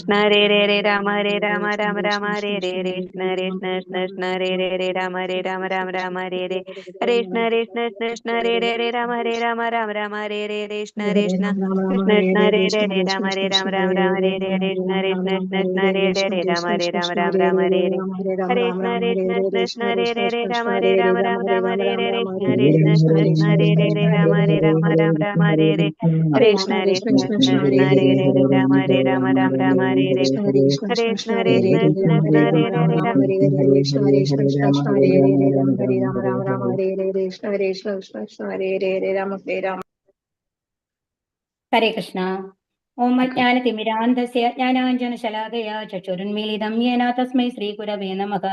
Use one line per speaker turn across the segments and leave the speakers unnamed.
കൃഷ്ണ ഹരേ രേ രേ രാമ ഹരേ രാമ രാമ രാമ ഹരേ രേ രേ കൃഷ്ണ ഹരേ കൃഷ്ണ കൃഷ്ണ കൃഷ്ണ ഹരേ രേ രേ രാമ ഹരേ രാമ രാമ രാമ ഹരേ രേ ഹരേ കൃഷ്ണ ഹരേ കൃഷ്ണ കൃഷ്ണ കൃഷ്ണ ഹരേ രേ രേ രാമ ഹരേ രാമ രാമ രാമ ഹരേ രേ രേ കൃഷ്ണ ഹരേ കൃഷ്ണ കൃഷ്ണ കൃഷ്ണ ഹരേ രേ രേ രാമ ഹരേ രാമ രാമ രാമ ഹരേ രേ ഹരേ കൃഷ്ണ ഹരേ കൃഷ്ണ കൃഷ്ണ കൃഷ്ണ ഹരേ രേ രേ രാമ ഹരേ രാമ രാമ രാമ ഹരേ രേ ഹരേ കൃഷ്ണ ഹരേ കൃഷ്ണ കൃഷ്ണ കൃഷ്ണ ഹരേ രേ രേ രാമ ഹരേ രാമ രാമ രാമ ഹരേ രേ രേ കൃഷ്ണ ഹരേ കൃഷ്ണ കൃഷ്ണ കൃഷ്ണ ഹരേ രേ രേ രാമ ഹരേ രാമ രാമ രാമ ഹരേ രേ ഹരേ കൃഷ്ണ ഹരേ കൃഷ്ണ കൃഷ്ണ കൃഷ്ണ ഹരേ രേ രേ രാമ ഹരേ രാമ രാമ രാമ ഹരേ രേ ഹരേ കൃഷ്ണ ഹരേ കൃഷ്ണ കൃഷ്ണ കൃഷ്ണ ഹരേ രേ രേ രാമ
ഹരേ കൃഷ്ണ. ഓം അജ്ഞാനതിമിരാന്ധസ്യ ജ്ഞാനാഞ്ജനശലാകയാ ചക്ഷുരുന്മീലിതം യേന തസ്മൈ ശ്രീഗുരവേ നമഃ.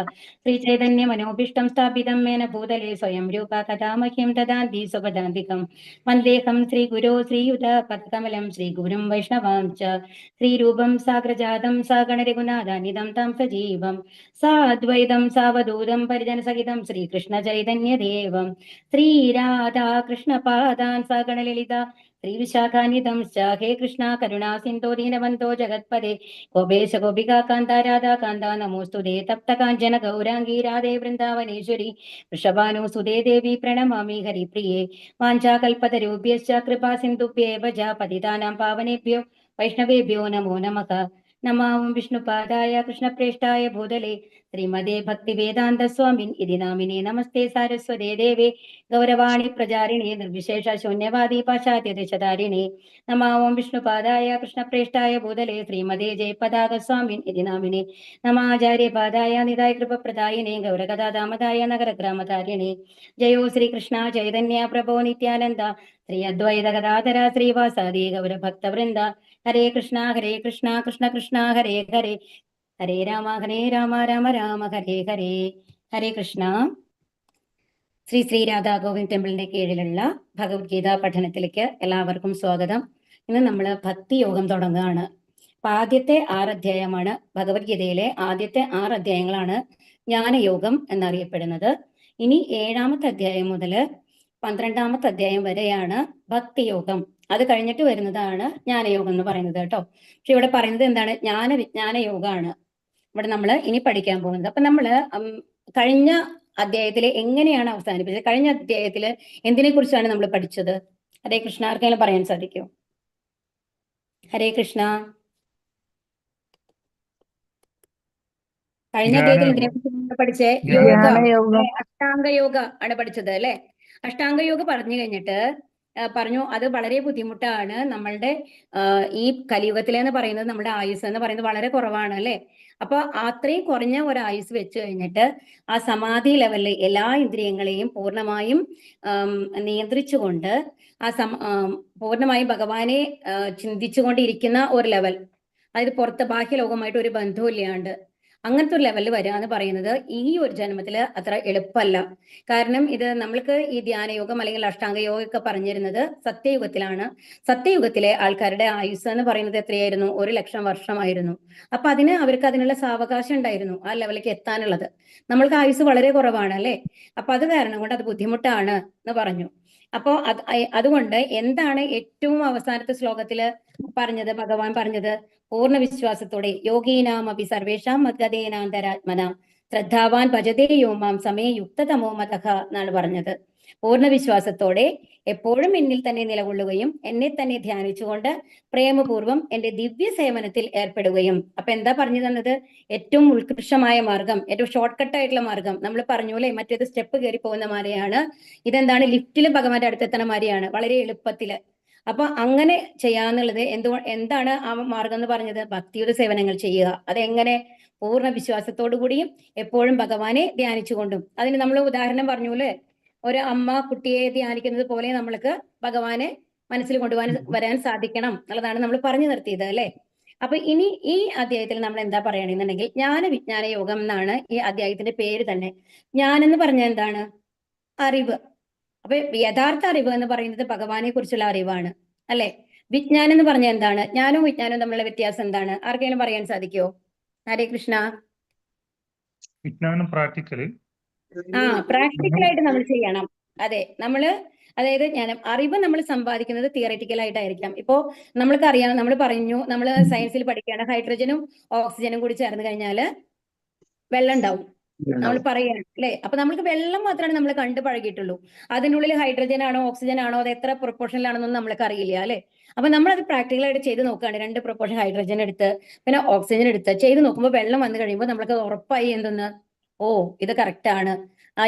ശ്രീചൈതന്യമനോഭീഷ്ടം സ്ഥാപിതം യേന ഭൂതലേ സ്വയം രൂപ കഥാ മഹ്യം ദദാന്തി സ്വപദാന്തികം. വന്ദേഹം ശ്രീഗുരോ ശ്രീയുതപദകമലം ശ്രീഗുരും വൈഷ്ണവാം ച. ശ്രീരൂപം സാഗ്രജാതം സഗണരഘുനാഥാനിധം തം സജീവം സാദ്വൈതം സാവധൂതം പരിജനസഹിതം ശ്രീകൃഷ്ണചൈതന്യദേവം ശ്രീരാധാകൃഷ്ണപാദാൻ സഗണലളിത ശ്രീവിശാഖാനിധം ഹേ കൃഷ്ണ കരുണാ സിന്ധോ ദീനബന്ധോ ജഗത്പദേ ഗോപേശ ഗോപികാ കാന്ത രാധാ കാന്ത നമോസ്തുതേ തപ്ത കാഞ്ചന ഗൗരാംഗീ രാധേ വൃന്ദാവനേശ്വരി വൃഷഭാനുസുതേ ദേവി പ്രണമാമി ഹരിപ്രിയേ. വാഞ്ചാകൽപതരൂഭ്യശ്ച കൃപാ സിന്ധുഭ്യേവ ച പതിതാനാം പാവനേഭ്യോ വൈഷ്ണവേഭ്യോ നമോ നമഃ. നമാം വിഷ്ണുപാദായ കൃഷ്ണപ്രേഷ്ഠായ ഭൂതലേ ശ്രീമതേ ഭക്തിവേദാന്ത സ്വാമിൻ ഇതി നാമിനേ. നമസ്തേ സാരസ്വതേ ദേവേ ഗൗരവാണി പ്രചാരിണേ നിർവിശേഷ ശൂന്യവാദി പാശ്ചാത്യദേശധാരിണേ. നമാം വിഷ്ണുപാദായ കൃഷ്ണപ്രേഷ്ഠായ ഭൂതലേ ശ്രീമതേ ജയപതാക സ്വാമിൻ ഇതി നാമിനേ. നമാചാര്യപാദായ നിതായ കൃപപ്രദായിനേ ഗൗരകഥാദാമതായ നഗരഗ്രാമധാരിണേ. ജയോ ശ്രീകൃഷ്ണ ചൈതന്യ പ്രഭോ നിത്യാനന്ദ ശ്രീ അദ്വൈത ഗദാധര ശ്രീവാസാദി ഗൗരഭക്തവൃന്ദ. ഹരേ കൃഷ്ണ കൃഷ്ണ കൃഷ്ണ ഹരേ ഹരേ ഹരേ രാമ രാമ രാമ ഹരേ ഹരേ. ഹരേ കൃഷ്ണ. ശ്രീ രാധാ ഗോവിന്ദ് ടെമ്പിളിന്റെ കീഴിലുള്ള ഭഗവത്ഗീത പഠനത്തിലേക്ക് എല്ലാവർക്കും സ്വാഗതം. ഇന്ന് നമ്മൾ ഭക്തി യോഗം തുടങ്ങുകയാണ്. അപ്പൊ ആദ്യത്തെ 6 അധ്യായമാണ് ഭഗവത്ഗീതയിലെ ആദ്യത്തെ 6 അധ്യായങ്ങളാണ് ജ്ഞാനയോഗം എന്നറിയപ്പെടുന്നത്. ഇനി 7ാമത്തെ അധ്യായം മുതൽ 12ാമത്തെ അധ്യായം വരെയാണ് ഭക്തിയോഗം. അത് കഴിഞ്ഞിട്ട് വരുന്നതാണ് ജ്ഞാനയോഗം എന്ന് പറയുന്നത് കേട്ടോ. പക്ഷെ ഇവിടെ പറയുന്നത് എന്താണ്? വിജ്ഞാന യോഗമാണ് ഇവിടെ നമ്മൾ ഇനി പഠിക്കാൻ പോകുന്നത്. അപ്പൊ നമ്മള് കഴിഞ്ഞ അധ്യായത്തില് എങ്ങനെയാണ് അവസാനിപ്പിച്ചത്? കഴിഞ്ഞ അധ്യായത്തില് എന്തിനെ കുറിച്ചാണ് നമ്മൾ പഠിച്ചത്? ഹരേ കൃഷ്ണ, ആർക്കെങ്കിലും പറയാൻ സാധിക്കുമോ? ഹരേ കൃഷ്ണ. കഴിഞ്ഞ അധ്യായത്തിൽ എന്തിനെ കുറിച്ചാണ് പഠിച്ചേ? അഷ്ടാംഗ യോഗ ആണ് പഠിച്ചത് അല്ലെ? അഷ്ടാംഗ യോഗ പറഞ്ഞു കഴിഞ്ഞിട്ട് പറഞ്ഞു അത് വളരെ ബുദ്ധിമുട്ടാണ്. നമ്മളുടെ ഈ കലിയുഗത്തിലെന്ന് പറയുന്നത് നമ്മുടെ ആയുസ് എന്ന് പറയുന്നത് വളരെ കുറവാണ് അല്ലെ? അപ്പൊ അത്രയും കുറഞ്ഞ ഒരു ആയുസ് വെച്ച് കഴിഞ്ഞിട്ട് ആ സമാധി ലെവലിൽ എല്ലാ ഇന്ദ്രിയങ്ങളെയും പൂർണ്ണമായും നിയന്ത്രിച്ചുകൊണ്ട് പൂർണ്ണമായും ഭഗവാനെ ചിന്തിച്ചുകൊണ്ടിരിക്കുന്ന ഒരു ലെവൽ, അതായത് പുറത്ത് ബാഹ്യലോകമായിട്ട് ഒരു ബന്ധവും ഇല്ലാണ്ട് അങ്ങനത്തെ ഒരു ലെവലിൽ വരിക എന്ന് പറയുന്നത് ഈ ഒരു ജന്മത്തിൽ അത്ര എളുപ്പമല്ല. കാരണം ഇത് നമ്മൾക്ക് ഈ ധ്യാനയോഗം അല്ലെങ്കിൽ അഷ്ടാംഗ യോഗം ഒക്കെ പറഞ്ഞിരുന്നത് സത്യയുഗത്തിലാണ്. സത്യയുഗത്തിലെ ആൾക്കാരുടെ ആയുസ് എന്ന് പറയുന്നത് എത്രയായിരുന്നു? 1,00,000 വർഷമായിരുന്നു. അപ്പൊ അവർക്ക് അതിനുള്ള സാവകാശം ഉണ്ടായിരുന്നു ആ ലെവലിലേക്ക് എത്താനുള്ളത്. നമ്മൾക്ക് ആയുസ് വളരെ കുറവാണ് അല്ലെ? അപ്പൊ അത് കാരണം കൊണ്ട് അത് ബുദ്ധിമുട്ടാണ് എന്ന് പറഞ്ഞു. അപ്പോ അതുകൊണ്ട് എന്താണ് ഏറ്റവും അവസാനത്തെ ശ്ലോകത്തില് പറഞ്ഞത്? ഭഗവാൻ പറഞ്ഞത് പൂർണ്ണ വിശ്വാസത്തോടെ യോഗീനാമപി സർവേഷാം മദ്ഗതേനാന്തരാത്മന ശ്രദ്ധാവാൻ ഭജതേ യോ മാം സമേ യുക്തതമോ മതഃ എന്നാണ് പറഞ്ഞത്. പൂർണ്ണ വിശ്വാസത്തോടെ എപ്പോഴും എന്നിൽ തന്നെ നിലകൊള്ളുകയും എന്നെ തന്നെ ധ്യാനിച്ചുകൊണ്ട് പ്രേമപൂർവ്വം എന്റെ ദിവ്യ സേവനത്തിൽ ഏർപ്പെടുകയും. അപ്പൊ എന്താ പറഞ്ഞു തന്നത്? ഏറ്റവും ഉത്കൃഷ്ടമായ മാർഗം, ഏറ്റവും ഷോർട്ട് കട്ട് ആയിട്ടുള്ള മാർഗം. നമ്മൾ പറഞ്ഞു അല്ലെ, മറ്റേത് സ്റ്റെപ്പ് കയറി പോകുന്ന മാതിരിയാണ്, ഇതെന്താണ് ലിഫ്റ്റിലും ഭഗവാന്റെ അടുത്തെത്തണ മാതിരിയാണ്, വളരെ എളുപ്പത്തില്. അപ്പൊ അങ്ങനെ ചെയ്യാന്നുള്ളത് എന്താണ് ആ മാർഗം എന്ന് പറഞ്ഞത്? ഭക്തിയുടെ സേവനങ്ങൾ ചെയ്യുക. അതെങ്ങനെ? പൂർണ്ണ വിശ്വാസത്തോടു കൂടിയും എപ്പോഴും ഭഗവാനെ ധ്യാനിച്ചുകൊണ്ടും. അതിന് നമ്മൾ ഉദാഹരണം പറഞ്ഞു അല്ലേ, ഒരു അമ്മ കുട്ടിയെ ധ്യാനിക്കുന്നത് പോലെ നമ്മൾക്ക് ഭഗവാനെ മനസ്സിൽ വരാൻ സാധിക്കണം എന്നുള്ളതാണ് നമ്മൾ പറഞ്ഞു നിർത്തിയത് അല്ലെ? അപ്പൊ ഇനി ഈ അധ്യായത്തിൽ നമ്മൾ എന്താ പറയണെന്നുണ്ടെങ്കിൽ വിജ്ഞാന യോഗം എന്നാണ് ഈ അധ്യായത്തിന്റെ പേര് തന്നെ. എന്ന് പറഞ്ഞാൽ എന്താണ്? അറിവ്. അപ്പൊ യഥാർത്ഥ അറിവ് എന്ന് പറയുന്നത് ഭഗവാനെ കുറിച്ചുള്ള അറിവാണ് അല്ലെ? വിജ്ഞാനം എന്ന് പറഞ്ഞാൽ എന്താണ്? ജ്ഞാനവും വിജ്ഞാനവും തമ്മിലുള്ള വ്യത്യാസം എന്താണ്? ആർക്കെങ്കിലും പറയാൻ സാധിക്കുമോ? ഹരേ കൃഷ്ണ.
വിജ്ഞാനം പ്രാക്ടിക്കല്.
പ്രാക്ടിക്കലായിട്ട് നമ്മൾ ചെയ്യണം. അതെ, നമ്മള് അതായത് ജ്ഞാനം, അറിവ് നമ്മൾ സമ്പാദിക്കുന്നത് തിയററ്റിക്കൽ ആയിട്ടായിരിക്കാം. ഇപ്പോ നമ്മൾക്കറിയാം, നമ്മൾ പറഞ്ഞു, നമ്മൾ സയൻസിൽ പഠിക്കുകയാണ്, ഹൈഡ്രജനും ഓക്സിജനും കൂടി ചേർന്ന് കഴിഞ്ഞാൽ വെള്ളം ഉണ്ടാവും നമ്മൾ പറയാണ് അല്ലെ. അപ്പൊ നമ്മൾക്ക് വെള്ളം മാത്രമാണ് നമ്മൾ കണ്ടു പഴകിയിട്ടുള്ളൂ. അതിനുള്ളിൽ ഹൈഡ്രജൻ ആണോ ഓക്സിജൻ ആണോ അത് എത്ര പ്രൊപ്പോർഷനിലാണെന്നൊന്നും നമ്മൾക്ക് അറിയില്ല അല്ലെ. അപ്പൊ നമ്മളത് പ്രാക്ടിക്കലായിട്ട് ചെയ്ത് നോക്കുകയാണ്. 2 പ്രൊപ്പോർഷൻ ഹൈഡ്രജൻ എടുത്ത് പിന്നെ ഓക്സിജൻ എടുത്ത് ചെയ്ത് നോക്കുമ്പോൾ വെള്ളം വന്നു കഴിയുമ്പോൾ നമ്മൾക്ക് ഉറപ്പായി എന്തെന്ന്, ഓ ഇത് കറക്റ്റ് ആണ്,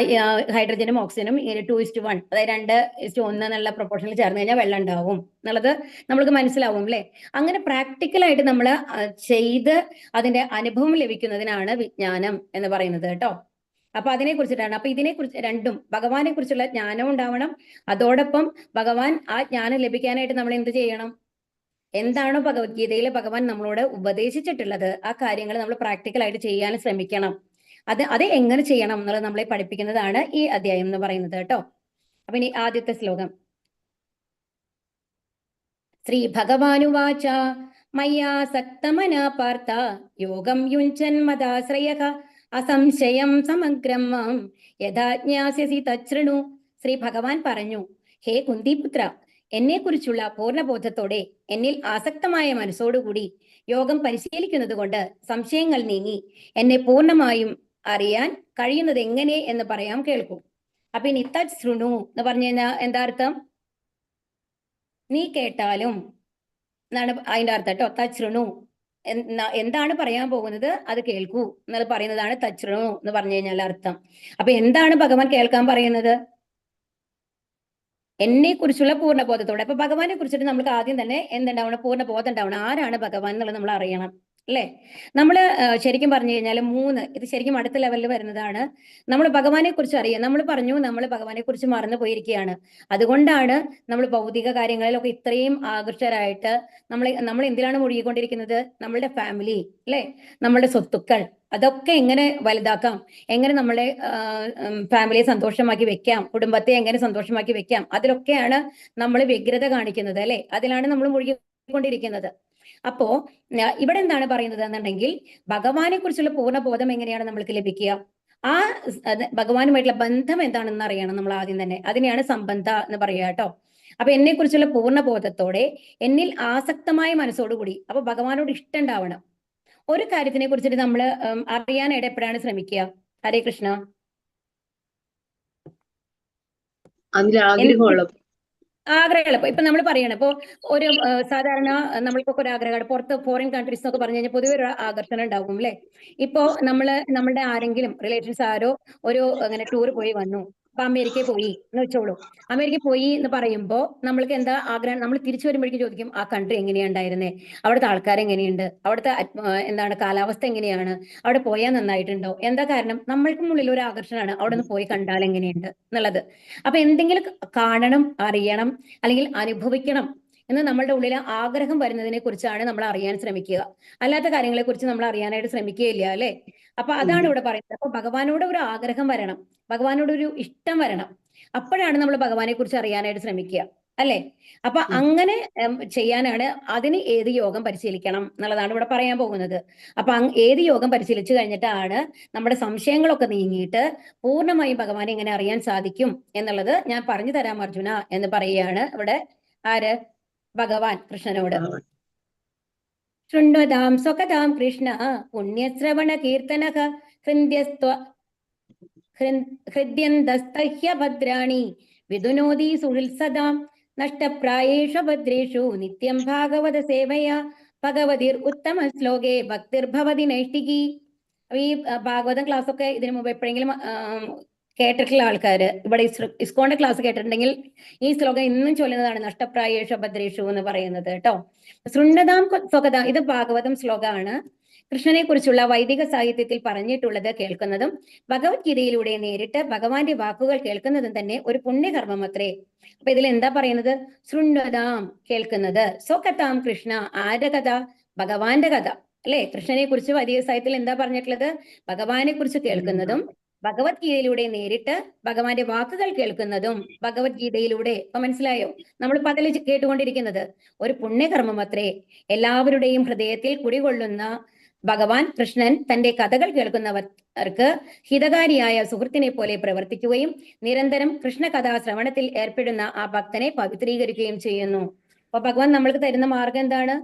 ഹൈഡ്രജനും ഓക്സിജനും 2:1, അതായത് 2:1 എന്നുള്ള പ്രൊപ്പോർഷനിൽ ചേർന്ന് കഴിഞ്ഞാൽ വെള്ളം ഉണ്ടാവും എന്നുള്ളത് നമ്മൾക്ക് മനസ്സിലാവും അല്ലെ. അങ്ങനെ പ്രാക്ടിക്കലായിട്ട് നമ്മൾ ചെയ്ത് അതിന്റെ അനുഭവം ലഭിക്കുന്നതിനാണ് വിജ്ഞാനം എന്ന് പറയുന്നത് കേട്ടോ. അപ്പൊ അതിനെ കുറിച്ചിട്ടാണ്. അപ്പൊ ഇതിനെ കുറിച്ച് രണ്ടും, ഭഗവാനെ കുറിച്ചുള്ള ജ്ഞാനം ഉണ്ടാവണം, അതോടൊപ്പം ഭഗവാൻ ആ ജ്ഞാനം ലഭിക്കാനായിട്ട് നമ്മൾ എന്ത് ചെയ്യണം, എന്താണോ ഭഗവത്ഗീതയിൽ ഭഗവാൻ നമ്മളോട് ഉപദേശിച്ചിട്ടുള്ളത് ആ കാര്യങ്ങൾ നമ്മൾ പ്രാക്ടിക്കലായിട്ട് ചെയ്യാൻ ശ്രമിക്കണം. അത് എങ്ങനെ ചെയ്യണം എന്നുള്ളത് നമ്മളെ പഠിപ്പിക്കുന്നതാണ് ഈ അധ്യായം എന്ന് പറയുന്നത് കേട്ടോ. അപ്പൊ ഇനി ആദ്യത്തെ ശ്ലോകം. ശ്രീ ഭഗവാനുവാച മയ്യാസക്തമനാ പാർത്ഥ യോഗം യുഞ്ജൻ മദാശ്രയഃ അസംശയം സമഗ്രം മാം യഥാ ജ്ഞാസ്യസി തച്ഛൃണു. ശ്രീ ഭഗവാൻ പറഞ്ഞു, ഹേ കുന്തിപുത്ര, എന്നെക്കുറിച്ചുള്ള പൂർണ്ണബോധത്തോടെ എന്നിൽ ആസക്തമായ മനസ്സോടുകൂടി യോഗം പരിശീലിക്കുന്നത് കൊണ്ട് സംശയങ്ങൾ നീങ്ങി എന്നെ പൂർണ്ണമായും അറിയാൻ കഴിയുന്നത് എങ്ങനെ എന്ന് പറയാം, കേൾക്കൂ. അപ്പൊ ഇനി തച്ഛൃണു എന്ന് പറഞ്ഞു കഴിഞ്ഞാൽ എന്താ അർത്ഥം? നീ കേട്ടാലും എന്നാണ് അതിന്റെ അർത്ഥം കേട്ടോ. തച്ഛൃണു എന്താണ് പറയാൻ പോകുന്നത് അത് കേൾക്കൂ എന്നത് പറയുന്നതാണ് തച്ഛൃണു എന്ന് പറഞ്ഞു കഴിഞ്ഞാൽ അർത്ഥം. അപ്പൊ എന്താണ് ഭഗവാൻ കേൾക്കാൻ പറയുന്നത്? എന്നെ കുറിച്ചുള്ള പൂർണ്ണബോധത്തോടെ. അപ്പൊ ഭഗവാനെ കുറിച്ചിട്ട് നമുക്ക് ആദ്യം തന്നെ എന്തുണ്ടാവണം, പൂർണ്ണബോധം ഉണ്ടാവണം. ആരാണ് ഭഗവാൻ എന്നുള്ളത് നമ്മൾ അറിയണം അല്ലെ. നമ്മള് ശരിക്കും പറഞ്ഞു കഴിഞ്ഞാൽ 3, ഇത് ശരിക്കും അടുത്ത ലെവലിൽ വരുന്നതാണ്. നമ്മൾ ഭഗവാനെ കുറിച്ച് അറിയാം. നമ്മൾ പറഞ്ഞു നമ്മൾ ഭഗവാനെ കുറിച്ച് മറന്നു പോയിരിക്കുകയാണ്. അതുകൊണ്ടാണ് നമ്മൾ ഭൗതിക കാര്യങ്ങളിലൊക്കെ ഇത്രയും ആകർഷകരായിട്ട് നമ്മൾ എന്തിലാണ് മുഴുകിക്കൊണ്ടിരിക്കുന്നത്? നമ്മളുടെ ഫാമിലി അല്ലെ, നമ്മളുടെ സ്വത്തുക്കൾ, അതൊക്കെ എങ്ങനെ വലുതാക്കാം, എങ്ങനെ നമ്മളെ ഫാമിലിയെ സന്തോഷമാക്കി വെക്കാം, കുടുംബത്തെ എങ്ങനെ സന്തോഷമാക്കി വെക്കാം, അതിലൊക്കെയാണ് നമ്മൾ വ്യഗ്രത കാണിക്കുന്നത് അല്ലെ. അതിലാണ് നമ്മൾ മുഴുകിക്കൊണ്ടിരിക്കുന്നത്. അപ്പോ ഇവിടെ എന്താണ് പറയുന്നത് എന്നുണ്ടെങ്കിൽ, ഭഗവാനെ കുറിച്ചുള്ള പൂർണ്ണബോധം എങ്ങനെയാണ് നമ്മൾക്ക് ലഭിക്കുക? ആ ഭഗവാനുമായിട്ടുള്ള ബന്ധം എന്താണെന്ന് അറിയണം നമ്മൾ ആദ്യം തന്നെ. അതിനെയാണ് സംബന്ധ എന്ന് പറയുക കേട്ടോ. അപ്പൊ എന്നെ കുറിച്ചുള്ള പൂർണ്ണബോധത്തോടെ എന്നിൽ ആസക്തമായ മനസ്സോടുകൂടി, അപ്പൊ ഭഗവാനോട് ഇഷ്ടം ഉണ്ടാവണം. ഒരു കാര്യത്തിനെ കുറിച്ചിട്ട് നമ്മൾ അറിയാനായിട്ട് എപ്പോഴാണ് ശ്രമിക്കുക? ഹരേ കൃഷ്ണ. ആഗ്രഹമുള്ള ഇപ്പൊ നമ്മൾ പറയണം, ഇപ്പൊ ഒരു സാധാരണ നമ്മൾക്കൊക്കെ ഒരു ആഗ്രഹമാണ്, പുറത്ത് ഫോറിൻ കൺട്രീസ് എന്നൊക്കെ പറഞ്ഞു കഴിഞ്ഞാൽ പൊതുവെ ഒരു ആകർഷണം ഉണ്ടാകും അല്ലെ. ഇപ്പോ നമ്മളുടെ ആരെങ്കിലും റിലേറ്റീവ്സ് ആരോ ഒരു അങ്ങനെ ടൂർ പോയി വന്നു, അപ്പൊ അമേരിക്കയിൽ പോയി എന്ന് വെച്ചോളൂ. അമേരിക്കയിൽ പോയി എന്ന് പറയുമ്പോൾ നമ്മൾക്ക് എന്താ ആഗ്രഹം? നമ്മൾ തിരിച്ചു വരുമ്പോഴേക്കും ചോദിക്കും, ആ കൺട്രി എങ്ങനെയുണ്ടായിരുന്നേ, അവിടുത്തെ ആൾക്കാർ എങ്ങനെയുണ്ട്, അവിടുത്തെ എന്താണ് കാലാവസ്ഥ എങ്ങനെയാണ്, അവിടെ പോയാൽ നന്നായിട്ടുണ്ടോ? എന്താ കാരണം? നമ്മൾക്കും ഉള്ളിൽ ഒരു ആകർഷണമാണ് അവിടെ നിന്ന് പോയി കണ്ടാൽ എങ്ങനെയുണ്ട് എന്നുള്ളത്. അപ്പൊ എന്തെങ്കിലും കാണണം, അറിയണം, അല്ലെങ്കിൽ അനുഭവിക്കണം എന്ന് നമ്മളുടെ ഉള്ളിൽ ആഗ്രഹം വരുന്നതിനെ കുറിച്ചാണ് നമ്മൾ അറിയാൻ ശ്രമിക്കുക. അല്ലാത്ത കാര്യങ്ങളെ കുറിച്ച് നമ്മൾ അറിയാനായിട്ട് ശ്രമിക്കുകയില്ല അല്ലെ. അപ്പൊ അതാണ് ഇവിടെ പറയുന്നത്. അപ്പൊ ഭഗവാനോട് ഒരു ആഗ്രഹം വരണം, ഭഗവാനോട് ഒരു ഇഷ്ടം വരണം. അപ്പോഴാണ് നമ്മൾ ഭഗവാനെ കുറിച്ച് അറിയാനായിട്ട് ശ്രമിക്കുക അല്ലെ. അപ്പൊ അങ്ങനെ ചെയ്യാനാണ്, അതിന് ഏത് യോഗം പരിശീലിക്കണം എന്നുള്ളതാണ് ഇവിടെ പറയാൻ പോകുന്നത്. അപ്പൊ ഏത് യോഗം പരിശീലിച്ചു കഴിഞ്ഞിട്ടാണ് നമ്മുടെ സംശയങ്ങളൊക്കെ നീങ്ങിയിട്ട് പൂർണ്ണമായും ഭഗവാനെ എങ്ങനെ അറിയാൻ സാധിക്കും എന്നുള്ളത് ഞാൻ പറഞ്ഞു തരാം അർജുന എന്ന് പറയുകയാണ് ഇവിടെ ആര്? ഭഗവാൻ കൃഷ്ണനോട്. ശൃണ്വതാം സ്വകതാം കൃഷ്ണ പുണ്യശ്രവണ കീർത്തനഃ ഹൃദ്യന്തസ്തഹ്യഭദ്രാണി വിദുനോതി സുഹൃത്സദാം നഷ്ടപ്രായേഷു ഭദ്രേഷു നിത്യം ഭാഗവത സേവയാ ഭഗവതിർ ഉത്തമ ശ്ലോകേ ഭക്തിർഭവതി നൈഷ്ഠികി. ഈ ഭാഗവതം ക്ലാസ് ഒക്കെ ഇതിനു മുമ്പ് എപ്പോഴെങ്കിലും കേട്ടിട്ടുള്ള ആൾക്കാര്, ഇവിടെ ഇസ്കോന്റെ ക്ലാസ് കേട്ടിട്ടുണ്ടെങ്കിൽ ഈ ശ്ലോകം ഇന്നും ചൊല്ലുന്നതാണ്, നഷ്ടപ്രായേഷു ഭദ്രേഷു എന്ന് പറയുന്നത് കേട്ടോ. ശൃണ്വതാം സ്വകതാം, ഇത് ഭാഗവതം ശ്ലോകമാണ്. കൃഷ്ണനെ കുറിച്ചുള്ള വൈദിക സാഹിത്യത്തിൽ പറഞ്ഞിട്ടുള്ളത് കേൾക്കുന്നതും ഭഗവത്ഗീതയിലൂടെ നേരിട്ട് ഭഗവാന്റെ വാക്കുകൾ കേൾക്കുന്നതും തന്നെ ഒരു പുണ്യകർമ്മം അത്രേ. അപ്പൊ ഇതിൽ എന്താ പറയുന്നത്? ശൃണ്വതാം, കേൾക്കുന്നത്, സ്വകതാം കൃഷ്ണ, ആരുടെ കഥ? ഭഗവാന്റെ കഥ അല്ലെ. കൃഷ്ണനെ കുറിച്ച് വൈദിക സാഹിത്യത്തിൽ എന്താ പറഞ്ഞിട്ടുള്ളത്? ഭഗവാനെ കുറിച്ച് കേൾക്കുന്നതും ഭഗവത്ഗീതയിലൂടെ നേരിട്ട് ഭഗവാന്റെ വാക്കുകൾ കേൾക്കുന്നതും ഭഗവത്ഗീതയിലൂടെ. ഇപ്പൊ മനസ്സിലായോ? നമ്മളിപ്പോ അതിൽ കേട്ടുകൊണ്ടിരിക്കുന്നത് ഒരു പുണ്യകർമ്മം അത്രേ. എല്ലാവരുടെയും ഹൃദയത്തിൽ കുടികൊള്ളുന്ന ഭഗവാൻ കൃഷ്ണൻ തന്റെ കഥകൾ കേൾക്കുന്നവർക്ക് ഹിതകാരിയായ സുഹൃത്തിനെ പോലെ പ്രവർത്തിക്കുകയും നിരന്തരം കൃഷ്ണകഥാ ശ്രവണത്തിൽ ഏർപ്പെടുന്ന ആ ഭക്തനെ പവിത്രീകരിക്കുകയും ചെയ്യുന്നു. അപ്പൊ ഭഗവാൻ നമ്മൾക്ക് തരുന്ന മാർഗം എന്താണ്?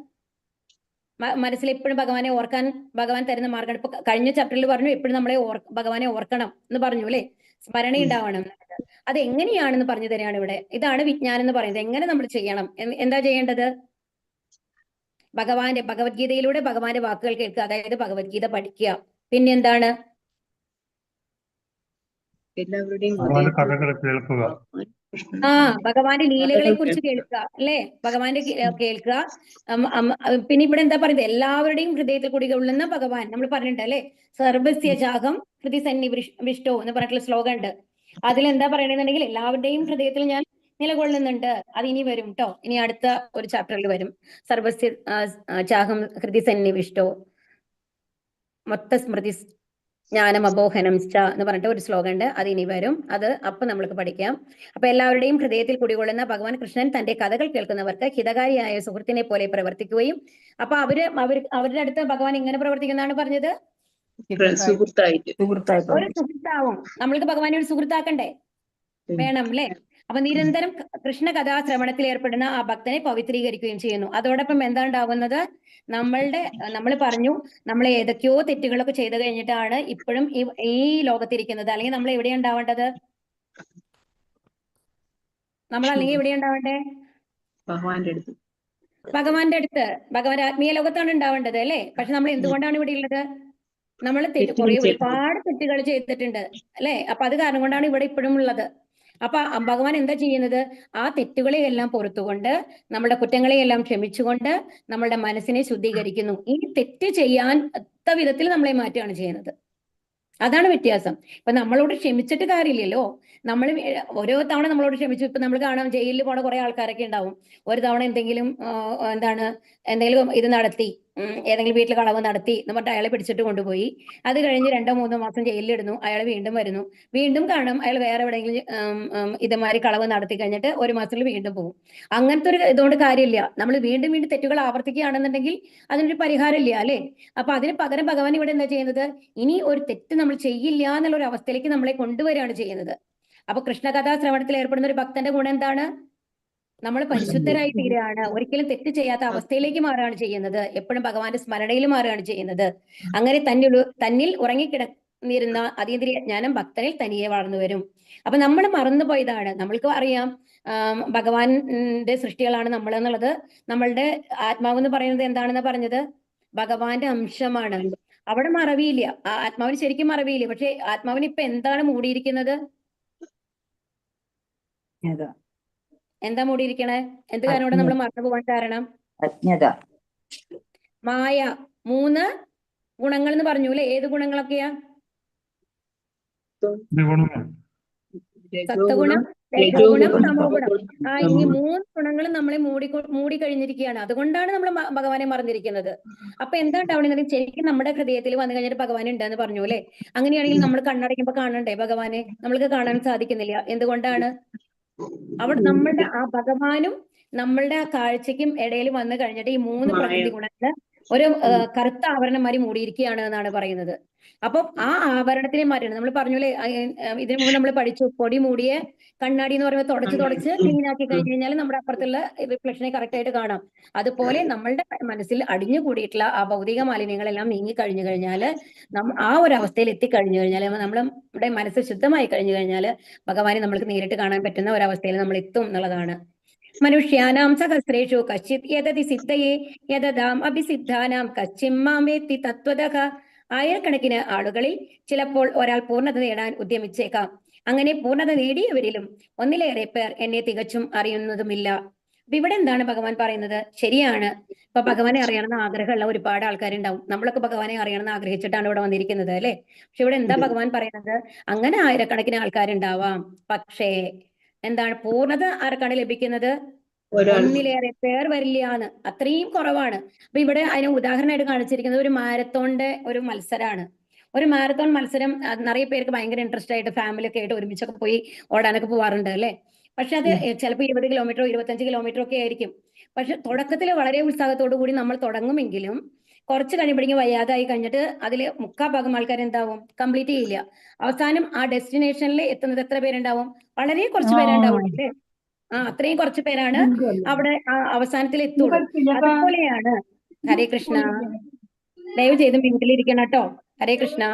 മനസ്സിൽ എപ്പോഴും ഭഗവാനെ ഓർക്കാൻ ഭഗവാൻ തരുന്ന മാർഗം. ഇപ്പൊ കഴിഞ്ഞ ചാപ്റ്ററിൽ പറഞ്ഞു എപ്പോഴും നമ്മളെ ഭഗവാനെ ഓർക്കണം എന്ന് പറഞ്ഞു അല്ലെ, സ്മരണ ഉണ്ടാവണം. അത് എങ്ങനെയാണെന്ന് പറഞ്ഞു തരാണ് ഇവിടെ. ഇതാണ് വിജ്ഞാനം എന്ന് പറയുന്നത്. എങ്ങനെ നമ്മൾ ചെയ്യണം? എന്താ ചെയ്യേണ്ടത്? ഭഗവത്ഗീതയിലൂടെ ഭഗവാന്റെ വാക്കുകൾ കേൾക്കുക, അതായത് ഭഗവത്ഗീത പഠിക്കുക. പിന്നെ എന്താണ്?
എല്ലാവരുടെയും
ഭഗവാന്റെ ലീലകളെ കുറിച്ച് കേൾക്കുക അല്ലെ, ഭഗവാന്റെ കേൾക്കുക. പിന്നെ ഇവിടെ എന്താ പറയുന്നത്? എല്ലാവരുടെയും ഹൃദയത്തിൽ കൂടി കൊള്ളുന്ന ഭഗവാൻ നമ്മൾ പറഞ്ഞിട്ടുണ്ട് അല്ലെ. സർവസ്യ ജാഗം ഹൃദി സന്നിവിഷ്ടോ എന്ന് പറഞ്ഞിട്ടുള്ള ശ്ലോകം ഉണ്ട്. അതിലെന്താ പറയണെന്നുണ്ടെങ്കിൽ എല്ലാവരുടെയും ഹൃദയത്തിൽ ഞാൻ നിലകൊള്ളുന്നുണ്ട്. അത് ഇനി വരും കേട്ടോ, ഇനി അടുത്ത ഒരു ചാപ്റ്ററിൽ വരും. സർവസ്യ ചാഹം ഹൃദി സന്നിവിഷ്ടോ മൊത്ത സ്മൃതി ജ്ഞാനം അബോഹനം ച എന്ന് പറഞ്ഞിട്ട് ഒരു ശ്ലോകം ഉണ്ട്. അത് ഇനി വരും, അത് അപ്പൊ നമ്മൾക്ക് പഠിക്കാം. അപ്പൊ എല്ലാവരുടെയും ഹൃദയത്തിൽ കുടികൊള്ളുന്ന ഭഗവാൻ കൃഷ്ണൻ തന്റെ കഥകൾ കേൾക്കുന്നവർക്ക് ഹിതകാരിയായ സുഹൃത്തിനെ പോലെ പ്രവർത്തിക്കുകയും, അപ്പൊ അവരുടെ അടുത്ത് ഭഗവാൻ എങ്ങനെ പ്രവർത്തിക്കുന്നതാണ് പറഞ്ഞത്? ഒരു സുഹൃത്താവും. നമ്മൾക്ക് ഭഗവാനെ ഒരു സുഹൃത്താക്കണ്ടേ? വേണം അല്ലെ. അപ്പൊ നിരന്തരം കൃഷ്ണ കഥാശ്രവണത്തിൽ ഏർപ്പെടുന്ന ആ ഭക്തനെ പവിത്രീകരിക്കുകയും ചെയ്യുന്നു. അതോടൊപ്പം എന്താ ഉണ്ടാവുന്നത്? നമ്മൾ പറഞ്ഞു, നമ്മൾ ഏതൊക്കെയോ തെറ്റുകളൊക്കെ ചെയ്തു കഴിഞ്ഞിട്ടാണ് ഇപ്പോഴും ഈ ലോകത്തിരിക്കുന്നത്. അല്ലെങ്കിൽ നമ്മൾ എവിടെയാ ഉണ്ടാവേണ്ടത്? നമ്മൾ അല്ലെങ്കിൽ എവിടെയാ ഉണ്ടാവേണ്ടേ? ഭഗവാന്റെ അടുത്ത്, ഭഗവാന്റെ ആത്മീയ ലോകത്താണ് ഉണ്ടാവേണ്ടത് അല്ലെ. പക്ഷെ നമ്മൾ എന്തുകൊണ്ടാണ് ഇവിടെ ഉള്ളത്? നമ്മൾ ഒരുപാട് തെറ്റുകൾ ചെയ്തിട്ടുണ്ട് അല്ലെ. അപ്പൊ അത് കാരണം കൊണ്ടാണ് ഇവിടെ ഇപ്പോഴും ഉള്ളത്. അപ്പൊ ഭഗവാൻ എന്താ ചെയ്യുന്നത്? ആ തെറ്റുകളെയെല്ലാം പൊറുത്തുകൊണ്ട്, നമ്മുടെ കുറ്റങ്ങളെയെല്ലാം ക്ഷമിച്ചുകൊണ്ട് നമ്മളുടെ മനസ്സിനെ ശുദ്ധീകരിക്കുന്നു. ഈ തെറ്റ് ചെയ്യാൻ വിധത്തിൽ നമ്മളെ മാറ്റുകയാണ് ചെയ്യുന്നത്. അതാണ് വ്യത്യാസം. ഇപ്പൊ നമ്മളോട് ക്ഷമിച്ചിട്ട് കാര്യമില്ലല്ലോ. നമ്മൾ ഓരോ തവണ നമ്മളോട് ക്ഷമിച്ചു. ഇപ്പൊ നമ്മൾ കാണാം, ജയിലിൽ പോണ കുറെ ആൾക്കാരൊക്കെ ഉണ്ടാവും. ഒരു തവണ എന്തെങ്കിലും ഇത് നടത്തി, ഏതെങ്കിലും വീട്ടിൽ കളവ് നടത്തി എന്ന് പറഞ്ഞിട്ട് അയാളെ പിടിച്ചിട്ട് കൊണ്ടുപോയി. അത് കഴിഞ്ഞ് 2-3 മാസം ജയിലിലിടുന്നു. അയാൾ വീണ്ടും വരുന്നു. വീണ്ടും കാണും അയാൾ വേറെ എവിടെയെങ്കിലും ഇതുമാതിരി കളവ് നടത്തി കഴിഞ്ഞിട്ട് 1 മാസത്തിൽ വീണ്ടും പോകും. അങ്ങനത്തെ ഒരു ഇതുകൊണ്ട് കാര്യമില്ല. നമ്മൾ വീണ്ടും വീണ്ടും തെറ്റുകൾ ആവർത്തിക്കുകയാണെന്നുണ്ടെങ്കിൽ അതിനൊരു പരിഹാരമില്ല അല്ലെ. അപ്പൊ അതിന് പകരം ഭഗവാൻ ഇവിടെ എന്താ ചെയ്യുന്നത്? ഇനി ഒരു തെറ്റ് നമ്മൾ ചെയ്യില്ല എന്നുള്ള ഒരു അവസ്ഥയിലേക്ക് നമ്മളെ കൊണ്ടുവരികയാണ് ചെയ്യുന്നത്. അപ്പൊ കൃഷ്ണകഥാ ശ്രവണത്തിൽ ഏർപ്പെടുന്ന ഒരു ഭക്തന്റെ ഗുണം എന്താണ്? നമ്മൾ പരിശുദ്ധരായി തീരുകയാണ്. ഒരിക്കലും തെറ്റ് ചെയ്യാത്ത അവസ്ഥയിലേക്ക് മാറുകയാണ് ചെയ്യുന്നത്. എപ്പോഴും ഭഗവാന്റെ സ്മരണയിൽ മാറുകയാണ് ചെയ്യുന്നത്. അങ്ങനെ തന്നിൽ ഉറങ്ങിക്കിടന്നിരുന്ന അതീന്ദ്രിയ ജ്ഞാനം ഭക്തനിൽ തനിയെ വളർന്നു വരും. അപ്പൊ നമ്മൾ മറന്നുപോയതാണ്. നമ്മൾക്ക് അറിയാം ഭഗവാന്റെ സൃഷ്ടികളാണ് നമ്മൾ എന്നുള്ളത്. നമ്മളുടെ ആത്മാവ് എന്ന് പറയുന്നത് എന്താണെന്ന് പറഞ്ഞത്? ഭഗവാന്റെ അംശമാണ്. അവിടെ മറവിയില്ല. ആത്മാവിന് ശരിക്കും മറവിയില്ല. പക്ഷെ ആത്മാവിന് ഇപ്പൊ എന്താണ് മൂടിയിരിക്കുന്നത്? എന്താ മൂടിയിരിക്കണേ? എന്ത് കാരണം കൊണ്ട് നമ്മൾ മറന്നു പോകാൻ കാരണം?
അജ്ഞത.
മായ. 3 ഗുണങ്ങൾ എന്ന് പറഞ്ഞു അല്ലെ. ഏത് ഗുണങ്ങളൊക്കെയാ? സത്വഗുണം, രജോഗുണം, തമോഗുണം. ഈ 3 ഗുണങ്ങളും നമ്മളെ മൂടി കഴിഞ്ഞിരിക്കുകയാണ്. അതുകൊണ്ടാണ് നമ്മൾ ഭഗവാനെ മറന്നിരിക്കുന്നത്. അപ്പൊ എന്താ ഉണ്ടാവണമെങ്കിൽ ശരിക്കും നമ്മുടെ ഹൃദയത്തിൽ വന്നു കഴിഞ്ഞിട്ട് ഭഗവാൻ ഉണ്ടെന്ന് പറഞ്ഞു അല്ലെ. അങ്ങനെയാണെങ്കിൽ നമ്മൾ കണ്ണടയ്ക്കുമ്പോ കാണണ്ടേ ഭഗവാനെ? നമ്മൾക്ക് കാണാൻ സാധിക്കുന്നില്ല. എന്തുകൊണ്ടാണ്? അവിടെ നമ്മളുടെ ആ ഭഗവാനും നമ്മളുടെ ആ കാഴ്ചയ്ക്കും ഇടയിൽ വന്നു കഴിഞ്ഞിട്ട് ഈ 3 പ്രകൃതി ഗുണങ്ങള് ഒരു കറുത്ത ആവരണം മാതിരി മൂടിയിരിക്കുകയാണ് എന്നാണ് പറയുന്നത്. അപ്പൊ ആ ആവരണത്തിനെ മാറ്റണം. നമ്മൾ പറഞ്ഞല്ലേ, ഇതിനു മുമ്പ് നമ്മൾ പഠിച്ചു, പൊടി മൂടിയ കണ്ണാടി എന്ന് പറയുമ്പോൾ തുടച്ച് ക്ലീൻ ആക്കി കഴിഞ്ഞ് കഴിഞ്ഞാൽ നമ്മുടെ അപ്പുറത്തുള്ള റിഫ്ലക്ഷനെ കറക്റ്റ് ആയിട്ട് കാണാം. അതുപോലെ നമ്മളുടെ മനസ്സിൽ അടിഞ്ഞു കൂടിയിട്ടുള്ള ആ ഭൗതിക മാലിന്യങ്ങളെല്ലാം നീങ്ങി കഴിഞ്ഞു കഴിഞ്ഞാൽ, ആ ഒരു അവസ്ഥയിൽ എത്തിക്കഴിഞ്ഞു കഴിഞ്ഞാൽ, നമ്മുടെ മനസ്സ് ശുദ്ധമായി കഴിഞ്ഞു കഴിഞ്ഞാൽ ഭഗവാനെ നമ്മൾക്ക് നേരിട്ട് കാണാൻ പറ്റുന്ന ഒരവസ്ഥയിൽ നമ്മൾ എത്തും എന്നുള്ളതാണ്. മനുഷ്യാനാം സഹസ്രേഷു കശ്ചിത് യതതി സിദ്ധയേ യതദാം അഭിസിദ്ധാനാം കശ്ചിമ്മാം വേത്തി തത്വതഃ. ആയിരക്കണക്കിന് ആളുകളിൽ ചിലപ്പോൾ ഒരാൾ പൂർണ്ണത നേടാൻ ഉദ്യമിച്ചേക്കാം. അങ്ങനെ പൂർണ്ണത നേടിയവരിലും ഒന്നിലേറെ പേർ എന്നെ തികച്ചും അറിയുന്നതുമില്ല. അപ്പൊ ഇവിടെ എന്താണ് ഭഗവാൻ പറയുന്നത്? ശരിയാണ്. ഇപ്പൊ ഭഗവാനെ അറിയണമെന്ന് ആഗ്രഹമുള്ള ഒരുപാട് ആൾക്കാരുണ്ടാവും. നമ്മളൊക്കെ ഭഗവാനെ അറിയണമെന്ന് ആഗ്രഹിച്ചിട്ടാണ് ഇവിടെ വന്നിരിക്കുന്നത് അല്ലെ. പക്ഷെ ഇവിടെ എന്താ ഭഗവാൻ പറയുന്നത്? അങ്ങനെ ആയിരക്കണക്കിന് ആൾക്കാരുണ്ടാവാം. പക്ഷേ എന്താണ് പൂർണ്ണത ആർക്കാണ് ലഭിക്കുന്നത്? ഒന്നിലേറെ പേർ വരില്ലാന്ന്. അത്രയും കുറവാണ്. അപ്പൊ ഇവിടെ അതിന് ഉദാഹരണമായിട്ട് കാണിച്ചിരിക്കുന്നത് ഒരു മാരത്തോണിന്റെ ഒരു മത്സരമാണ്. ഒരു മാരത്തോൺ മത്സരം നിറയെ പേർക്ക് ഭയങ്കര ഇൻട്രസ്റ്റ് ആയിട്ട് ഫാമിലി ഒക്കെ ആയിട്ട് ഒരുമിച്ചൊക്കെ പോയി ഓടാനൊക്കെ പോവാറുണ്ട് അല്ലെ. പക്ഷെ അത് ചിലപ്പോൾ 20 കിലോമീറ്ററോ 25 കിലോമീറ്ററോ ഒക്കെ ആയിരിക്കും. പക്ഷെ തുടക്കത്തിൽ വളരെ ഉത്സാഹത്തോടു കൂടി നമ്മൾ തുടങ്ങുമെങ്കിലും കുറച്ച് കഴിയുമ്പോഴേക്കും വയ്യാതായി കഴിഞ്ഞിട്ട് അതിൽ മുക്കാ ഭാഗം ആൾക്കാർ എന്താവും, കംപ്ലീറ്റ് ചെയ്യില്ല. അവസാനം ആ ഡെസ്റ്റിനേഷനിൽ എത്തുന്നത് എത്ര പേരുണ്ടാവും? വളരെ കുറച്ച് പേരുണ്ടാവുള്ളൂ അല്ലേ? അത്രയും കുറച്ച് പേരാണ് അവിടെ അവസാനത്തിൽ എത്തുള്ളൂ. അതുപോലെയാണ്. ഹരേ കൃഷ്ണ. ദയവ് ചെയ്ത് വീട്ടിലിരിക്കണം കേട്ടോ. ഹരേ കൃഷ്ണ.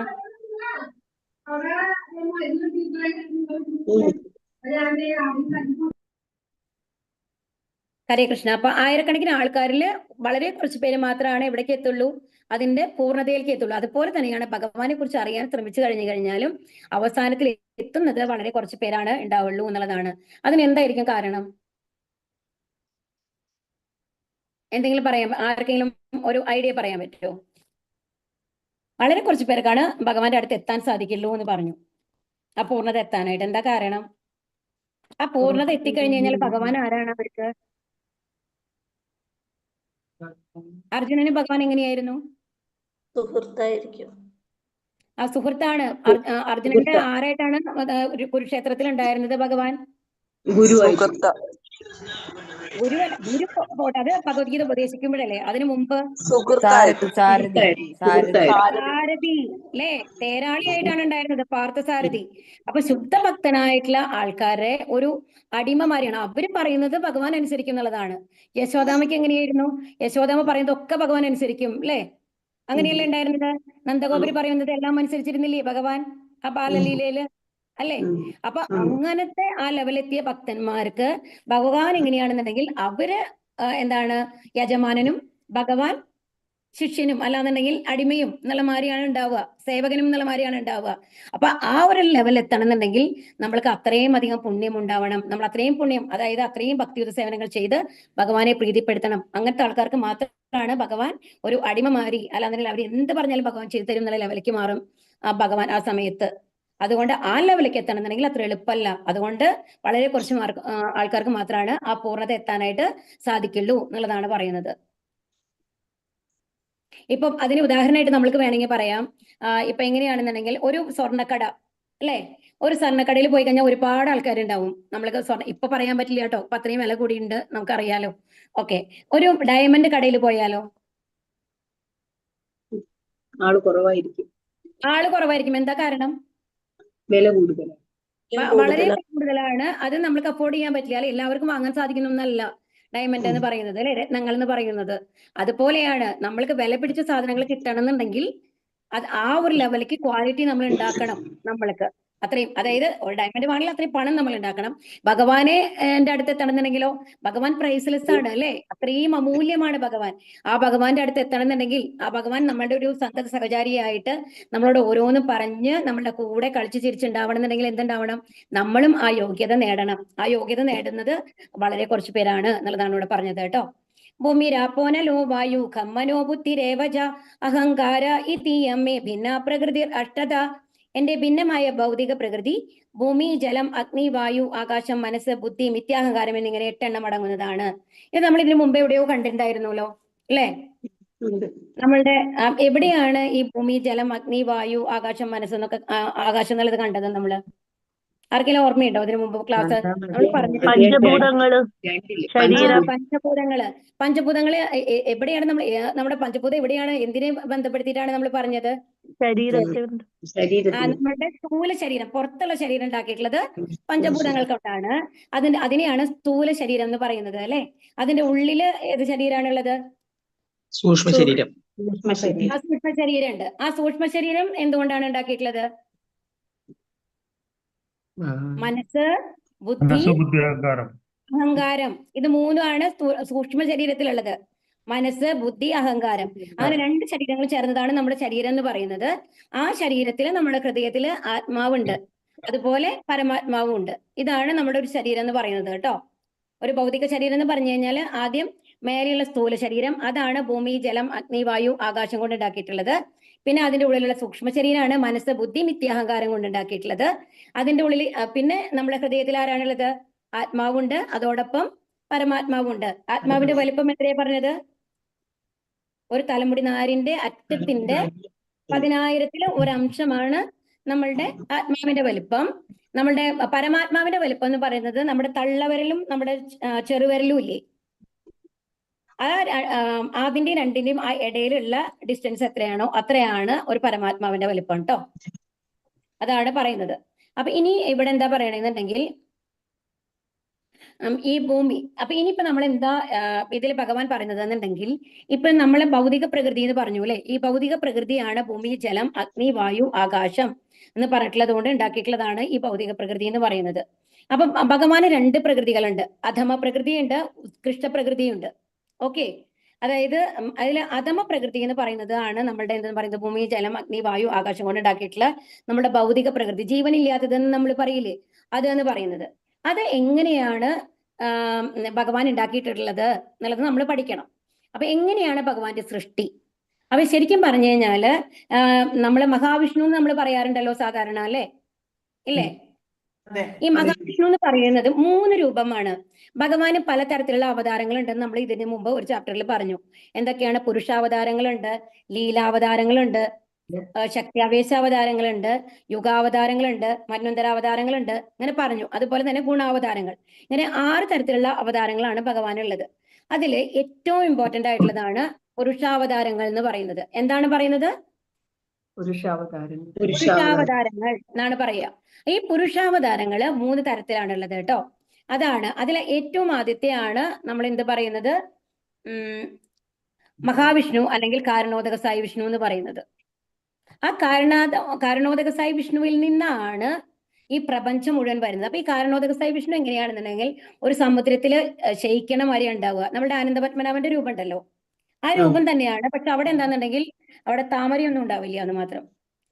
ഹരേ കൃഷ്ണ. അപ്പൊ ആയിരക്കണക്കിന് ആൾക്കാരിൽ വളരെ കുറച്ച് പേര് മാത്രമാണ് എവിടേക്ക് എത്തുള്ളൂ, അതിന്റെ പൂർണ്ണതയിലേക്ക് എത്തുള്ളൂ. അതുപോലെ തന്നെയാണ് ഭഗവാനെ കുറിച്ച് അറിയാൻ ശ്രമിച്ചു കഴിഞ്ഞു കഴിഞ്ഞാലും അവസാനത്തിൽ എത്തുന്നത് വളരെ കുറച്ച് പേരാണ് ഉണ്ടാവുള്ളൂ എന്നുള്ളതാണ്. അതിന് എന്തായിരിക്കും കാരണം? എന്തെങ്കിലും പറയാം? ആർക്കെങ്കിലും ഒരു ഐഡിയ പറയാൻ പറ്റുമോ? വളരെ കുറച്ച് പേർക്കാണ് ഭഗവാന്റെ അടുത്ത് എത്താൻ സാധിക്കുള്ളൂ എന്ന് പറഞ്ഞു. ആ പൂർണ്ണത എത്താനായിട്ട് എന്താ കാരണം? ആ പൂർണ്ണത എത്തിക്കഴിഞ്ഞു കഴിഞ്ഞാൽ ഭഗവാൻ ആരാണ് അവർക്ക്? അർജുനന് ഭഗവാൻ എങ്ങനെയായിരുന്നു?
സുഹൃത്തായിരിക്കും.
ആ സുഹൃത്താണ്. അർജുനന്റെ ആരായിട്ടാണ് കുരുക്ഷേത്രത്തിൽ ഉണ്ടായിരുന്നത് ഭഗവാൻ?
ഗുരുവായിരിക്കും.
ഗുരു പോട്ടെ, അത് ഭഗവത്ഗീത ഉപദേശിക്കുമ്പോഴല്ലേ. അതിനു മുമ്പ് സാരഥി അല്ലേ, തേരാളിയായിട്ടാണ് ഉണ്ടായിരുന്നത്, പാർത്ഥസാരഥി. അപ്പൊ ശുദ്ധഭക്തനായിട്ടുള്ള ആൾക്കാരെ ഒരു അടിമമാരെയാണ്. അവര് പറയുന്നത് ഭഗവാൻ അനുസരിക്കും എന്നുള്ളതാണ്. യശോദാമയ്ക്ക് എങ്ങനെയായിരുന്നു? യശോദാമ പറയുന്നതൊക്കെ ഭഗവാൻ അനുസരിക്കും അല്ലേ? അങ്ങനെയല്ലേ ഉണ്ടായിരുന്നത്? നന്ദഗോപുരി പറയുന്നത് എല്ലാം അനുസരിച്ചിരുന്നില്ലേ ഭഗവാൻ ആ ബാലലീലയില് അല്ലേ? അപ്പൊ അങ്ങനത്തെ ആ ലെവലെത്തിയ ഭക്തന്മാർക്ക് ഭഗവാൻ എങ്ങനെയാണെന്നുണ്ടെങ്കിൽ അവര് എന്താണ്, യജമാനനും ഭഗവാൻ ശിഷ്യനും, അല്ലാന്നുണ്ടെങ്കിൽ അടിമയും എന്നുള്ള മാതിരിയാണ് ഉണ്ടാവുക, സേവകനും എന്നുള്ള മാതിരിയാണ് ഉണ്ടാവുക. അപ്പൊ ആ ഒരു ലെവൽ എത്തണമെന്നുണ്ടെങ്കിൽ നമ്മൾക്ക് അത്രയും അധികം പുണ്യം ഉണ്ടാവണം. നമ്മൾ അത്രയും പുണ്യം, അതായത് അത്രയും ഭക്തിയുത സേവനങ്ങൾ ചെയ്ത് ഭഗവാനെ പ്രീതിപ്പെടുത്തണം. അങ്ങനത്തെ ആൾക്കാർക്ക് മാത്രമാണ് ഭഗവാൻ ഒരു അടിമമാരി, അല്ലാന്നുണ്ടെങ്കിൽ അവർ എന്ത് പറഞ്ഞാലും ഭഗവാൻ ചെയ്തു തരും എന്നുള്ള ലെവലിലേക്ക് മാറും ആ ഭഗവാൻ ആ സമയത്ത്. അതുകൊണ്ട് ആ ലെവലിലേക്ക് എത്തണമെന്നുണ്ടെങ്കിൽ അത്ര എളുപ്പമല്ല. അതുകൊണ്ട് വളരെ കുറച്ച് ആൾക്കാർക്ക് മാത്രമാണ് ആ പൂർണ്ണത എത്താനായിട്ട് സാധിക്കുള്ളൂ എന്നുള്ളതാണ് പറയുന്നത്. ഇപ്പൊ അതിന് ഉദാഹരണമായിട്ട് നമ്മൾക്ക് വേണമെങ്കിൽ പറയാം, ഇപ്പൊ എങ്ങനെയാണെന്നുണ്ടെങ്കിൽ ഒരു സ്വർണ്ണക്കട അല്ലെ, ഒരു സ്വർണ്ണക്കടയിൽ പോയി കഴിഞ്ഞാൽ ഒരുപാട് ആൾക്കാരുണ്ടാവും. നമ്മൾക്ക് ഇപ്പൊ പറയാൻ പറ്റില്ല കേട്ടോ, ഇപ്പൊ അത്രയും വില കൂടിയുണ്ട്, നമുക്കറിയാലോ. ഓക്കെ, ഒരു ഡയമണ്ട് കടയിൽ പോയാലോ?
ആള് കുറവായിരിക്കും.
എന്താ കാരണം?
വില കൂടുതലാണ്.
വളരെ കൂടുതലാണ്. അത് നമ്മൾക്ക് അഫോർഡ് ചെയ്യാൻ പറ്റില്ല. എല്ലാവർക്കും വാങ്ങാൻ സാധിക്കുന്നൊന്നല്ല ഡയമണ്ട് എന്ന് പറയുന്നത് അല്ലെ, രത്നങ്ങൾ എന്ന് പറയുന്നത്. അതുപോലെയാണ് നമ്മൾക്ക് വില പിടിച്ച സാധനങ്ങൾ കിട്ടണം എന്നുണ്ടെങ്കിൽ അത് ആ ഒരു ലെവലിലേക്ക് ക്വാളിറ്റി നമ്മൾ ഉണ്ടാക്കണം. നമ്മൾക്ക് അത്രയും, അതായത് ഒരു ഡയമണ്ട് വാങ്ങിയാൽ അത്രയും പണം നമ്മൾ ഉണ്ടാക്കണം. ഭഗവാനെ എന്റെ അടുത്ത് എത്തണമെന്നുണ്ടെങ്കിലോ, ഭഗവാൻ പ്രൈസ്ലെസ് ആണ് അല്ലെ, അത്രയും അമൂല്യമാണ് ഭഗവാൻ. ആ ഭഗവാന്റെ അടുത്ത് എത്തണമെന്നുണ്ടെങ്കിൽ ആ ഭഗവാൻ നമ്മളുടെ ഒരു സന്തത സഹചാരിയായിട്ട് നമ്മളോട് ഓരോന്നും പറഞ്ഞ് നമ്മളുടെ കൂടെ കളിച്ച് ചിരിച്ചുണ്ടാവണം എന്നുണ്ടെങ്കിൽ എന്തുണ്ടാവണം? നമ്മളും ആ യോഗ്യത നേടണം. ആ യോഗ്യത നേടുന്നത് വളരെ കുറച്ച് പേരാണ് എന്നുള്ളതാണ് ഇവിടെ പറഞ്ഞത് കേട്ടോ. ഭൂമിരാപോനലോ വായു ഖമ്മനോ ബുദ്ധിരേവജ അഹങ്കാര ഇതീയമ്മേ ഭിന്ന പ്രകൃതി അഷ്ടത. എന്റെ ഭിന്നമായ ഭൗതിക പ്രകൃതി ഭൂമി, ജലം, അഗ്നി, വായു, ആകാശം, മനസ്സ്, ബുദ്ധി, മിഥ്യാഹങ്കാരം എന്നിങ്ങനെ 8 എണ്ണം അടങ്ങുന്നതാണ്. ഇത് നമ്മൾ ഇതിനു മുമ്പ് എവിടെയോ കണ്ടിട്ടുണ്ടായിരുന്നല്ലോ അല്ലേ? നമ്മളുടെ എവിടെയാണ് ഈ ഭൂമി, ജലം, അഗ്നി, വായു, ആകാശം, മനസ്സ് എന്നൊക്കെ ആകാശം എന്നുള്ളത് കണ്ടത് നമ്മള്? ആർക്കെങ്കിലും ഓർമ്മയുണ്ടോ? അതിനു മുമ്പ് ക്ലാസ് നമ്മൾ
പഞ്ചഭൂതങ്ങള്,
പഞ്ചഭൂതങ്ങള് എവിടെയാണ് നമ്മുടെ പഞ്ചഭൂതം എവിടെയാണ്, എന്തിനെ ബന്ധപ്പെടുത്തിയിട്ടാണ് നമ്മൾ പറഞ്ഞത്? നമ്മളുടെ സ്ഥൂല ശരീരം, പുറത്തുള്ള ശരീരം ഉണ്ടാക്കിയിട്ടുള്ളത് പഞ്ചഭൂതങ്ങൾ കൊണ്ടാണ്. അതിനെയാണ് സ്ഥൂല ശരീരം എന്ന് പറയുന്നത് അല്ലെ. അതിന്റെ ഉള്ളില് ഏത് ശരീരമാണുള്ളത്?
സൂക്ഷ്മ ശരീരം.
ആ സൂക്ഷ്മ ശരീരം ഉണ്ട്. ആ സൂക്ഷ്മ ശരീരം എന്തുകൊണ്ടാണ് ഉണ്ടാക്കിയിട്ടുള്ളത്? മനസ്സ്, ബുദ്ധി, അഹങ്കാരം. ഇത് മൂന്നുമാണ് സൂക്ഷ്മ ശരീരത്തിലുള്ളത്. മനസ്സ്, ബുദ്ധി, അഹങ്കാരം. അങ്ങനെ 2 ശരീരങ്ങൾ ചേർന്നതാണ് നമ്മുടെ ശരീരം എന്ന് പറയുന്നത്. ആ ശരീരത്തിൽ നമ്മുടെ ഹൃദയത്തിൽ ആത്മാവുണ്ട്, അതുപോലെ പരമാത്മാവും ഉണ്ട്. ഇതാണ് നമ്മുടെ ഒരു ശരീരം എന്ന് പറയുന്നത് കേട്ടോ. ഒരു ഭൗതിക ശരീരം എന്ന് പറഞ്ഞു കഴിഞ്ഞാൽ ആദ്യം മേലെയുള്ള സ്ഥൂല ശരീരം, അതാണ് ഭൂമി, ജലം, അഗ്നി, വായു, ആകാശം കൊണ്ട് ഉണ്ടാക്കിയിട്ടുള്ളത്. പിന്നെ അതിന്റെ ഉള്ളിലുള്ള സൂക്ഷ്മ ശരീരമാണ് മനസ്സ്, ബുദ്ധി, മിഥ്യാഹങ്കാരം കൊണ്ട് ഉണ്ടാക്കിയിട്ടുള്ളത്. അതിന്റെ ഉള്ളിൽ പിന്നെ നമ്മുടെ ഹൃദയത്തിൽ ആരാണുള്ളത്? ആത്മാവുണ്ട്, അതോടൊപ്പം പരമാത്മാവുണ്ട്. ആത്മാവിന്റെ വലിപ്പം എത്രയാ പറഞ്ഞത്? ഒരു തലമുടി നാരിന്റെ അറ്റത്തിന്റെ 10,000-ൽ ഒരു അംശമാണ് നമ്മളുടെ ആത്മാവിന്റെ വലിപ്പം. നമ്മളുടെ പരമാത്മാവിന്റെ വലിപ്പം എന്ന് പറയുന്നത് നമ്മുടെ തള്ളവരലും നമ്മുടെ ചെറുവിരലും ഇല്ലേ, അതിന്റെ രണ്ടിന്റെയും ആ ഇടയിലുള്ള ഡിസ്റ്റൻസ് എത്രയാണോ അത്രയാണ് ഒരു പരമാത്മാവിന്റെ വലിപ്പം കേട്ടോ. അതാണ് പറയുന്നത്. അപ്പൊ ഇനി ഇവിടെ എന്താ പറയണെന്നുണ്ടെങ്കിൽ ഈ ഭൂമി, അപ്പൊ ഇനിയിപ്പോ നമ്മൾ എന്താ ഇതിൽ ഭഗവാൻ പറയുന്നത് എന്നുണ്ടെങ്കിൽ, ഇപ്പൊ നമ്മളെ ഭൗതിക പ്രകൃതി എന്ന് പറഞ്ഞു അല്ലെ, ഈ ഭൗതിക പ്രകൃതിയാണ് ഭൂമി, ജലം, അഗ്നി, വായു, ആകാശം എന്ന് പറഞ്ഞിട്ടുള്ളത് കൊണ്ട് ഉണ്ടാക്കിയിട്ടുള്ളതാണ് ഈ ഭൗതിക പ്രകൃതി എന്ന് പറയുന്നത്. അപ്പൊ ഭഗവാന് രണ്ട് പ്രകൃതികളുണ്ട്, അധമ പ്രകൃതിയുണ്ട്, ഉത്കൃഷ്ട പ്രകൃതിയുണ്ട്. ഓക്കെ, അതായത് അതിൽ അധമ പ്രകൃതി എന്ന് പറയുന്നത് ആണ് നമ്മളുടെ എന്താ പറയുന്നത്, ഭൂമി, ജലം, അഗ്നി, വായു, ആകാശം കൊണ്ട് ഉണ്ടാക്കിയിട്ടുള്ള നമ്മുടെ ഭൗതിക പ്രകൃതി, ജീവനില്ലാത്തതെന്ന് നമ്മൾ പറയില്ലേ, അത് എന്ന് പറയുന്നത്. അത് എങ്ങനെയാണ് ഭഗവാൻ ഉണ്ടാക്കിയിട്ടുള്ളത് എന്നുള്ളത് നമ്മൾ പഠിക്കണം. അപ്പൊ എങ്ങനെയാണ് ഭഗവാന്റെ സൃഷ്ടി? അപ്പൊ ശരിക്കും പറഞ്ഞു കഴിഞ്ഞാല് നമ്മള് മഹാവിഷ്ണു എന്ന് നമ്മൾ പറയാറുണ്ടല്ലോ സാധാരണ, അല്ലെ? ഇല്ലേ? ഈ മഹാവിഷ്ണു എന്ന് പറയുന്നത് 3 രൂപമാണ്. ഭഗവാന് പലതരത്തിലുള്ള അവതാരങ്ങൾ ഉണ്ടെന്ന് നമ്മൾ ഇതിനു മുമ്പ് ഒരു ചാപ്റ്ററിൽ പറഞ്ഞു. എന്തൊക്കെയാണ്? പുരുഷാവതാരങ്ങളുണ്ട്, ലീലാവതാരങ്ങളുണ്ട്, ശക്തിയാവേശാവതാരങ്ങളുണ്ട്, യുഗാവതാരങ്ങളുണ്ട്, മന്വന്തരാവതാരങ്ങളുണ്ട്, അങ്ങനെ പറഞ്ഞു. അതുപോലെ തന്നെ ഗുണാവതാരങ്ങൾ. ഇങ്ങനെ 6 തരത്തിലുള്ള അവതാരങ്ങളാണ് ഭഗവാനുള്ളത്. അതിൽ ഏറ്റവും ഇമ്പോർട്ടന്റ് ആയിട്ടുള്ളതാണ് പുരുഷാവതാരങ്ങൾ എന്ന് പറയുന്നത്. എന്താണ് പറയുന്നത്? പുരുഷാവതാരങ്ങൾ എന്നാണ് പറയുക. ഈ പുരുഷാവതാരങ്ങള് 3 തരത്തിലാണുള്ളത് കേട്ടോ. അതാണ് അതിലെ ഏറ്റവും ആദ്യത്തെയാണ് നമ്മൾ എന്ത് പറയുന്നത്, മഹാവിഷ്ണു അല്ലെങ്കിൽ കാരണോദക സായി വിഷ്ണു എന്ന് പറയുന്നത്. ആ കാരണോദക സായി വിഷ്ണുവിൽ നിന്നാണ് ഈ പ്രപഞ്ചം മുഴുവൻ വരുന്നത്. അപ്പൊ ഈ കാരണോദക സായി വിഷ്ണു എങ്ങനെയാണെന്നുണ്ടെങ്കിൽ ഒരു സമുദ്രത്തില് ശയിക്കണ മാതിരി ഉണ്ടാവുക. നമ്മുടെ ആനന്ദപത്മനാഭന്റെ രൂപം ഉണ്ടല്ലോ, ആ രൂപം തന്നെയാണ്. പക്ഷെ അവിടെ എന്താണെന്നുണ്ടെങ്കിൽ അവിടെ താമരയൊന്നും ഉണ്ടാവില്ല എന്ന് മാത്രം.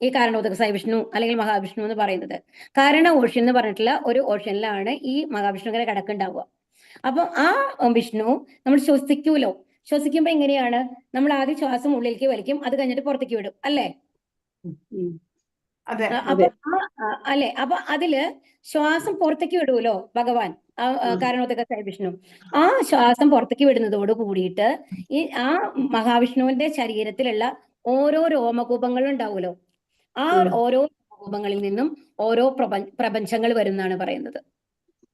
ഈ കാരണോദക സായി വിഷ്ണു അല്ലെങ്കിൽ മഹാവിഷ്ണു എന്ന് പറയുന്നത് കാരണ ഓഷ്യൻ എന്ന് പറഞ്ഞിട്ടുള്ള ഒരു ഓഷ്യനിലാണ് ഈ മഹാവിഷ്ണുവിനെ കിടക്കുണ്ടാവുക. അപ്പൊ ആ വിഷ്ണു നമ്മൾ ശ്വസിക്കൂലോ, ശ്വസിക്കുമ്പോ എങ്ങനെയാണ്? നമ്മൾ ആദ്യം ശ്വാസം ഉള്ളിലേക്ക് വലിക്കും, അത് കഴിഞ്ഞിട്ട് പുറത്തേക്ക് വിടും, അല്ലേ? അപ്പൊ അല്ലെ, അപ്പൊ അതില് ശ്വാസം പുറത്തേക്ക് വിടുമല്ലോ ഭഗവാൻ, കാരണോദക സായി വിഷ്ണു. ആ ശ്വാസം പുറത്തേക്ക് വിടുന്നതോട് കൂടിയിട്ട് ആ മഹാവിഷ്ണുവിന്റെ ശരീരത്തിലുള്ള ഓരോ രോമകൂപങ്ങളും ഉണ്ടാവുമല്ലോ, ആ ഓരോ രോമകൂപങ്ങളിൽ നിന്നും ഓരോ പ്രപഞ്ചങ്ങൾ വരും എന്നാണ് പറയുന്നത്.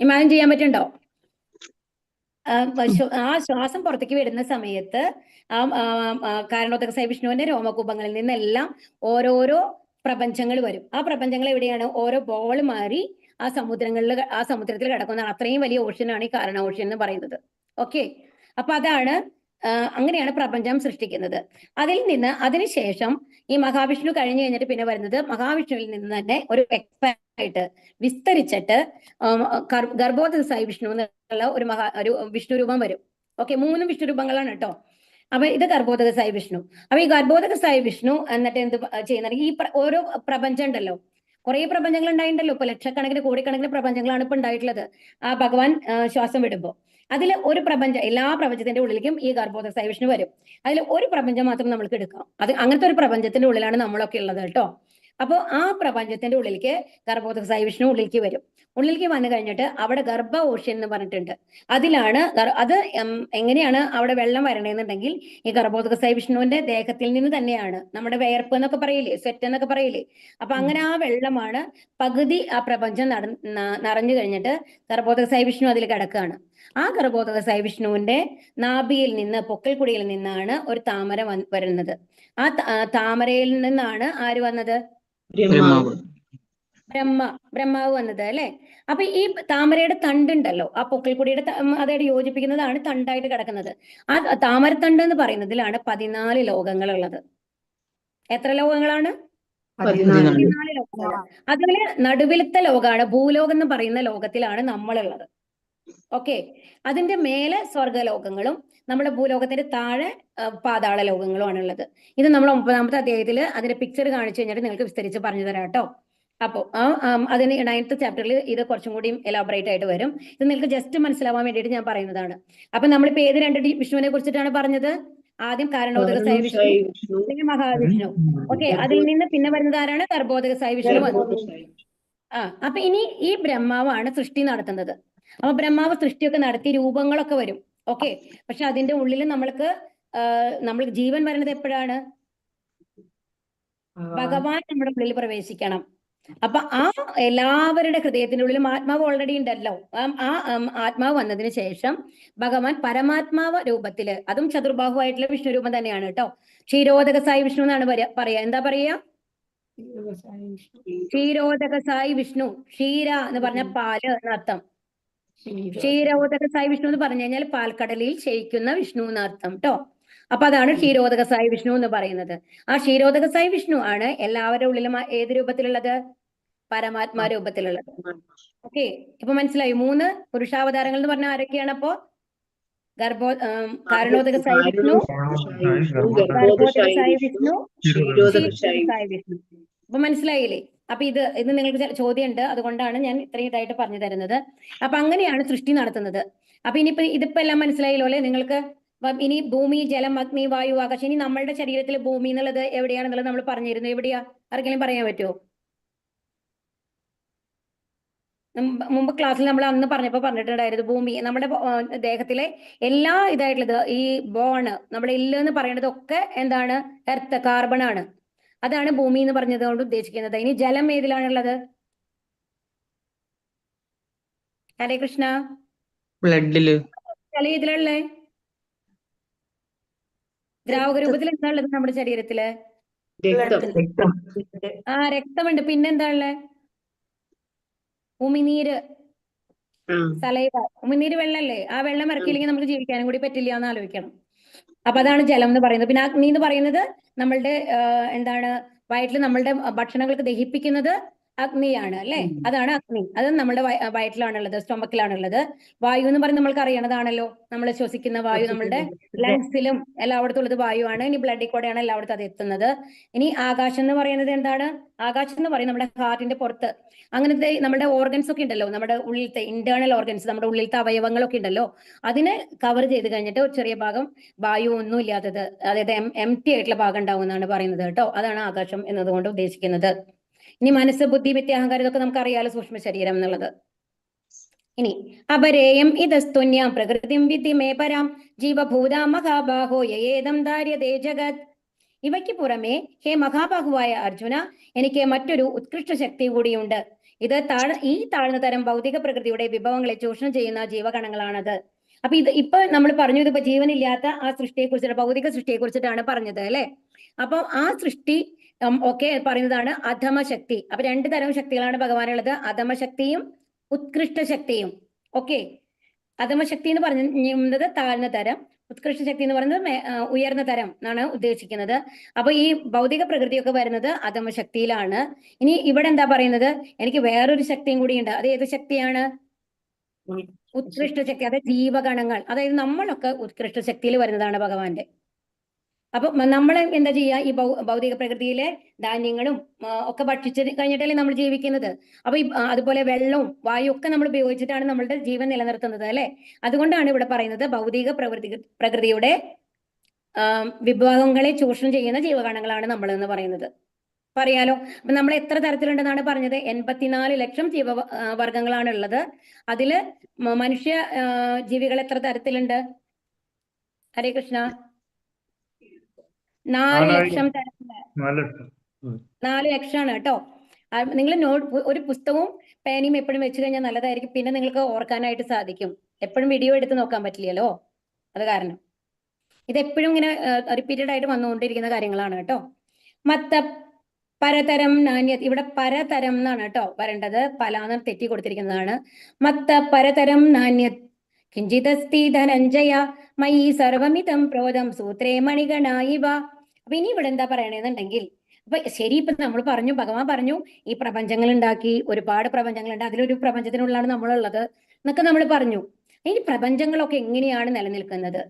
ഇമാജിൻ ചെയ്യാൻ പറ്റുണ്ടോ? ആ ശ്വാസം പുറത്തേക്ക് വിടുന്ന സമയത്ത് കാരണോദക സായി വിഷ്ണുവിന്റെ രോമകൂപങ്ങളിൽ നിന്നെല്ലാം ഓരോരോ പ്രപഞ്ചങ്ങൾ വരും. ആ പ്രപഞ്ചങ്ങൾ എവിടെയാണ്? ഓരോ ബോൾ മാറി ആ സമുദ്രത്തിൽ കിടക്കുന്നതാണ്. അത്രയും വലിയ ഓഷ്യനാണ് ഈ കാരണ ഓഷ്യൻ എന്ന് പറയുന്നത്. ഓക്കെ, അപ്പൊ അതാണ് അങ്ങനെയാണ് പ്രപഞ്ചം സൃഷ്ടിക്കുന്നത്. അതിനുശേഷം ഈ മഹാവിഷ്ണു കഴിഞ്ഞു കഴിഞ്ഞിട്ട് പിന്നെ വരുന്നത് മഹാവിഷ്ണുവിൽ നിന്ന് തന്നെ ഒരു ആയിട്ട് വിസ്തരിച്ചിട്ട് ഗർഭോദക സായി വിഷ്ണു എന്നുള്ള ഒരു വിഷ്ണു രൂപം വരും. ഓക്കെ, 3 വിഷ്ണു രൂപങ്ങളാണ് കേട്ടോ. അപ്പൊ ഇത് ഗർഭോദക സായി വിഷ്ണു. അപ്പൊ ഈ ഗർഭോദക സായി വിഷ്ണു എന്നിട്ട് എന്ത് ചെയ്യുന്നത്? ഈ ഓരോ പ്രപഞ്ചം ഉണ്ടല്ലോ, കുറെ പ്രപഞ്ചങ്ങൾ ഉണ്ടായിട്ടുണ്ടല്ലോ, ഇപ്പൊ ലക്ഷക്കണക്കിന് കോടിക്കണക്കിന് പ്രപഞ്ചങ്ങളാണ് ഇപ്പൊ ഉണ്ടായിട്ടുള്ളത് ആ ഭഗവാൻ ശ്വാസം വിടുമ്പോ. അതിൽ ഒരു പ്രപഞ്ചം, എല്ലാ പ്രപഞ്ചത്തിന്റെ ഉള്ളിലേക്കും ഈ ഗർഭോദക സായി വിഷ്ണു വരും. അതിൽ ഒരു പ്രപഞ്ചം മാത്രം നമ്മൾക്ക് എടുക്കാം. അത് അങ്ങനത്തെ ഒരു പ്രപഞ്ചത്തിന്റെ ഉള്ളിലാണ് നമ്മളൊക്കെ ഉള്ളത് കേട്ടോ. അപ്പോൾ ആ പ്രപഞ്ചത്തിന്റെ ഉള്ളിലേക്ക് ഗർഭോദക സായി വിഷ്ണു ഉള്ളിലേക്ക് വരും. ഉള്ളിലേക്ക് വന്നു കഴിഞ്ഞിട്ട് അവിടെ ഗർഭ ഓഷ്യൻ എന്ന് പറഞ്ഞിട്ടുണ്ട്. അതിലാണ് അത് എങ്ങനെയാണ് അവിടെ വെള്ളം വരണമെന്നുണ്ടെങ്കിൽ ഈ ഗർഭോദക സായി വിഷ്ണുവിന്റെ ദേഹത്തിൽ നിന്ന് തന്നെയാണ്. നമ്മുടെ വേർപ്പ് എന്നൊക്കെ പറയില്ലേ, സ്വെറ്റ് എന്നൊക്കെ പറയില്ലേ, അപ്പൊ അങ്ങനെ ആ വെള്ളമാണ് പകുതി ആ പ്രപഞ്ചം നിറഞ്ഞു കഴിഞ്ഞിട്ട് ഗർഭോദക സായി വിഷ്ണു അതിൽ കിടക്കുകയാണ്. ആ ഗർഭോദക സായി വിഷ്ണുവിന്റെ നാഭിയിൽ നിന്ന്, പൊക്കിൾക്കുടിയിൽ നിന്നാണ് ഒരു താമര വരുന്നത്. ആ താമരയിൽ നിന്നാണ് ആര് വന്നത്? ബ്രഹ്മാവ് വന്നത്, അല്ലെ? അപ്പൊ ഈ താമരയുടെ തണ്ടുണ്ടല്ലോ, ആ പൊക്കിൾക്കുടിയുടെ അതായിട്ട് യോജിപ്പിക്കുന്നതാണ് തണ്ടായിട്ട് കിടക്കുന്നത്. ആ താമരത്തണ്ട് എന്ന് പറയുന്നതിലാണ് 14 ലോകങ്ങൾ ഉള്ളത്. എത്ര ലോകങ്ങളാണ്? 14 ലോകങ്ങൾ. അതില് നടുവിലത്തെ ലോകമാണ് ഭൂലോകം എന്ന് പറയുന്ന ലോകത്തിലാണ് നമ്മളുള്ളത്. ഓക്കെ, അതിന്റെ മേലെ സ്വർഗലോകങ്ങളും നമ്മുടെ ഭൂലോകത്തിന്റെ താഴെ പാതാള ലോകങ്ങളുമാണ് ഉള്ളത്. ഇത് നമ്മൾ 9ാമത്തെ അധ്യായത്തിൽ അതിന്റെ പിക്ചർ കാണിച്ചു കഴിഞ്ഞിട്ട് നിങ്ങൾക്ക് വിസ്തരിച്ച് പറഞ്ഞു തരാം കേട്ടോ. അപ്പോ അതിന് 9th ചാപ്റ്ററിൽ ഇത് കുറച്ചും കൂടി എലാബറേറ്റ് ആയിട്ട് വരും. ഇത് നിങ്ങൾക്ക് ജസ്റ്റ് മനസ്സിലാവാൻ വേണ്ടിയിട്ട് ഞാൻ പറയുന്നതാണ്. അപ്പൊ നമ്മളിപ്പോ ഏത് 2 വിഷ്ണുവിനെ കുറിച്ചിട്ടാണ് പറഞ്ഞത്? ആദ്യം കാരണോദക സായി വിഷ്ണു, പിന്നെ മഹാവിഷ്ണു. ഓക്കെ, അതിൽ നിന്ന് പിന്നെ വരുന്നത് ആരാണ്? ഗർഭോദക സായി വിഷ്ണു വന്നു. അപ്പൊ ഇനി ഈ ബ്രഹ്മാവാണ് സൃഷ്ടി നടത്തുന്നത്. അപ്പൊ ബ്രഹ്മാവ് സൃഷ്ടിയൊക്കെ നടത്തി രൂപങ്ങളൊക്കെ വരും. ഓക്കെ, പക്ഷെ അതിന്റെ ഉള്ളിൽ നമ്മൾ ജീവൻ വരുന്നത് എപ്പോഴാണ്? ഭഗവാൻ നമ്മുടെ ഉള്ളിൽ പ്രവേശിക്കണം. അപ്പൊ ആ എല്ലാവരുടെ ഹൃദയത്തിന്റെ ഉള്ളിലും ആത്മാവ് ഓൾറെഡി ഉണ്ടല്ലോ. ആത്മാവ് വന്നതിന് ശേഷം ഭഗവാൻ പരമാത്മാവ് രൂപത്തില്, അതും ചതുർബാഹുവായിട്ടുള്ള വിഷ്ണു രൂപം തന്നെയാണ് കേട്ടോ. ക്ഷീരോദക സായി വിഷ്ണു എന്നാണ് പറയാ. എന്താ പറയാ? ക്ഷീരോദക സായി വിഷ്ണു. ക്ഷീര എന്ന് പറഞ്ഞ പാല് എന്നർത്ഥം. ക്ഷീരോദക സായി വിഷ്ണു എന്ന് പറഞ്ഞു കഴിഞ്ഞാൽ പാൽക്കടലിൽ ശയിക്കുന്ന വിഷ്ണു എന്നർത്ഥം കേട്ടോ. അപ്പൊ അതാണ് ക്ഷീരോദക സായി വിഷ്ണു എന്ന് പറയുന്നത്. ആ ക്ഷീരോദക സായി വിഷ്ണു ആണ് എല്ലാവരുടെ ഉള്ളിലും ഏത് രൂപത്തിലുള്ളത്? പരമാത്മാ രൂപത്തിലുള്ളത്. ഓക്കെ, ഇപ്പൊ മനസ്സിലായി. 3 പുരുഷാവതാരങ്ങൾ എന്ന് പറഞ്ഞാൽ ആരൊക്കെയാണ് അപ്പോ? കാരണോദക സായി വിഷ്ണു, ഗർഭോദക സായി വിഷ്ണു, ക്ഷീരോദക സായി വിഷ്ണു. അപ്പൊ മനസ്സിലായില്ലേ? അപ്പൊ ഇത് നിങ്ങൾക്ക് ചോദ്യം ഉണ്ട്, അതുകൊണ്ടാണ് ഞാൻ ഇത്രയും ഇതായിട്ട് പറഞ്ഞു തരുന്നത്. അപ്പൊ അങ്ങനെയാണ് സൃഷ്ടി നടത്തുന്നത്. അപ്പൊ ഇതിപ്പോ എല്ലാം മനസ്സിലായല്ലോ അല്ലെ നിങ്ങൾക്ക്? ഇനി ഭൂമി, ജലം, അഗ്നി, വായു, ആകാശം. ഇനി നമ്മളുടെ ശരീരത്തിൽ ഭൂമി എന്നുള്ളത് എവിടെയാണെന്നുള്ളത് നമ്മൾ പറഞ്ഞിരുന്നു. എവിടെയാ? ആർക്കെങ്കിലും പറയാൻ പറ്റുമോ? മുമ്പ് ക്ലാസ്സിൽ നമ്മൾ അന്ന് പറഞ്ഞിട്ടുണ്ടായിരുന്നു ഭൂമി നമ്മുടെ ദേഹത്തിലെ എല്ലാ ഇതായിട്ടുള്ളത്, ഈ ബോണ്, നമ്മുടെ എല്ല് എന്ന് പറയുന്നതൊക്കെ എന്താണ്? എർത്ത്, കാർബൺ ആണ്. അതാണ് ഭൂമി എന്ന് പറഞ്ഞത് കൊണ്ട് ഉദ്ദേശിക്കുന്നത്. ഇനി ജലം ഏതിലാണുള്ളത്? ഹരേ കൃഷ്ണ.
ബ്ലഡില്.
ജലം ഏതിലുള്ളേ? ദ്രാവക രൂപത്തിൽ എന്താ ഉള്ളത് നമ്മുടെ ശരീരത്തില്? രക്തമുണ്ട്. പിന്നെന്താ ഉള്ളത്? ഉമിനീര്, സലൈവ. ഉമിനീര് വെള്ളല്ലേ? ആ വെള്ളം ഇറക്കിയില്ലെങ്കിൽ നമുക്ക് ജീവിക്കാനും കൂടി പറ്റില്ല എന്ന് ആലോചിക്കണം. അപ്പൊ അതാണ് ജലം എന്ന് പറയുന്നത്. പിന്നെ അഗ്നി എന്ന് പറയുന്നത് നമ്മളുടെ എന്താണ്, വയറ്റിൽ നമ്മളുടെ ഭക്ഷണങ്ങൾക്ക് ദഹിപ്പിക്കുന്നത് അഗ്നിയാണ് അല്ലെ? അതാണ് അഗ്നി. അത് നമ്മുടെ വയറ്റിലാണുള്ളത്, സ്റ്റൊമക്കിലാണുള്ളത്. വായു എന്ന് പറയുന്നത് നമ്മൾക്ക് അറിയണതാണല്ലോ. നമ്മൾ ശ്വസിക്കുന്ന വായു നമ്മളുടെ ലങ്സിലും എല്ലായിടത്തും ഉള്ളത് വായുവാണ്. ഇനി ബ്ലഡിൽ കൂടെയാണ് എല്ലായിടത്തും അത് എത്തുന്നത്. ഇനി ആകാശം എന്ന് പറയുന്നത് എന്താണ്? ആകാശം എന്ന് പറയുന്നത് നമ്മുടെ ഹാർട്ടിന്റെ പുറത്ത് അങ്ങനത്തെ നമ്മുടെ ഓർഗൻസ് ഒക്കെ ഉണ്ടല്ലോ, നമ്മുടെ ഉള്ളിലത്തെ ഇന്റേണൽ ഓർഗൻസ്, നമ്മുടെ ഉള്ളിലത്തെ അവയവങ്ങളൊക്കെ ഉണ്ടല്ലോ, അതിനെ കവർ ചെയ്ത് കഴിഞ്ഞിട്ട് ഒരു ചെറിയ ഭാഗം വായു ഒന്നും ഇല്ലാത്തത്, അതായത് എംപ്റ്റി ആയിട്ടുള്ള ഭാഗം ഉണ്ടാവും എന്നാണ് പറയുന്നത് കേട്ടോ. അതാണ് ആകാശം എന്നതുകൊണ്ട് ഉദ്ദേശിക്കുന്നത്. ഇനി മനസ്സ്, ബുദ്ധി, വിദ്യ, അഹങ്കാരം, ഇതൊക്കെ നമുക്ക് അറിയാലോ, സൂക്ഷ്മ ശരീരം എന്നുള്ളത്. ഇനി അപരേയം ഇതസ്തുന്യാം പ്രകൃതിം വിധി മേ പരാം ജീവഭൂതാം മഹാബാഹോ യേദം ധാര്യതേ ജഗത്. ഇവയ്ക്ക് പുറമെ ഹേ മഹാബാഹുവായ അർജുന, എനിക്ക് മറ്റൊരു ഉത്കൃഷ്ട ശക്തി കൂടിയുണ്ട്. ഇത് ഈ താഴ്ന്ന തരം ഭൗതിക പ്രകൃതിയുടെ വിഭവങ്ങളെ ചൂഷണം ചെയ്യുന്ന ജീവഗണങ്ങളാണത്. അപ്പൊ ഇപ്പൊ നമ്മൾ പറഞ്ഞു, ഇതിപ്പോ ജീവനില്ലാത്ത ആ സൃഷ്ടിയെ കുറിച്ചിട്ട്, ഭൗതിക സൃഷ്ടിയെ കുറിച്ചിട്ടാണ് പറഞ്ഞത് അല്ലെ? അപ്പൊ ആ സൃഷ്ടി ഒക്കെ പറയുന്നതാണ് അധമ ശക്തി. അപ്പൊ 2 തരം ശക്തികളാണ് ഭഗവാനുള്ളത്, അധമ ശക്തിയും ഉത്കൃഷ്ട ശക്തിയും. ഓക്കെ, അധമ ശക്തി എന്ന് പറയുന്നത് താഴ്ന്ന തരം, ഉത്കൃഷ്ട ശക്തി എന്ന് പറയുന്നത് ഉയർന്ന തരം എന്നാണ് ഉദ്ദേശിക്കുന്നത്. അപ്പൊ ഈ ഭൗതിക പ്രകൃതിയൊക്കെ വരുന്നത് അധമ ശക്തിയിലാണ്. ഇനി ഇവിടെ എന്താ പറയുന്നത്? എനിക്ക് വേറൊരു ശക്തിയും കൂടി ഉണ്ട്. അത് ഏത് ശക്തിയാണ്? ഉത്കൃഷ്ട ശക്തി. അതായത് ജീവഗണങ്ങൾ, അതായത് നമ്മളൊക്കെ ഉത്കൃഷ്ട ശക്തിയിൽ വരുന്നതാണ് ഭഗവാന്റെ. അപ്പൊ നമ്മൾ എന്താ ചെയ്യുക? ഈ ഭൗതിക പ്രകൃതിയിലെ ധാന്യങ്ങളും ഒക്കെ ഭക്ഷിച്ച് കഴിഞ്ഞിട്ടല്ലേ നമ്മൾ ജീവിക്കുന്നത്. അപ്പൊ അതുപോലെ വെള്ളവും വായു ഒക്കെ നമ്മൾ ഉപയോഗിച്ചിട്ടാണ് നമ്മളുടെ ജീവൻ നിലനിർത്തുന്നത് അല്ലെ? അതുകൊണ്ടാണ് ഇവിടെ പറയുന്നത് ഭൗതിക പ്രകൃതിയുടെ വിഭവങ്ങളെ ചൂഷണം ചെയ്യുന്ന ജീവഗണങ്ങളാണ് നമ്മൾ എന്ന് പറയുന്നത്. പറയാലോ. അപ്പൊ നമ്മൾ എത്ര തരത്തിലുണ്ടെന്നാണ് പറഞ്ഞത്? 84 ലക്ഷം വർഗങ്ങളാണ് ഉള്ളത്. അതില് മനുഷ്യ ജീവികൾ എത്ര തരത്തിലുണ്ട്? ഹരേ കൃഷ്ണ. 4 ലക്ഷം തരത്തില്. 4 ലക്ഷമാണ് കേട്ടോ. നിങ്ങൾ ഒരു പുസ്തകവും പേനയും എപ്പോഴും വെച്ച് കഴിഞ്ഞാൽ നല്ലതായിരിക്കും. പിന്നെ നിങ്ങൾക്ക് ഓർക്കാനായിട്ട് സാധിക്കും. എപ്പോഴും വീഡിയോ എടുത്ത് നോക്കാൻ പറ്റില്ലല്ലോ, അത് കാരണം. ഇത് എപ്പോഴും ഇങ്ങനെ റിപ്പീറ്റഡ് ആയിട്ട് വന്നുകൊണ്ടിരിക്കുന്ന കാര്യങ്ങളാണ് കേട്ടോ. മത്ത പരതരം നാണ്യ, ഇവിടെ പരതരം എന്നാണ് കേട്ടോ വരേണ്ടത്. പലാന്ന് തെറ്റി കൊടുത്തിരിക്കുന്നതാണ്. മത്ത പരതരം നാണ്യ കിഞ്ചിതസ്തി ധനഞ്ജയ മയി സർവമിതം പ്രോതം സൂത്രേ മണിഗണായിവ. അപ്പൊ ഇനി ഇവിടെ എന്താ പറയണെന്നുണ്ടെങ്കിൽ, അപ്പൊ ശരി, ഇപ്പൊ നമ്മൾ പറഞ്ഞു, ഭഗവാൻ പറഞ്ഞു ഈ പ്രപഞ്ചങ്ങൾ ഉണ്ടാക്കി, ഒരുപാട് പ്രപഞ്ചങ്ങളുണ്ട്, അതിലൊരു പ്രപഞ്ചത്തിനുള്ളിലാണ് നമ്മളുള്ളത് എന്നൊക്കെ നമ്മൾ പറഞ്ഞു. ഇനി പ്രപഞ്ചങ്ങളൊക്കെ എങ്ങനെയാണ് നിലനിൽക്കുന്നത്?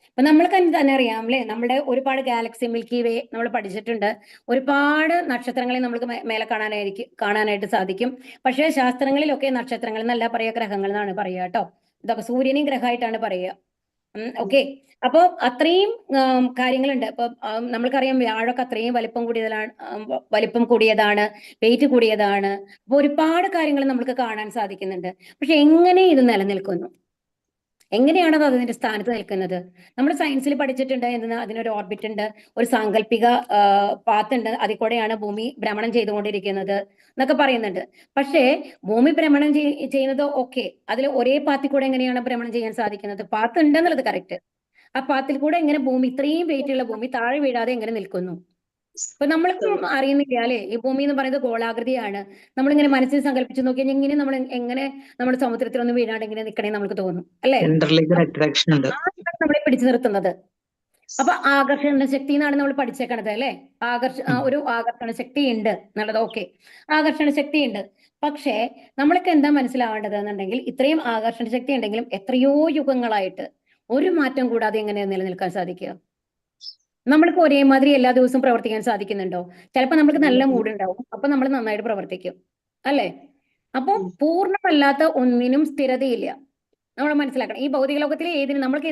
അപ്പൊ നമ്മൾക്ക് തന്നെ അറിയാം അല്ലെ, നമ്മുടെ ഒരുപാട് ഗാലക്സി, മിൽക്കി വേ നമ്മൾ പഠിച്ചിട്ടുണ്ട്. ഒരുപാട് നക്ഷത്രങ്ങളെ നമുക്ക് മേലെ കാണാനായിട്ട് സാധിക്കും. പക്ഷേ ശാസ്ത്രങ്ങളിലൊക്കെ നക്ഷത്രങ്ങൾ എന്നല്ല പറയുക, ഗ്രഹങ്ങൾ എന്നാണ് പറയുക കേട്ടോ. ഇതൊക്കെ സൂര്യനെയും ഗ്രഹമായിട്ടാണ് പറയുക. ഓക്കെ, അപ്പൊ അത്രയും കാര്യങ്ങളുണ്ട്. ഇപ്പൊ നമ്മൾക്കറിയാം വ്യാഴമൊക്കെ അത്രയും വലിപ്പം കൂടിയതാണ്, വെയിറ്റ് കൂടിയതാണ്. അപ്പൊ ഒരുപാട് കാര്യങ്ങൾ നമുക്ക് കാണാൻ സാധിക്കുന്നുണ്ട്. പക്ഷെ എങ്ങനെ ഇത് നിലനിൽക്കുന്നു? എങ്ങനെയാണ് അത് അതിന്റെ സ്ഥാനത്ത് നിൽക്കുന്നത്? നമ്മൾ സയൻസിൽ പഠിച്ചിട്ടുണ്ട് എന്തെന്ന്, അതിനൊരു ഓർബിറ്റ് ഉണ്ട്, ഒരു സാങ്കല്പിക പാത്ത് ഉണ്ട്, അതിൽ കൂടെയാണ് ഭൂമി ഭ്രമണം ചെയ്തുകൊണ്ടിരിക്കുന്നത് എന്നൊക്കെ പറയുന്നുണ്ട്. പക്ഷേ ഭൂമി ഭ്രമണം ചെയ്യുന്നത് ഓക്കെ, അതിൽ ഒരേ പാത്തിൽ കൂടെ എങ്ങനെയാണ് ഭ്രമണം ചെയ്യാൻ സാധിക്കുന്നത്? പാത്ത് ഉണ്ടെന്നുള്ളത് കറക്റ്റ്. ആ പാത്തിൽ കൂടെ എങ്ങനെ ഭൂമി, ഇത്രയും വെയിറ്റ് ഉള്ള ഭൂമി താഴെ വീഴാതെ എങ്ങനെ നിൽക്കുന്നു? ഇപ്പൊ നമ്മൾക്ക് അറിയുന്നില്ല അല്ലെ, ഈ ഭൂമി എന്ന് പറയുന്നത് ഗോളാകൃതിയാണ്. നമ്മളിങ്ങനെ മനസ്സിൽ സങ്കല്പിച്ച് നോക്കിയാൽ ഇങ്ങനെ നമ്മൾ എങ്ങനെ നമ്മുടെ സമുദ്രത്തിലൊന്നും വീഴാണ്ട് ഇങ്ങനെ നിൽക്കണേ നമുക്ക് തോന്നും അല്ലെ?
അട്രാക്ഷൻ ഉണ്ട്,
നമ്മളെ പിടിച്ചു നിർത്തുന്നത്. അപ്പൊ ആകർഷണ ശക്തി എന്നാണ് നമ്മൾ പഠിച്ചേക്കണത് അല്ലെ. ഒരു ആകർഷണ ശക്തി ഉണ്ട് എന്നുള്ളത് ഓക്കെ, ആകർഷണ ശക്തി ഉണ്ട്. പക്ഷേ നമ്മൾക്ക് എന്താ മനസ്സിലാവേണ്ടത് എന്നുണ്ടെങ്കിൽ, ഇത്രയും ആകർഷണ ശക്തി ഉണ്ടെങ്കിലും എത്രയോ യുഗങ്ങളായിട്ട് ഒരു മാറ്റം കൂടാതെ എങ്ങനെ നിലനിൽക്കാൻ സാധിക്കുക? നമ്മൾക്ക് ഒരേമാതിരി എല്ലാ ദിവസവും പ്രവർത്തിക്കാൻ സാധിക്കുന്നുണ്ടോ? ചിലപ്പോൾ നമുക്ക് നല്ല മൂഡ് ഉണ്ടാവും, അപ്പൊ നമ്മൾ നന്നായിട്ട് പ്രവർത്തിക്കും അല്ലെ. അപ്പൊ പൂർണ്ണമല്ലാത്ത ഒന്നിനും സ്ഥിരതയില്ല. നമ്മൾ മനസ്സിലാക്കണം. ഈ ഭൗതിക ലോകത്തിലെ നമ്മൾക്ക്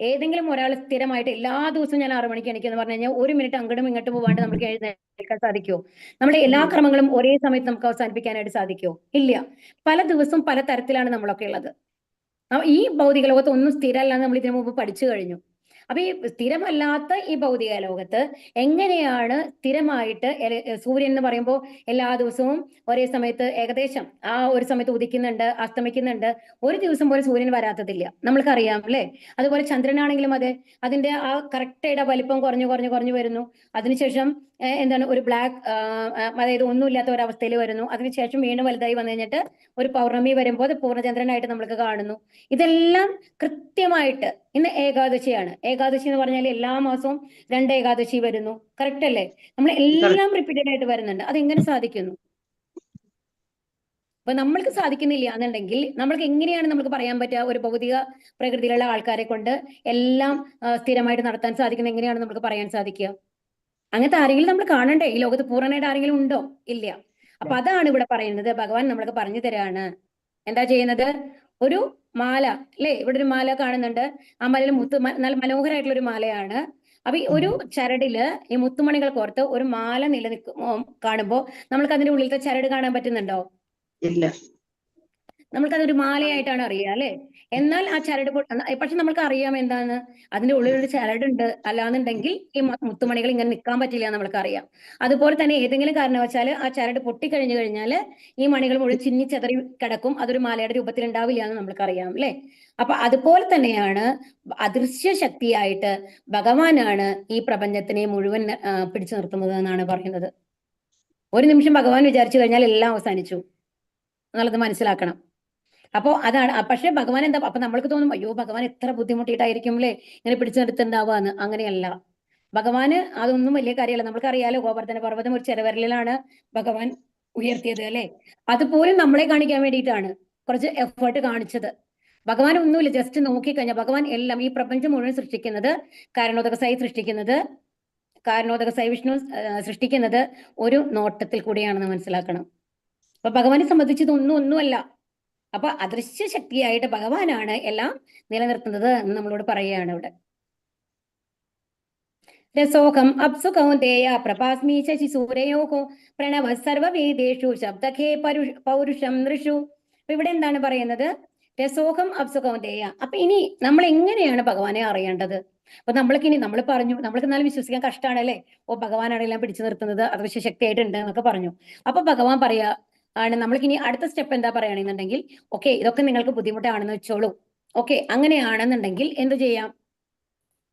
ഏതെങ്കിലും ഒരാൾ സ്ഥിരമായിട്ട് എല്ലാ ദിവസവും ഞാൻ 6 മണിക്ക് എണീക്കുന്നു പറഞ്ഞു കഴിഞ്ഞാൽ 1 മിനിറ്റ് അങ്ങോട്ടും ഇങ്ങോട്ടും പോവാണ്ട് നമുക്ക് എഴുന്നേൽക്കാൻ സാധിക്കുമോ? നമ്മുടെ എല്ലാ കർമ്മങ്ങളും ഒരേ സമയത്ത് നമുക്ക് അവസാനിപ്പിക്കാനായിട്ട് സാധിക്കുമോ? ഇല്ല. പല ദിവസവും പല തരത്തിലാണ് നമ്മളൊക്കെ ഉള്ളത്. ഈ ഭൗതിക ലോകത്ത് ഒന്നും സ്ഥിരമല്ല എന്ന് നമ്മൾ ഇതിനു മുമ്പ് പഠിച്ചു കഴിഞ്ഞു. അപ്പൊ ഈ സ്ഥിരമല്ലാത്ത ഈ ഭൗതിക ലോകത്ത് എങ്ങനെയാണ് സ്ഥിരമായിട്ട് സൂര്യൻ എന്ന് പറയുമ്പോൾ എല്ലാ ദിവസവും ഒരേ സമയത്ത് ഏകദേശം ആ ഒരു സമയത്ത് ഉദിക്കുന്നുണ്ട്, അസ്തമിക്കുന്നുണ്ട്, ഒരു ദിവസം പോലും സൂര്യൻ വരാത്തതില്ല, നമ്മൾക്കറിയാം അല്ലെ. അതുപോലെ ചന്ദ്രനാണെങ്കിലും അതെ, അതിന്റെ ആ കറക്റ്റായിട്ട് വലിപ്പം കുറഞ്ഞു വരുന്നു. അതിനുശേഷം എന്താണ് ഒരു ബ്ലാക്ക്, അതായത് ഒന്നുമില്ലാത്ത ഒരവസ്ഥയിൽ വരുന്നു. അതിനുശേഷം വീണ്ടും വലുതായി വന്നു കഴിഞ്ഞിട്ട് ഒരു പൗർണമി വരുമ്പോൾ അത് പൂർണ്ണചന്ദ്രനായിട്ട് നമ്മൾക്ക് കാണുന്നു. ഇതെല്ലാം കൃത്യമായിട്ട്. ഇന്ന് ഏകാദശിയാണ്. ഏകാദശി എന്ന് പറഞ്ഞാൽ എല്ലാ മാസവും 2 ഏകാദശി വരുന്നു, കറക്റ്റ് അല്ലേ? നമ്മൾ എല്ലാം റിപ്പീറ്റഡ് ആയിട്ട് വരുന്നുണ്ട്. അതെങ്ങനെ സാധിക്കുന്നു? അപ്പൊ നമ്മൾക്ക് സാധിക്കുന്നില്ല എന്നുണ്ടെങ്കിൽ നമ്മൾക്ക് എങ്ങനെയാണ് നമുക്ക് പറയാൻ പറ്റുക ഒരു ഭൗതിക പ്രകൃതിയിലുള്ള ആൾക്കാരെ കൊണ്ട് എല്ലാം സ്ഥിരമായിട്ട് നടത്താൻ സാധിക്കുന്നത്? എങ്ങനെയാണ് നമുക്ക് പറയാൻ സാധിക്കുക? അങ്ങനത്തെ ആരെങ്കിലും നമ്മൾ കാണണ്ടേ? ഈ ലോകത്ത് പൂർണ്ണമായിട്ട് ആരെങ്കിലും ഉണ്ടോ? ഇല്ല. അപ്പൊ അതാണ് ഇവിടെ പറയുന്നത്. ഭഗവാൻ നമ്മൾക്ക് പറഞ്ഞു തരാണ്. എന്താ ചെയ്യുന്നത്? ഒരു മാല അല്ലെ, ഇവിടെ ഒരു മാല കാണുന്നുണ്ട്. ആ മാലയിൽ നല്ല മനോഹരമായിട്ടുള്ള ഒരു മാലയാണ്. അപ്പൊ ഈ ഒരു ചരടില് ഈ മുത്തുമണികൾ കോർത്ത് ഒരു മാല കാണുമ്പോ നമ്മൾക്ക് അതിന്റെ ഉള്ളിലത്തെ ചരട് കാണാൻ പറ്റുന്നുണ്ടോ?
ഇല്ല.
നമ്മൾക്കതൊരു മാലയായിട്ടാണ് അറിയുക അല്ലെ. എന്നാൽ ആ ചരട്, പക്ഷെ നമ്മൾക്ക് അറിയാം എന്താണ് അതിന്റെ ഉള്ളിൽ ഒരു ചരടുണ്ട്, അല്ലാന്നുണ്ടെങ്കിൽ ഈ മുത്തുമണികൾ ഇങ്ങനെ നിൽക്കാൻ പറ്റില്ല എന്ന് നമ്മൾക്ക് അറിയാം. അതുപോലെ തന്നെ ഏതെങ്കിലും കാരണവശാൽ ആ ചരട് പൊട്ടിക്കഴിഞ്ഞു കഴിഞ്ഞാൽ ഈ മണികൾ മുഴുവൻ ചിന്നിച്ചെതറി കിടക്കും, അതൊരു മാലയുടെ രൂപത്തിൽ ഉണ്ടാവില്ല എന്ന് നമ്മൾക്ക് അറിയാം അല്ലെ. അപ്പൊ അതുപോലെ തന്നെയാണ് അദൃശ്യ ശക്തിയായിട്ട് ഭഗവാനാണ് ഈ പ്രപഞ്ചത്തിനെ മുഴുവൻ പിടിച്ചു നിർത്തുന്നത് എന്നാണ് പറയുന്നത്. ഒരു നിമിഷം ഭഗവാൻ വിചാരിച്ചു കഴിഞ്ഞാൽ എല്ലാം അവസാനിച്ചു എന്നുള്ളത് മനസ്സിലാക്കണം. അപ്പോ അതാണ്. പക്ഷെ ഭഗവാൻ എന്താ, അപ്പൊ നമ്മൾക്ക് തോന്നും അയ്യോ ഭഗവാൻ എത്ര ബുദ്ധിമുട്ടിയിട്ടായിരിക്കും അല്ലേ ഇങ്ങനെ പിടിച്ചു നിർത്തുണ്ടാവാന്ന്. അങ്ങനെയല്ല. ഭഗവാന് അതൊന്നും വലിയ കാര്യമല്ല. നമ്മൾക്കറിയാലോ, ഗോവർദ്ധന പർവ്വതം ഒരു ചെറുവിരലിലാണ് ഭഗവാൻ ഉയർത്തിയത് അല്ലെ. അതുപോലും നമ്മളെ കാണിക്കാൻ വേണ്ടിയിട്ടാണ് കുറച്ച് എഫേർട്ട് കാണിച്ചത്. ഭഗവാൻ ഒന്നുമില്ല, ജസ്റ്റ് നോക്കിക്കഴിഞ്ഞാൽ ഭഗവാൻ എല്ലാം ഈ പ്രപഞ്ചം മുഴുവൻ സൃഷ്ടിക്കുന്നത്, കാരണോദക സായി വിഷ്ണു സൃഷ്ടിക്കുന്നത് ഒരു നോട്ടത്തിൽ കൂടിയാണെന്ന് മനസ്സിലാക്കണം. അപ്പൊ ഭഗവാനെ സംബന്ധിച്ച് ഒന്നുമല്ല. അപ്പൊ അദൃശ്യ ശക്തിയായിട്ട് ഭഗവാനാണ് എല്ലാം നിലനിർത്തുന്നത് എന്ന് നമ്മളോട് പറയുകയാണ് ഇവിടെ. രസോകം അപ്സു കൗന്ദേയ പ്രഭാസ്മി ശശി സൂരയോഹോ പ്രണവ സർവവേദേഷു ശബ്ദഖേ പൗരുഷം നൃഷു. അപ്പൊ ഇവിടെ എന്താണ് പറയുന്നത്? രസോകം അപ്സു കൗന്ദേയ. അപ്പൊ ഇനി നമ്മൾ എങ്ങനെയാണ് ഭഗവാനെ അറിയേണ്ടത്? അപ്പൊ നമ്മൾ പറഞ്ഞു, നമ്മൾക്ക് എന്നാലും വിശ്വസിക്കാൻ കഷ്ടമാണ് അല്ലെ. ഭഗവാനാണ് എല്ലാം പിടിച്ചു നിർത്തുന്നത്, അദൃശ്യ ശക്തിയായിട്ടുണ്ട് എന്നൊക്കെ പറഞ്ഞു. അപ്പൊ ഭഗവാൻ പറയാ ആണ്, നമ്മൾക്ക് ഇനി അടുത്ത സ്റ്റെപ്പ് എന്താ പറയുകയാണെന്നുണ്ടെങ്കിൽ, ഓക്കെ ഇതൊക്കെ നിങ്ങൾക്ക് ബുദ്ധിമുട്ടാണെന്ന് വെച്ചോളൂ. ഓക്കെ, അങ്ങനെയാണെന്നുണ്ടെങ്കിൽ എന്ത് ചെയ്യാം?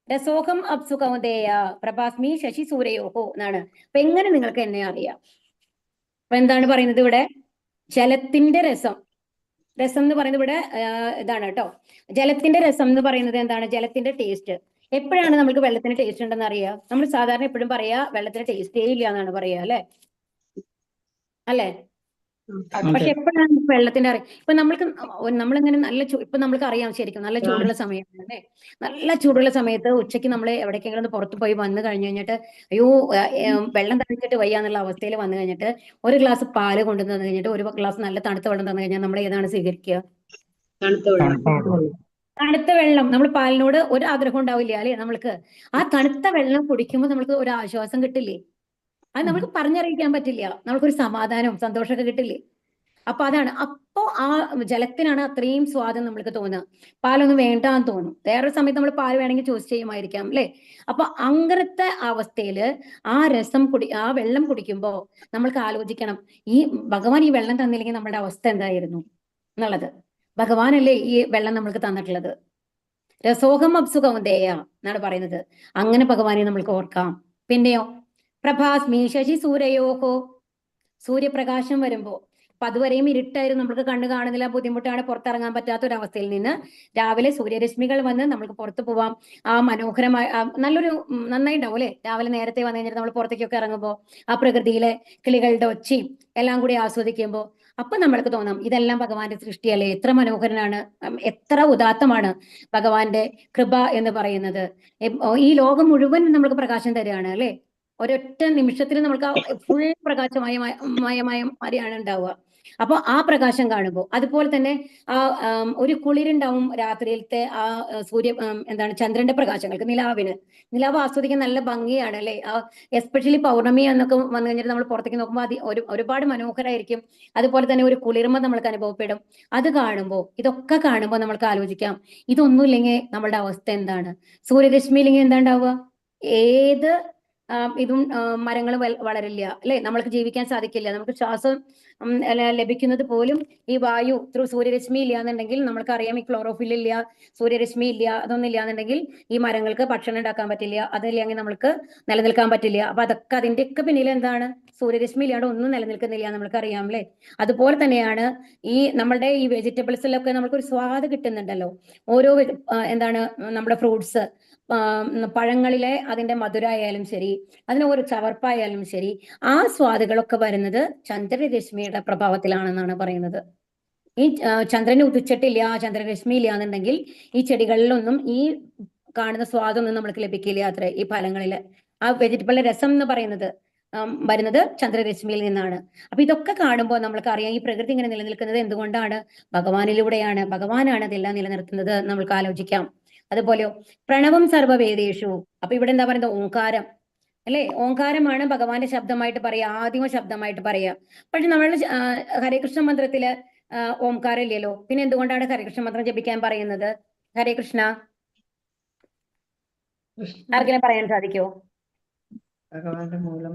രസോഹം അപ്സു കൗന്ദേയ പ്രഭാസ്മി ശശി സൂരയോഹോ എന്നാണ്. അപ്പൊ എങ്ങനെ നിങ്ങൾക്ക് എന്നെ അറിയാം? അപ്പൊ എന്താണ് പറയുന്നത് ഇവിടെ? ജലത്തിന്റെ രസം എന്ന് പറയുന്നത് ഇവിടെ ഇതാണ് കേട്ടോ. ജലത്തിന്റെ രസം എന്ന് പറയുന്നത് എന്താണ്? ജലത്തിന്റെ ടേസ്റ്റ്. എപ്പോഴാണ് നമുക്ക് വെള്ളത്തിന് ടേസ്റ്റ് ഉണ്ടെന്ന് അറിയാം? നമ്മൾ സാധാരണ എപ്പോഴും പറയാ വെള്ളത്തിന് ടേസ്റ്റേ ഇല്ല എന്നാണ് പറയാ അല്ലെ. പക്ഷെ എപ്പോഴാണ് വെള്ളത്തിന്റെ അറിയാം? ഇപ്പൊ നമ്മളിങ്ങനെ ഇപ്പൊ നമ്മൾക്ക് അറിയാം ശരിക്കും നല്ല ചൂടുള്ള സമയമാണ് അല്ലെ. നല്ല ചൂടുള്ള സമയത്ത് ഉച്ചയ്ക്ക് നമ്മൾ എവിടേക്കെങ്കിലും ഒന്ന് പുറത്ത് പോയി വന്നു കഴിഞ്ഞു കഴിഞ്ഞിട്ട് അയ്യോ വെള്ളം തണിച്ചിട്ട് വയ്യ എന്നുള്ള അവസ്ഥയിൽ വന്നു കഴിഞ്ഞിട്ട് ഒരു ഗ്ലാസ് പാല് കൊണ്ടുവന്ന് തന്നു കഴിഞ്ഞിട്ട് ഒരു ഗ്ലാസ് നല്ല തണുത്ത വെള്ളം തന്നു കഴിഞ്ഞാൽ നമ്മൾ ഏതാണ് സ്വീകരിക്കുക? തണുത്ത വെള്ളം. നമ്മൾ പാലിനോട് ഒരു ആഗ്രഹം ഉണ്ടാവില്ല അല്ലെ നമ്മൾക്ക്. ആ തണുത്ത വെള്ളം കുടിക്കുമ്പോൾ നമുക്ക് ഒരു ആശ്വാസം കിട്ടില്ലേ? അത് നമുക്ക് പറഞ്ഞറിയിക്കാൻ പറ്റില്ല. നമുക്കൊരു സമാധാനവും സന്തോഷമൊക്കെ കിട്ടില്ലേ? അപ്പൊ അതാണ്, അപ്പോ ആ ജലത്തിനാണ് അത്രയും സ്വാദം നമ്മൾക്ക് തോന്നുക. പാലൊന്നും വേണ്ടാന്ന് തോന്നും. വേറൊരു സമയത്ത് നമ്മൾ പാല് വേണമെങ്കിൽ ചൂസ് ചെയ്യുമായിരിക്കാം അല്ലെ. അപ്പൊ അങ്ങനത്തെ അവസ്ഥയില് ആ വെള്ളം കുടിക്കുമ്പോ നമ്മൾക്ക് ആലോചിക്കണം, ഈ ഭഗവാൻ ഈ വെള്ളം തന്നില്ലെങ്കിൽ നമ്മുടെ അവസ്ഥ എന്തായിരുന്നു എന്നുള്ളത്. ഭഗവാനല്ലേ ഈ വെള്ളം നമ്മൾക്ക് തന്നിട്ടുള്ളത്. രസോഹം അപ്സുഖമതേയ എന്നാണ് പറയുന്നത്. അങ്ങനെ ഭഗവാനെ നമ്മൾക്ക് ഓർക്കാം. പിന്നെയോ പ്രഭാസ്മി ശശി സൂര്യോഹോ, സൂര്യപ്രകാശം വരുമ്പോ, അപ്പൊ അതുവരെയും ഇരുട്ടായിരുന്നു, നമുക്ക് കണ്ണ് കാണുന്നില്ല, ബുദ്ധിമുട്ടാണ്, പുറത്തിറങ്ങാൻ പറ്റാത്ത ഒരു അവസ്ഥയിൽ നിന്ന് രാവിലെ സൂര്യരശ്മികൾ വന്ന് നമുക്ക് പുറത്തു പോവാം. ആ മനോഹരമായ നല്ലൊരു നന്നായി ഉണ്ടാവും അല്ലെ. രാവിലെ നേരത്തെ വന്നു കഴിഞ്ഞിട്ട് നമ്മൾ പുറത്തേക്കൊക്കെ ഇറങ്ങുമ്പോൾ ആ പ്രകൃതിയിലെ കിളികളുടെ ഒച്ചയും എല്ലാം കൂടി ആസ്വദിക്കുമ്പോൾ അപ്പൊ നമ്മൾക്ക് തോന്നാം ഇതെല്ലാം ഭഗവാന്റെ സൃഷ്ടിയല്ലേ, എത്ര മനോഹരനാണ്, എത്ര ഉദാത്തമാണ് ഭഗവാന്റെ കൃപ എന്ന് പറയുന്നത്. ഈ ലോകം മുഴുവൻ നമ്മൾക്ക് പ്രകാശം തരികയാണ് അല്ലെ. ഒരൊറ്റ നിമിഷത്തിൽ നമ്മൾക്ക് ഫുൾ പ്രകാശമയമാണ് ഉണ്ടാവുക. അപ്പൊ ആ പ്രകാശം കാണുമ്പോൾ അതുപോലെ തന്നെ ആ ഒരു കുളിരുണ്ടാവും രാത്രിയിലത്തെ ആ എന്താണ് ചന്ദ്രന്റെ പ്രകാശങ്ങൾക്ക്, നിലാവ് ആസ്വദിക്കാൻ നല്ല ഭംഗിയാണ് അല്ലെ. എസ്പെഷ്യലി പൗർണമി എന്നൊക്കെ വന്നു കഴിഞ്ഞിട്ട് നമ്മൾ പുറത്തേക്ക് നോക്കുമ്പോൾ ഒരുപാട് മനോഹരമായിരിക്കും. അതുപോലെ തന്നെ ഒരു കുളിർമ നമ്മൾക്ക് അനുഭവപ്പെടും. ഇതൊക്കെ കാണുമ്പോൾ നമ്മൾക്ക് ആലോചിക്കാം, ഇതൊന്നുമില്ലെങ്കിൽ നമ്മളുടെ അവസ്ഥ എന്താണ്. സൂര്യരശ്മി ഇല്ലെങ്കിൽ എന്താ ഉണ്ടാവുക, ഏത് ഇതും മരങ്ങൾ വളരില്ല അല്ലെ, നമ്മൾക്ക് ജീവിക്കാൻ സാധിക്കില്ല. നമുക്ക് ശ്വാസം ലഭിക്കുന്നത് പോലും ഈ വായു ത്രൂ സൂര്യരശ്മി ഇല്ല എന്നുണ്ടെങ്കിൽ നമുക്കറിയാം, ഈ ക്ലോറോഫിൽ ഇല്ല, സൂര്യരശ്മി ഇല്ല, അതൊന്നും ഇല്ല എന്നുണ്ടെങ്കിൽ ഈ മരങ്ങൾക്ക് ഭക്ഷണം ഉണ്ടാക്കാൻ പറ്റില്ല, അതില്ലെങ്കിൽ നമ്മൾക്ക് നിലനിൽക്കാൻ പറ്റില്ല. അപ്പൊ അതൊക്കെ അതിന്റെയൊക്കെ പിന്നിൽ എന്താണ്, സൂര്യരശ്മി ഇല്ലാണ്ട് ഒന്നും നിലനിൽക്കുന്നില്ല, നമ്മൾക്ക് അറിയാം അല്ലെ. അതുപോലെ തന്നെയാണ് ഈ നമ്മളുടെ ഈ വെജിറ്റബിൾസിലൊക്കെ നമുക്കൊരു സ്വാദ് കിട്ടുന്നുണ്ടല്ലോ. ഓരോ എന്താണ് നമ്മുടെ ഫ്രൂട്ട്സ്, പഴങ്ങളിലെ അതിന്റെ മധുരമായാലും ശരി, അതിന് ഒരു ചവർപ്പായാലും ശരി, ആ സ്വാദുകളൊക്കെ വരുന്നത് ചന്ദ്രരശ്മിയുടെ പ്രഭാവത്തിലാണെന്നാണ് പറയുന്നത്. ഈ ചന്ദ്രന് ഉദിച്ചിട്ടില്ല, ചന്ദ്രരശ്മി ഇല്ല എന്നുണ്ടെങ്കിൽ ഈ ചെടികളിലൊന്നും ഈ കാണുന്ന സ്വാദൊന്നും നമ്മൾക്ക് ലഭിക്കില്ല അത്രേ. ഈ ഫലങ്ങളില് ആ വെജിറ്റബിളിന്റെ രസം എന്ന് പറയുന്നത് വരുന്നത് ചന്ദ്രരശ്മിയിൽ നിന്നാണ്. അപ്പൊ ഇതൊക്കെ കാണുമ്പോൾ നമ്മൾക്ക് അറിയാം, ഈ പ്രകൃതി ഇങ്ങനെ നിലനിൽക്കുന്നത് എന്തുകൊണ്ടാണ്, ഭഗവാനിലൂടെയാണ്. ഭഗവാനാണ് ഇതെല്ലാം നിലനിർത്തുന്നത് നമ്മൾക്ക് ആലോചിക്കാം. അതുപോലെയോ പ്രണവം സർവവേദേഷു, അപ്പൊ ഇവിടെ എന്താ പറയുന്നത്, ഓംകാരം അല്ലെ. ഓംകാരമാണ് ഭഗവാന്റെ ശബ്ദമായിട്ട് പറയാ, ആദിമ ശബ്ദമായിട്ട് പറയാ. പക്ഷെ നമ്മൾ ഹരേ കൃഷ്ണ മന്ത്രത്തില് ഓംകാരം ഇല്ലല്ലോ. പിന്നെ എന്തുകൊണ്ടാണ് ഹരേകൃഷ്ണ മന്ത്രം ജപിക്കാൻ പറയുന്നത്? ഹരേ കൃഷ്ണ ആർക്കെങ്കിലും പറയാൻ സാധിക്കുമോ?
ഭഗവാന്റെ മൂലം,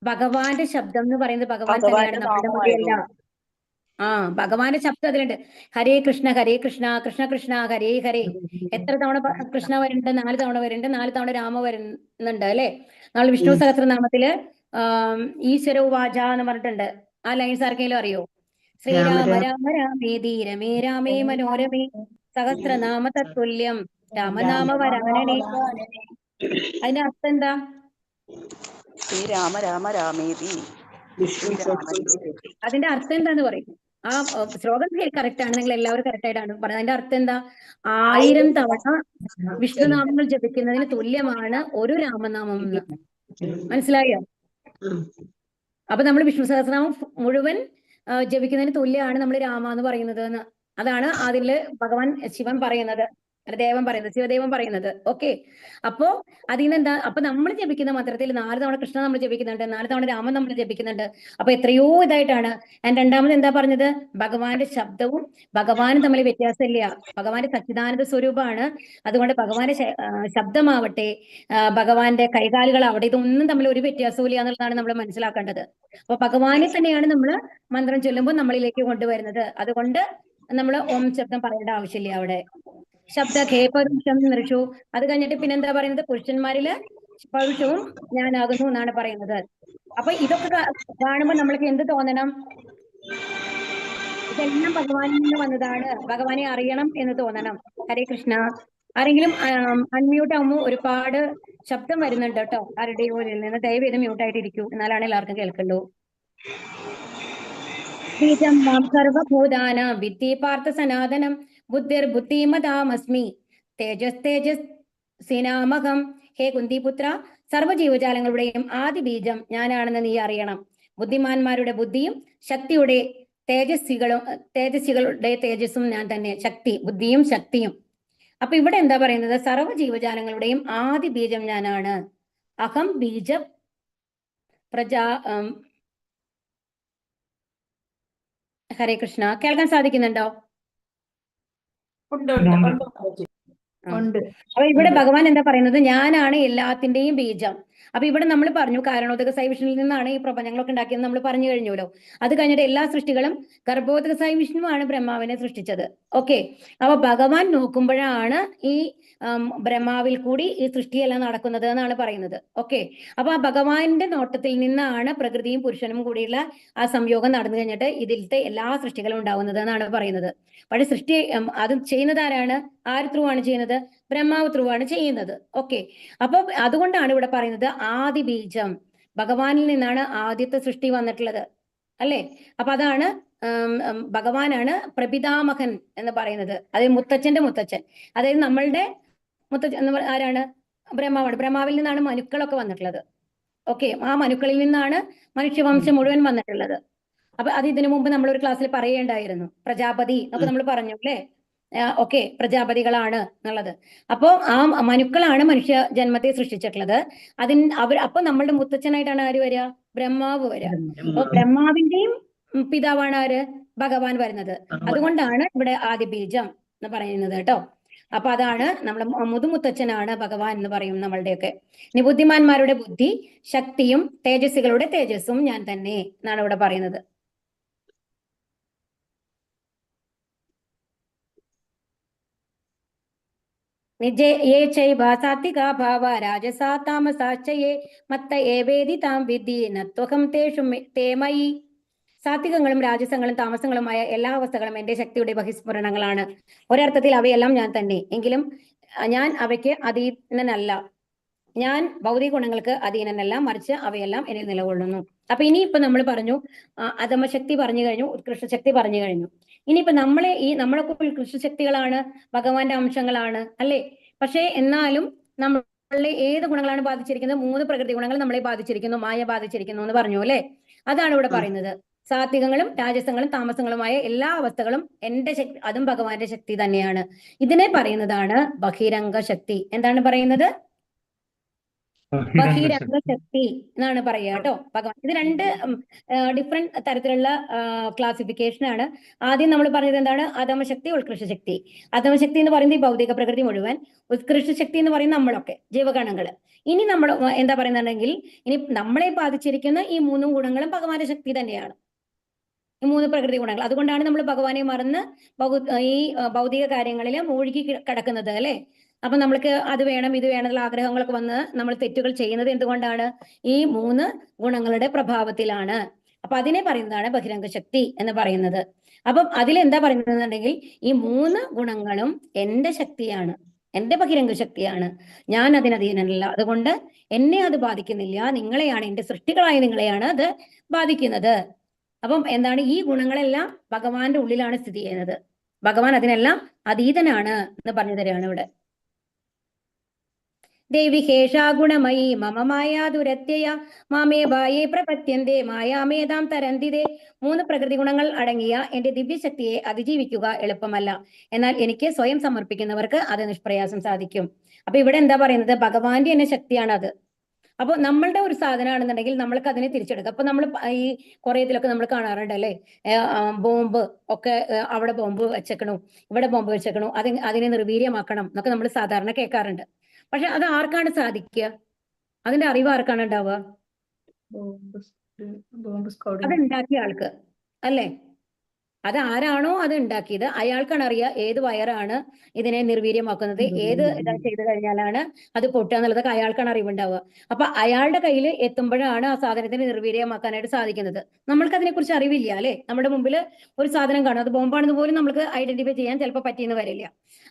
ഭഗവാന്റെ ശബ്ദം എന്ന് പറയുന്നത് ഭഗവാൻ തന്നെയാണ്, നമ്മുടെ മതിയല്ല. ഭഗവാന്റെ ശബ്ദം അതിലുണ്ട്. ഹരേ കൃഷ്ണ കൃഷ്ണ കൃഷ്ണ ഹരേ ഹരേ. എത്ര തവണ കൃഷ്ണ വരുന്നുണ്ട്? 4 തവണ വരുന്നുണ്ട്. 4 തവണ രാമ വരുന്നുണ്ട് അല്ലെ. നമ്മൾ വിഷ്ണു സഹസ്രനാമത്തില് ഈശ്വര വാച എന്ന് പറഞ്ഞിട്ടുണ്ട്. ആ ലൈൻസ് ആർക്കെങ്കിലും അറിയോ? ശ്രീരാമ രാമ രാമേ ധീരമേ രാമേ മനോരമേ സഹസ്രനാമ തത്തുല്യം രാമനാമ വരാനനെ. അതിന്റെ അർത്ഥം എന്താ?
ശ്രീരാമ രാമ രാമേതി.
അതിന്റെ അർത്ഥം എന്താന്ന് പറയും? ആ ശ്ലോകം കറക്റ്റ് ആണ്, നിങ്ങൾ എല്ലാവരും കറക്റ്റ് ആയിട്ടാണ് പറഞ്ഞത്. അതിന്റെ അർത്ഥം എന്താ? 1000 തവണ വിഷ്ണുനാമങ്ങൾ ജപിക്കുന്നതിന് തുല്യമാണ് ഒരു രാമനാമം എന്ന്. മനസ്സിലായോ? അപ്പൊ നമ്മൾ വിഷ്ണു സഹസ്രനാമം മുഴുവൻ ജപിക്കുന്നതിന് തുല്യമാണ് നമ്മൾ രാമ എന്ന് പറയുന്നത് എന്ന്. അതാണ് അതില് ഭഗവാൻ ശിവൻ പറയുന്നത്, ശിവദേവൻ പറയുന്നത്. ഓക്കെ, അപ്പോ അതിൽ നിന്ന് എന്താ, അപ്പൊ നമ്മൾ ജപിക്കുന്ന മന്ത്രത്തിൽ 4 തവണ കൃഷ്ണ നമ്മൾ ജപിക്കുന്നുണ്ട്, 4 തവണ രാമൻ നമ്മൾ ജപിക്കുന്നുണ്ട്. അപ്പൊ എത്രയോ ഇതായിട്ടാണ്. രണ്ടാമത് എന്താ പറഞ്ഞത്? ഭഗവാന്റെ ശബ്ദവും ഭഗവാനും തമ്മിൽ വ്യത്യാസമില്ല. ഭഗവാന്റെ സച്ചിദാനന്ദ സ്വരൂപമാണ്. അതുകൊണ്ട് ഭഗവാന്റെ ശബ്ദമാവട്ടെ, ഭഗവാന്റെ കൈകാലുകളാവട്ടെ, ഇതൊന്നും തമ്മിൽ ഒരു വ്യത്യാസവും ഇല്ല എന്നുള്ളതാണ് നമ്മൾ മനസ്സിലാക്കേണ്ടത്. അപ്പൊ ഭഗവാനെ തന്നെയാണ് നമ്മൾ മന്ത്രം ചൊല്ലുമ്പോൾ നമ്മളിലേക്ക് കൊണ്ടുവരുന്നത്. അതുകൊണ്ട് നമ്മൾ ഓം ശബ്ദം പറയേണ്ട ആവശ്യമില്ല അവിടെ. ശബ്ദ ഖേപരുഷം നൃഷു, അത് കഴിഞ്ഞിട്ട് പിന്നെന്താ പറയുന്നത്? പുരുഷന്മാരില് പൗരുഷവും ഞാനാകുന്നു എന്നാണ് പറയുന്നത്. അപ്പൊ ഇതൊക്കെ കാണുമ്പോൾ നമ്മൾക്ക് എന്ത് തോന്നണം? ഇതെല്ലാം ഭഗവാനിൽ നിന്ന് വന്നതാണ്, ഭഗവാനെ അറിയണം എന്ന് തോന്നണം. ഹരേ കൃഷ്ണ. ആരെങ്കിലും അൺമ്യൂട്ട് ആകുമ്പോൾ ഒരുപാട് ശബ്ദം വരുന്നുണ്ട് കേട്ടോ, ആരുടെയോ നിന്ന്. ദയവേത് മ്യൂട്ടായിട്ടിരിക്കൂ, എന്നാലാണ് എല്ലാവർക്കും കേൾക്കുള്ളൂ. ബീജം മാം സർവഭൂതാനാം വിദ്ധി പാർത്ഥ സനാതനം ബുദ്ധിർബുദ്ധിമതാമസ്മി തേജസ്സീനാമകം. ഹേ കുന്തിപുത്ര, സർവ്വജീവജാലങ്ങളുടെയും ആദി ബീജം ഞാനാണെന്ന് നീ അറിയണം. ബുദ്ധിമാന്മാരുടെ ബുദ്ധിയും ശക്തിയുടെ തേജസ്സുകളുടെ തേജസ്സും ഞാൻ തന്നെ. ശക്തി, ബുദ്ധിയും ശക്തിയും. അപ്പൊ ഇവിടെ എന്താ പറയുന്നത്? സർവ്വജീവജാലങ്ങളുടെയും ആദി ബീജം ഞാനാണ്. അഹം ബീജ ഹരേ കൃഷ്ണ. കേൾക്കാൻ സാധിക്കുന്നുണ്ടോ?
ഉണ്ട്.
അപ്പൊ ഇവിടെ ഭഗവാൻ എന്താ പറയുന്നത്? ഞാനാണ് എല്ലാത്തിന്റെയും ബീജം. അപ്പൊ ഇവിടെ നമ്മൾ പറഞ്ഞു കാരണോദക വിഷ്ണുവിൽ നിന്നാണ് ഈ പ്രപഞ്ചങ്ങളൊക്കെ ഉണ്ടാക്കിയെന്ന് നമ്മൾ പറഞ്ഞു കഴിഞ്ഞല്ലോ. അത് കഴിഞ്ഞിട്ട് എല്ലാ സൃഷ്ടികളും ഗർഭോദക വിഷ്ണുവാണ് ബ്രഹ്മാവിനെ സൃഷ്ടിച്ചത്. ഓക്കെ. അപ്പൊ ഭഗവാൻ നോക്കുമ്പോഴാണ് ഈ ബ്രഹ്മാവിൽ കൂടി ഈ സൃഷ്ടിയെല്ലാം നടക്കുന്നത് എന്നാണ് പറയുന്നത്. ഓക്കെ. അപ്പൊ ആ ഭഗവാന്റെ നോട്ടത്തിൽ നിന്നാണ് പ്രകൃതിയും പുരുഷനും കൂടിയുള്ള ആ സംയോഗം നടന്നു കഴിഞ്ഞിട്ട് ഇതിലത്തെ എല്ലാ സൃഷ്ടികളും ഉണ്ടാവുന്നത് എന്നാണ് പറയുന്നത്. പക്ഷെ സൃഷ്ടി അത് ചെയ്യുന്നത് ആരാണ്? ആര് ത്രൂ ആണ് ചെയ്യുന്നത്? ബ്രഹ്മാവ് ത്രൂ ആണ് ചെയ്യുന്നത്. ഓക്കെ. അപ്പൊ അതുകൊണ്ടാണ് ഇവിടെ പറയുന്നത് ആദി ബീജം. ഭഗവാനിൽ നിന്നാണ് ആദ്യത്തെ സൃഷ്ടി വന്നിട്ടുള്ളത് അല്ലേ? അപ്പൊ അതാണ് ഭഗവാനാണ് പ്രപിതാമഹൻ എന്ന് പറയുന്നത്. അതായത് മുത്തച്ഛന്റെ മുത്തച്ഛൻ. അതായത് നമ്മളുടെ മുത്തച്ഛൻ ആരാണ്? ബ്രഹ്മാവാണ്. ബ്രഹ്മാവിൽ നിന്നാണ് മനുക്കളൊക്കെ വന്നിട്ടുള്ളത്. ഓക്കെ. ആ മനുക്കളിൽ നിന്നാണ് മനുഷ്യവംശം മുഴുവൻ വന്നിട്ടുള്ളത്. അപ്പൊ അത് ഇതിനു മുമ്പ് നമ്മൾ ഒരു ക്ലാസ്സിൽ പറയേണ്ടായിരുന്നു. പ്രജാപതി എന്നൊക്കെ നമ്മൾ പറഞ്ഞു അല്ലേ? ഓക്കെ. പ്രജാപതികളാണ് എന്നുള്ളത്. അപ്പോ ആ മനുക്കളാണ് മനുഷ്യ ജന്മത്തെ സൃഷ്ടിച്ചിട്ടുള്ളത്. അപ്പൊ നമ്മളുടെ മുത്തച്ഛനായിട്ടാണ് ആര് വരിക? ബ്രഹ്മാവ് വരിക. അപ്പൊ ബ്രഹ്മാവിന്റെയും പിതാവാണ് ആര്? ഭഗവാൻ വരുന്നത്. അതുകൊണ്ടാണ് ഇവിടെ ആദി ബീജം എന്ന് പറയുന്നത് കേട്ടോ. അപ്പൊ അതാണ് നമ്മുടെ മുതുമുത്തച്ഛനാണ് ഭഗവാൻ എന്ന് പറയും നമ്മളുടെയൊക്കെ. ഇനി ബുദ്ധിമാന്മാരുടെ ബുദ്ധി, ശക്തിയും തേജസ്സുകളുടെ തേജസ്സും ഞാൻ തന്നെ എന്നാണ് ഇവിടെ പറയുന്നത്. നിജേ യേ ചൈവ സാത്വികാ ഭാവ രാജസാ താമസാശ്ചയേ മത്ത ഏവേദി താം വിധി നത്വഹം തേഷു തേമയി. സാത്വികങ്ങളും രാജസങ്ങളും താമസങ്ങളുമായ എല്ലാ അവസ്ഥകളും എന്റെ ശക്തിയുടെ ബഹിസ്ഫുരണങ്ങളാണ്. ഒരർത്ഥത്തിൽ അവയെല്ലാം ഞാൻ തന്നെ. എങ്കിലും ഞാൻ അവയ്ക്ക് അധീനനല്ല. ഞാൻ ഭൗതിക ഗുണങ്ങൾക്ക് അധീനനല്ല, മറിച്ച് അവയെല്ലാം എന്നിൽ നിലകൊള്ളുന്നു. അപ്പൊ ഇനിയിപ്പോ നമ്മൾ പറഞ്ഞു അധമശക്തി പറഞ്ഞു കഴിഞ്ഞു, ഉത്കൃഷ്ട ശക്തി പറഞ്ഞു കഴിഞ്ഞു. ഇനിയിപ്പോ നമ്മളൊക്കെ ഉത്കൃഷ്ട ശക്തികളാണ്, ഭഗവാന്റെ അംശങ്ങളാണ് അല്ലേ? പക്ഷേ എന്നാലും നമ്മളെ ഏത് ഗുണങ്ങളാണ് ബാധിച്ചിരിക്കുന്നത്? 3 പ്രകൃതി ഗുണങ്ങൾ നമ്മളെ ബാധിച്ചിരിക്കുന്നു, മായ ബാധിച്ചിരിക്കുന്നു എന്ന് പറഞ്ഞു അല്ലെ? അതാണ് ഇവിടെ പറയുന്നത്. സാത്വികങ്ങളും രാജസങ്ങളും താമസങ്ങളുമായ എല്ലാ അവസ്ഥകളും എന്റെ ശക്തി, അതും ഭഗവാന്റെ ശക്തി തന്നെയാണ്. ഇതിനെ പറയുന്നതാണ് ബഹിരംഗ ശക്തി. എന്താണ് പറയുന്നത്? ബഹിരംഗ ശക്തി എന്നാണ് പറയുക കേട്ടോ. ഭഗവാൻ ഇത് 2 ഡിഫറെന്റ് തരത്തിലുള്ള ക്ലാസിഫിക്കേഷൻ ആണ്. ആദ്യം നമ്മൾ പറഞ്ഞത് എന്താണ്? അധമശക്തി, ഉത്കൃഷ്ട ശക്തി. അധമശക്തി എന്ന് പറയുന്നത് ഈ ഭൗതിക പ്രകൃതി മുഴുവൻ, ഉത്കൃഷ്ട ശക്തി എന്ന് പറയുന്നത് നമ്മളൊക്കെ ജീവഗണങ്ങള്. ഇനി നമ്മൾ എന്താ പറയുന്നുണ്ടെങ്കിൽ ഇനി നമ്മളെ ബാധിച്ചിരിക്കുന്ന ഈ 3 ഗുണങ്ങളും ഭഗവാന്റെ ശക്തി തന്നെയാണ്. ഈ 3 പ്രകൃതി ഗുണങ്ങൾ. അതുകൊണ്ടാണ് നമ്മൾ ഭഗവാനെ മറന്ന് ഈ ഭൗതിക കാര്യങ്ങളിൽ മൂழ்കി കിടക്കുന്നത് അല്ലെ? അപ്പൊ നമ്മൾക്ക് അത് വേണം ഇത് വേണം എന്നുള്ള ആഗ്രഹങ്ങളൊക്കെ വന്ന് നമ്മൾ തെറ്റുകൾ ചെയ്യുന്നത് എന്തുകൊണ്ടാണ്? ഈ 3 ഗുണങ്ങളുടെ പ്രഭാവത്തിലാണ്. അപ്പൊ അതിനെ പറയുന്നതാണ് ബഹിരംഗ ശക്തി എന്ന് പറയുന്നത്. അപ്പം അതിലെന്താ പറയുന്നുണ്ടെങ്കിൽ ഈ 3 ഗുണങ്ങളും എന്റെ ശക്തിയാണ്, എന്റെ ബഹിരംഗ ശക്തിയാണ്. ഞാൻ അതിനധീനനല്ല. അതുകൊണ്ട് എന്നെ അത് ബാധിക്കുന്നില്ല. നിങ്ങളെയാണ്, എന്റെ സൃഷ്ടികളായ നിങ്ങളെയാണ് അത് ബാധിക്കുന്നത്. അപ്പം എന്താണ്? ഈ ഗുണങ്ങളെല്ലാം ഭഗവാന്റെ ഉള്ളിലാണ് സ്ഥിതി ചെയ്യുന്നത്. ഭഗവാൻ അതിനെല്ലാം അതീതനാണ് എന്ന് പറഞ്ഞു തരികയാണ് ഇവിടെ. ദേവി ഹേഷാ ഗുണമയി മമ മായാ ദുരത്യയ മാമേ ബായേ പ്രപത്യന്തേ മായാമേതാം തരന്തിതേ. 3 പ്രകൃതി ഗുണങ്ങൾ അടങ്ങിയ എന്റെ ദിവ്യശക്തിയെ അതിജീവിക്കുക എളുപ്പമല്ല. എന്നാൽ എനിക്ക് സ്വയം സമർപ്പിക്കുന്നവർക്ക് അത് നിഷ്പ്രയാസം സാധിക്കും. അപ്പൊ ഇവിടെ എന്താ പറയുന്നത്? ഭഗവാന്റെ തന്നെ ശക്തിയാണ് അത്. അപ്പൊ നമ്മളുടെ ഒരു സാധനമാണെന്നുണ്ടെങ്കിൽ നമ്മൾക്ക് അതിനെ തിരിച്ചെടുക്കാം. അപ്പൊ നമ്മൾ ഈ കുറേതിലൊക്കെ നമ്മൾ കാണാറുണ്ട് അല്ലെ? ബോംബ് ഒക്കെ അവിടെ ബോംബ് വെച്ചേക്കണു, ഇവിടെ ബോംബ് വെച്ചേക്കണു, അതിനെ നിർവീര്യമാക്കണം എന്നൊക്കെ നമ്മൾ സാധാരണ കേൾക്കാറുണ്ട്. പക്ഷെ അത് ആർക്കാണ് സാധിക്കുക? അതിന്റെ അറിവ് ആർക്കാണ് ഉണ്ടാവുക? അത് ഉണ്ടാക്കിയ ആൾക്ക് അല്ലേ? അത് ആരാണോ അത് ഉണ്ടാക്കിയത് അയാൾക്കാണ് അറിയുക ഏത് വയറാണ് ഇതിനെ നിർവീര്യമാക്കുന്നത്, ഏത് ഇതാ ചെയ്തു കഴിഞ്ഞാലാണ് അത് പൊട്ടുക എന്നുള്ളതൊക്കെ അയാൾക്കാണ് അറിവുണ്ടാവുക. അപ്പൊ അയാളുടെ കയ്യിൽ എത്തുമ്പോഴാണ് ആ സാധനത്തിന് നിർവീര്യമാക്കാനായിട്ട് സാധിക്കുന്നത്. നമ്മൾക്ക് അതിനെക്കുറിച്ച് അറിവില്ല അല്ലെ? നമ്മുടെ മുമ്പിൽ ഒരു സാധനം കാണും, അത് ബോംബാണെന്ന് പോലും നമുക്ക് ഐഡന്റിഫൈ ചെയ്യാൻ ചിലപ്പോൾ പറ്റിയെന്ന് വരില്ല.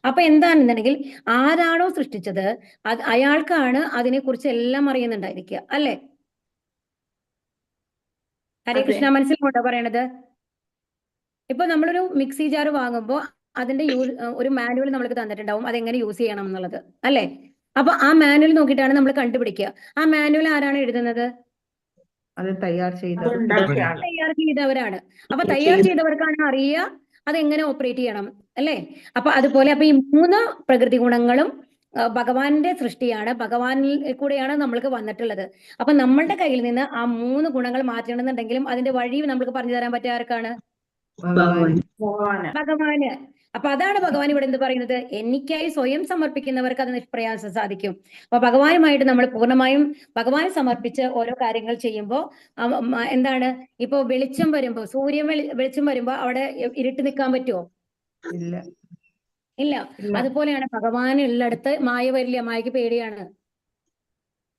അപ്പൊ എന്താണെന്നുണ്ടെങ്കിൽ ആരാണോ സൃഷ്ടിച്ചത് അത് അയാൾക്കാണ് അതിനെക്കുറിച്ച് എല്ലാം അറിയുന്നുണ്ടായിരിക്കുക അല്ലെ? ഹരേ കൃഷ്ണ, മനസ്സിലുണ്ടോ പറയണത്? ഇപ്പൊ നമ്മളൊരു മിക്സി ജാർ വാങ്ങുമ്പോൾ അതിന്റെ ഒരു മാനുവൽ നമ്മൾക്ക് തന്നിട്ടുണ്ടാവും, അതെങ്ങനെ യൂസ് ചെയ്യണം എന്നുള്ളത് അല്ലെ? അപ്പൊ ആ മാനുവൽ നോക്കിയിട്ടാണ് നമ്മൾ കണ്ടുപിടിക്കുക. ആ മാനുവൽ ആരാണ് എഴുതുന്നത്?
അത് തയ്യാർ
ചെയ്തവരാണ്. അപ്പൊ തയ്യാർ ചെയ്തവർക്കാണ് അറിയുക അതെങ്ങനെ ഓപ്പറേറ്റ് ചെയ്യണം അല്ലെ? അപ്പൊ അതുപോലെ അപ്പൊ ഈ 3 പ്രകൃതി ഗുണങ്ങളും ഭഗവാന്റെ സൃഷ്ടിയാണ്, ഭഗവാനിൽ കൂടെയാണ് നമ്മൾക്ക് വന്നിട്ടുള്ളത്. അപ്പൊ നമ്മളുടെ കയ്യിൽ നിന്ന് ആ 3 ഗുണങ്ങൾ മാറ്റണമെന്നുണ്ടെങ്കിലും അതിന്റെ വഴി നമ്മൾക്ക് പറഞ്ഞു തരാൻ പറ്റിയ ആർക്കാണ്?
ഭഗവാൻ
ഭഗവാന്. അപ്പൊ അതാണ് ഭഗവാൻ ഇവിടെ എന്ത് പറയുന്നത്, എനിക്കായി സ്വയം സമർപ്പിക്കുന്നവർക്ക് അത് നിഷ്പ്രയാസം സാധിക്കും. അപ്പൊ ഭഗവാനുമായിട്ട് നമ്മൾ പൂർണ്ണമായും ഭഗവാന് സമർപ്പിച്ച് ഓരോ കാര്യങ്ങൾ ചെയ്യുമ്പോൾ എന്താണ്, ഇപ്പൊ വെളിച്ചം വരുമ്പോ, സൂര്യൻ വെളിച്ചം വരുമ്പോ അവിടെ ഇരുട്ട് നിൽക്കാൻ പറ്റുമോ?
ഇല്ല.
ഇല്ല. അതുപോലെയാണ് ഭഗവാൻ ഉള്ളിടത്ത് മായ വരില്ല, മായക്ക് പേടിയാണ്.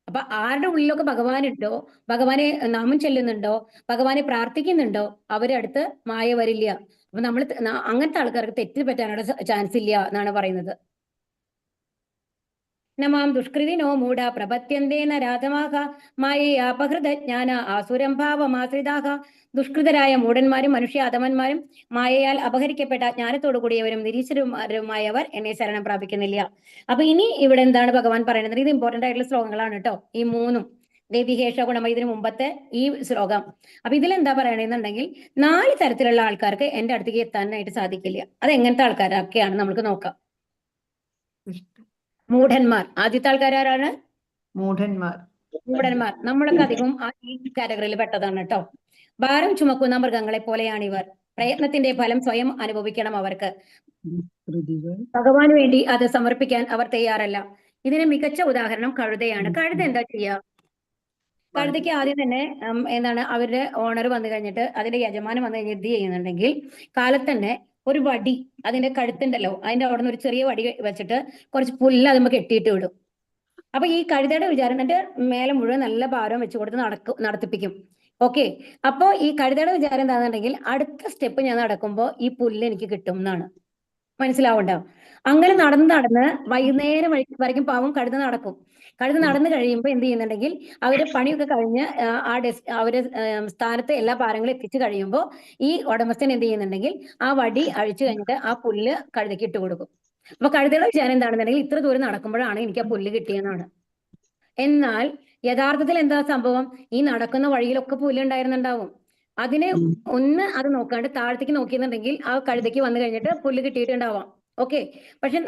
അപ്പൊ ആരുടെ ഉള്ളിലൊക്കെ ഭഗവാനുണ്ടോ, ഭഗവാനെ നാമം ചെല്ലുന്നുണ്ടോ, ഭഗവാനെ പ്രാർത്ഥിക്കുന്നുണ്ടോ, അവരുടെ അടുത്ത് മായ വരില്ല. അപ്പൊ നമ്മൾ അങ്ങനത്തെ ആൾക്കാർക്ക് തെറ്റ് പറ്റാനുള്ള ചാൻസ് ഇല്ല എന്നാണ് പറയുന്നത്. നമാം ദുഷ്കൃതിനോ മൂഢ പ്രപത്യന്തേ നരാധമാക മായയാപഹൃത ജ്ഞാന ആസുരം ഭാവമാശ്രിതാക. ദുഷ്കൃതരായ മൂഢന്മാരും മനുഷ്യ അധമന്മാരും മായയാൽ അപഹരിക്കപ്പെട്ട ജ്ഞാനത്തോടു കൂടിയവരും നിരീശ്വരന്മാരുമായവർ എന്നെ ശരണം പ്രാപിക്കുന്നില്ല. അപ്പൊ ഇനി ഇവിടെ എന്താണ് ഭഗവാൻ പറയുന്നത്? ഇത് ഇമ്പോർട്ടന്റ് ആയിട്ടുള്ള ശ്ലോകങ്ങളാണ് കേട്ടോ, ഈ മൂന്നും. ദേവിഹേഷ ഗുണം, ഇതിനു മുമ്പത്തെ ഈ ശ്ലോകം. അപ്പൊ ഇതിലെന്താ പറയണെന്നുണ്ടെങ്കിൽ 4 തരത്തിലുള്ള ആൾക്കാർക്ക് എന്റെ അടുത്തേക്ക് എത്താനായിട്ട് സാധിക്കില്ല. അത് എങ്ങനത്തെ ആൾക്കാരൊക്കെയാണ് നമുക്ക് നോക്കാം. മൂഢന്മാർ. ആദ്യത്തെ ആൾക്കാരാരാണ്? മൂഢന്മാർ. നമ്മളൊക്കെ അധികം ഈ കാറ്റഗറിയിൽ പെട്ടതാണ് കേട്ടോ. ഭാരം ചുമക്കുന്ന മൃഗങ്ങളെ പോലെയാണ് ഇവർ. പ്രയത്നത്തിന്റെ ഫലം സ്വയം അനുഭവിക്കണം അവർക്ക്. ഭഗവാന് വേണ്ടി അത് സമർപ്പിക്കാൻ അവർ തയ്യാറല്ല. ഇതിന് മികച്ച ഉദാഹരണം കഴുതയാണ്. കഴുത എന്താ ചെയ്യുക? കഴുതയ്ക്ക് ആദ്യം തന്നെ എന്താണ്, അവരുടെ ഓണർ വന്നു കഴിഞ്ഞിട്ട്, അതിന്റെ യജമാനം വന്നു കഴിഞ്ഞ് എന്ത് ചെയ്യുന്നുണ്ടെങ്കിൽ, കാലത്തന്നെ ഒരു വടി, അതിന്റെ കഴുത്തുണ്ടല്ലോ, അതിന്റെ അവിടെ നിന്ന് ഒരു ചെറിയ വടി വെച്ചിട്ട് കുറച്ച് പുല്ല് അത് കെട്ടിയിട്ട് വിടും. അപ്പൊ ഈ കഴുതയുടെ വിചാരം എന്നിട്ട് മേലെ മുഴുവൻ നല്ല ഭാരം വെച്ച് കൊടുത്ത് നടത്തിപ്പിക്കും. ഓക്കെ. അപ്പോ ഈ കഴുതയുടെ വിചാരം എന്താണെന്നുണ്ടെങ്കിൽ, അടുത്ത സ്റ്റെപ്പ് ഞാൻ നടക്കുമ്പോൾ ഈ പുല്ല് എനിക്ക് കിട്ടും എന്നാണ്. മനസ്സിലാവുണ്ടാവും. അങ്ങനെ നടന്ന് വൈകുന്നേരം വരയ്ക്കും പാവം കഴുത നടക്കും. കഴുത നടന്നു കഴിയുമ്പോൾ എന്ത് ചെയ്യുന്നുണ്ടെങ്കിൽ, അവര് പണിയൊക്കെ കഴിഞ്ഞ് അവര് സ്ഥാനത്ത് എല്ലാ ഭാരങ്ങളും എത്തിച്ചു കഴിയുമ്പോൾ ഈ ഉടമസ്ഥൻ എന്ത് ചെയ്യുന്നുണ്ടെങ്കിൽ, ആ വടി അഴിച്ചു കഴിഞ്ഞിട്ട് ആ പുല്ല് കഴുതയ്ക്ക് ഇട്ട് കൊടുക്കും. അപ്പൊ കഴുതയുടെ വിചാരം എന്താണെന്നുണ്ടെങ്കിൽ, ഇത്ര ദൂരം നടക്കുമ്പോഴാണ് എനിക്ക് ആ പുല്ല് കിട്ടിയെന്നാണ്. എന്നാൽ യഥാർത്ഥത്തിൽ എന്താ സംഭവം? ഈ നടക്കുന്ന വഴിയിലൊക്കെ പുല്ല് ഉണ്ടായിരുന്നുണ്ടാവും. അതിനെ അത് നോക്കാണ്ട് താഴത്തേക്ക് നോക്കിയെന്നുണ്ടെങ്കിൽ ആ കഴുതയ്ക്ക് വന്നു കഴിഞ്ഞിട്ട് പുല്ല് കിട്ടിയിട്ടുണ്ടാവാം. ഓക്കെ. പക്ഷെ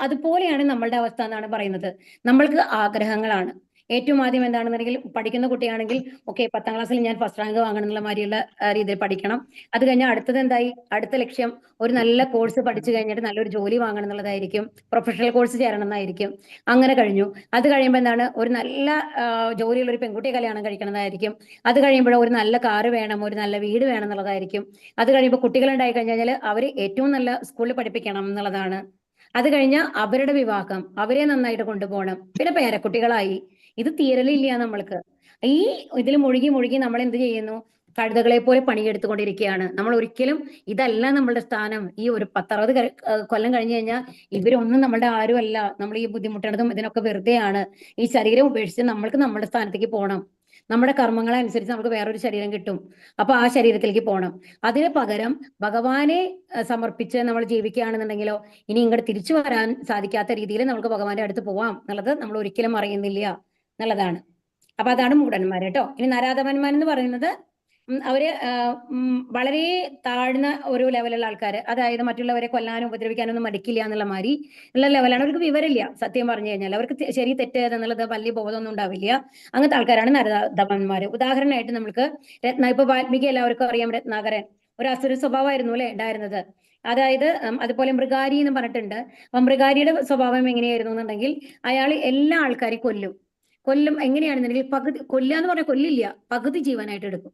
അതുപോലെയാണ് നമ്മളുടെ അവസ്ഥ എന്നാണ് പറയുന്നത്. നമ്മൾക്ക് ആഗ്രഹങ്ങളാണ്. ഏറ്റവും ആദ്യം എന്താണെന്നുണ്ടെങ്കിൽ, പഠിക്കുന്ന കുട്ടിയാണെങ്കിൽ ഓക്കെ 10ാം ക്ലാസ്സിൽ ഞാൻ ഫസ്റ്റ് റാങ്ക് വാങ്ങണം എന്നുള്ള മാതിരിയുള്ള രീതിയിൽ പഠിക്കണം. അത് കഴിഞ്ഞാൽ അടുത്തത് എന്തായി? അടുത്ത ലക്ഷ്യം ഒരു നല്ല കോഴ്സ് പഠിച്ചു കഴിഞ്ഞിട്ട് നല്ലൊരു ജോലി വാങ്ങണം എന്നുള്ളതായിരിക്കും. പ്രൊഫഷണൽ കോഴ്സ് ചേരണം എന്നായിരിക്കും. അങ്ങനെ കഴിഞ്ഞു. അത് കഴിയുമ്പോൾ എന്താണ്, ഒരു നല്ല ജോലിയുള്ള ഒരു പെൺകുട്ടിയെ കല്യാണം കഴിക്കണമെന്നായിരിക്കും. അത് കഴിയുമ്പോൾ ഒരു നല്ല കാറ് വേണം, ഒരു നല്ല വീട് വേണം എന്നുള്ളതായിരിക്കും. അത് കഴിയുമ്പോൾ കുട്ടികൾ ഉണ്ടായി കഴിഞ്ഞാൽ അവർ ഏറ്റവും നല്ല സ്കൂളിൽ പഠിപ്പിക്കണം എന്നുള്ളതാണ്. അത് കഴിഞ്ഞാൽ അവരുടെ വിവാഹം, അവരെ നന്നായിട്ട് കൊണ്ടുപോകണം. പിന്നെ പേരക്കുട്ടികളായി. ഇത് തീരലില്ല നമ്മൾക്ക്. ഈ ഇതിൽ മുഴുകി നമ്മൾ എന്ത് ചെയ്യുന്നു? കഴുതകളെ പോലെ പണിയെടുത്തുകൊണ്ടിരിക്കുകയാണ്. നമ്മൾ ഒരിക്കലും ഇതല്ല നമ്മളുടെ സ്ഥാനം. ഈ ഒരു 10-60 കൊല്ലം കഴിഞ്ഞു കഴിഞ്ഞാൽ ഇവരൊന്നും നമ്മളുടെ ആരും അല്ല. നമ്മൾ ഈ ബുദ്ധിമുട്ടുന്നതും ഇതിനൊക്കെ വെറുതെയാണ്. ഈ ശരീരം ഉപേക്ഷിച്ച് നമ്മൾക്ക് നമ്മുടെ സ്ഥാനത്തേക്ക് പോകണം. നമ്മുടെ കർമ്മങ്ങളെ അനുസരിച്ച് നമുക്ക് വേറൊരു ശരീരം കിട്ടും. അപ്പൊ ആ ശരീരത്തിലേക്ക് പോകണം. അതിന് പകരം ഭഗവാനെ സമർപ്പിച്ച് നമ്മൾ ജീവിക്കുകയാണെന്നുണ്ടെങ്കിലോ, ഇനി ഇങ്ങോട്ട് തിരിച്ചു വരാൻ സാധിക്കാത്ത രീതിയിൽ നമുക്ക് ഭഗവാന്റെ അടുത്ത് പോവാം എന്നുള്ളത് നമ്മൾ ഒരിക്കലും അറിയുന്നില്ല എന്നുള്ളതാണ്. അപ്പൊ അതാണ് മൂഢന്മാർ കേട്ടോ. ഇനി നരാധമന്മാരെന്ന് പറയുന്നത് അവര് വളരെ താഴ്ന്ന ഒരു ലെവലുള്ള ആൾക്കാർ. അതായത് മറ്റുള്ളവരെ കൊല്ലാനും ഉപദ്രവിക്കാനൊന്നും മടിക്കില്ല എന്നുള്ള മാതിരി ഉള്ള ലെവലാണ്. അവർക്ക് വിവരമില്ല. സത്യം പറഞ്ഞു കഴിഞ്ഞാൽ അവർക്ക് ശരി തെറ്റ് എന്നുള്ളത് വലിയ ബോധമൊന്നും ഉണ്ടാവില്ല. അങ്ങനത്തെ ആൾക്കാരാണ് നരാധമന്മാര്. ഉദാഹരണമായിട്ട് നമുക്ക് ഇപ്പൊ വാൽമീകി എല്ലാവർക്കും അറിയാം. രത്നാകരൻ ഒരു അസുര സ്വഭാവമായിരുന്നു അല്ലെ ഉണ്ടായിരുന്നത്. അതായത് അതുപോലെ മൃഗാരി എന്ന് പറഞ്ഞിട്ടുണ്ട്. അപ്പൊ മൃഗാരിയുടെ സ്വഭാവം എങ്ങനെയായിരുന്നു എന്നുണ്ടെങ്കിൽ, അയാൾ എല്ലാ ആൾക്കാരെയും കൊല്ലും. എങ്ങനെയാണെന്നുണ്ടെങ്കിൽ പകുതി കൊല്ലുക എന്ന് പറഞ്ഞാൽ കൊല്ലില്ല, പകുതി ജീവനായിട്ട് എടുക്കും.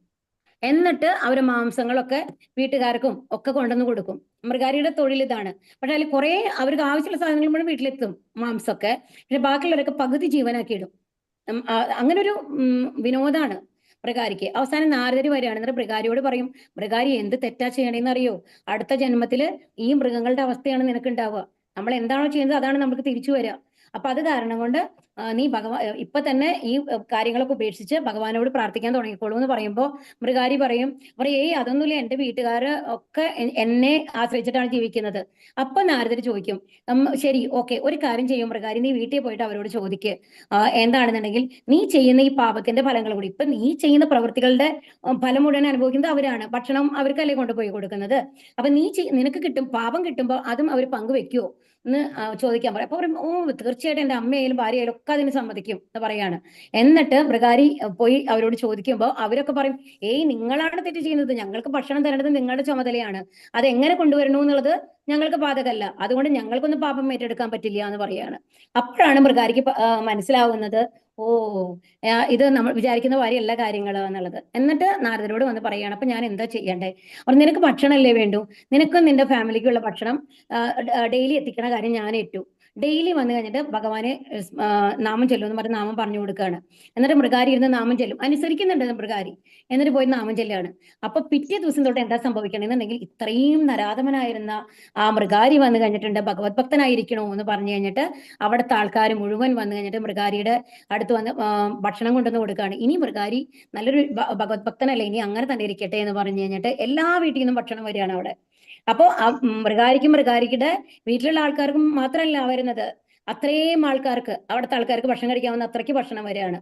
എന്നിട്ട് അവര് മാംസങ്ങളൊക്കെ വീട്ടുകാർക്കും ഒക്കെ കൊണ്ടുവന്ന് കൊടുക്കും. മൃഗാരിയുടെ തൊഴിൽ ഇതാണ്. പക്ഷെ അതിൽ കുറെ അവർക്ക് ആവശ്യമുള്ള സാധനങ്ങൾ മുഴുവൻ വീട്ടിലെത്തും, മാംസമൊക്കെ. പക്ഷെ ബാക്കിയുള്ളവരൊക്കെ പകുതി ജീവനാക്കി ഇടും. അങ്ങനെ ഒരു വിനോദാണ് മൃഗാരിക്ക്. അവസാനം നാരദര് വരികയാണ്. എന്നിട്ട് മൃഗാരിയോട് പറയും, മൃഗാരി എന്ത് തെറ്റാ ചെയ്യണേന്ന് അറിയോ? അടുത്ത ജന്മത്തില് ഈ മൃഗങ്ങളുടെ അവസ്ഥയാണ് നിനക്ക് ഉണ്ടാവുക. നമ്മൾ എന്താണോ ചെയ്യുന്നത് അതാണ് നമുക്ക് തിരിച്ചു വരിക. അപ്പൊ അത് കാരണം കൊണ്ട് നീ ഇപ്പൊ തന്നെ ഈ കാര്യങ്ങളൊക്കെ ഉപേക്ഷിച്ച് ഭഗവാനോട് പ്രാർത്ഥിക്കാൻ തുടങ്ങിക്കോളൂ എന്ന് പറയുമ്പോൾ മൃഗാരി പറയും, അതൊന്നുമില്ല, എന്റെ വീട്ടുകാര് ഒക്കെ എന്നെ ആശ്രയിച്ചിട്ടാണ് ജീവിക്കുന്നത്. അപ്പൊ നാരദര് ചോദിക്കും, ശരി ഓക്കെ, ഒരു കാര്യം ചെയ്യും മൃഗാരി, നീ വീട്ടിൽ പോയിട്ട് അവരോട് ചോദിക്ക് എന്താണെന്നുണ്ടെങ്കിൽ നീ ചെയ്യുന്ന ഈ പാപത്തിന്റെ ഫലങ്ങൾ കൂടി, ഇപ്പൊ നീ ചെയ്യുന്ന പ്രവൃത്തികളുടെ ഫലം മുഴുവൻ അനുഭവിക്കുന്നത് അവരാണ്. ഭക്ഷണം അവർക്കല്ലേ കൊണ്ടുപോയി കൊടുക്കുന്നത്. അപ്പൊ നിനക്ക് കിട്ടും, പാപം കിട്ടുമ്പോൾ അതും അവർ പങ്കുവെക്കുവോ എന്ന് ചോദിക്കാൻ പറയും. അപ്പൊ പറയും, തീർച്ചയായിട്ടും എന്റെ അമ്മയായാലും ഭാര്യയായാലും അവരൊക്കെ അതിന് സമ്മതിക്കും എന്ന് പറയാണ്. എന്നിട്ട് മൃഗാരി പോയി അവരോട് ചോദിക്കുമ്പോൾ അവരൊക്കെ പറയും, ഏയ് നിങ്ങളാണ് തെറ്റ് ചെയ്യുന്നത്, ഞങ്ങൾക്ക് ഭക്ഷണം തരേണ്ടത് നിങ്ങളുടെ ചുമതലയാണ്, അത് എങ്ങനെ കൊണ്ടുവരണു എന്നുള്ളത് ഞങ്ങൾക്ക് ബാധകമല്ല, അതുകൊണ്ട് ഞങ്ങൾക്കൊന്നും പാപം ഏറ്റെടുക്കാൻ പറ്റില്ല എന്ന് പറയാണ്. അപ്പോഴാണ് മൃഗാരിക്ക് മനസ്സിലാവുന്നത്, ഓ ഇത് നമ്മൾ വിചാരിക്കുന്ന കാര്യമല്ല കാര്യങ്ങൾ എന്നുള്ളത്. എന്നിട്ട് നാരദരോട് വന്ന് പറയാണ്, അപ്പൊ ഞാൻ എന്താ ചെയ്യണ്ടേ? അപ്പോൾ നിനക്ക് ഭക്ഷണമല്ലേ വേണ്ടു, നിനക്കും നിന്റെ ഫാമിലിക്കുള്ള ഭക്ഷണം ഡെയിലി എത്തിക്കണ കാര്യം ഞാൻ ഏറ്റു. ഡെയിലി വന്നു കഴിഞ്ഞിട്ട് ഭഗവാനെ നാമം ചെല്ലും എന്ന് പറഞ്ഞ് നാമം പറഞ്ഞു കൊടുക്കുകയാണ്. എന്നിട്ട് മൃഗാരി ഇരുന്ന് നാമം ചെല്ലും, അനുസരിക്കുന്നുണ്ട് മൃഗാരി. എന്നിട്ട് പോയി നാമം ചെല്ലാണ്. അപ്പൊ പിറ്റേ ദിവസം തൊട്ട് എന്താ സംഭവിക്കണമെന്നുണ്ടെങ്കിൽ, ഇത്രയും നരാധമനായിരുന്ന ആ മൃഗാരി വന്നു കഴിഞ്ഞിട്ടുണ്ട്, ഭഗവത് ഭക്തനായിരിക്കണോ എന്ന് പറഞ്ഞു കഴിഞ്ഞിട്ട് അവിടുത്തെ ആൾക്കാർ മുഴുവൻ വന്നു കഴിഞ്ഞിട്ട് മൃഗാരിയുടെ അടുത്ത് വന്ന് ഭക്ഷണം കൊണ്ടുവന്ന് കൊടുക്കുകയാണ്. ഇനി മൃഗാരി നല്ലൊരു ഭഗവത് ഭക്തനല്ലേ, ഇനി അങ്ങനെ തന്നെ ഇരിക്കട്ടെ എന്ന് പറഞ്ഞു കഴിഞ്ഞിട്ട് എല്ലാ വീട്ടിൽ നിന്നും ഭക്ഷണം വരികയാണ് അവിടെ. അപ്പോ ആ മൃഗാരിയുടെ വീട്ടിലുള്ള ആൾക്കാർക്കും മാത്രമല്ല വരുന്നത്, അത്രയും ആൾക്കാർക്ക്, അവിടുത്തെ ആൾക്കാർക്ക് ഭക്ഷണം കഴിക്കാവുന്ന അത്രയ്ക്ക് ഭക്ഷണം വരികയാണ്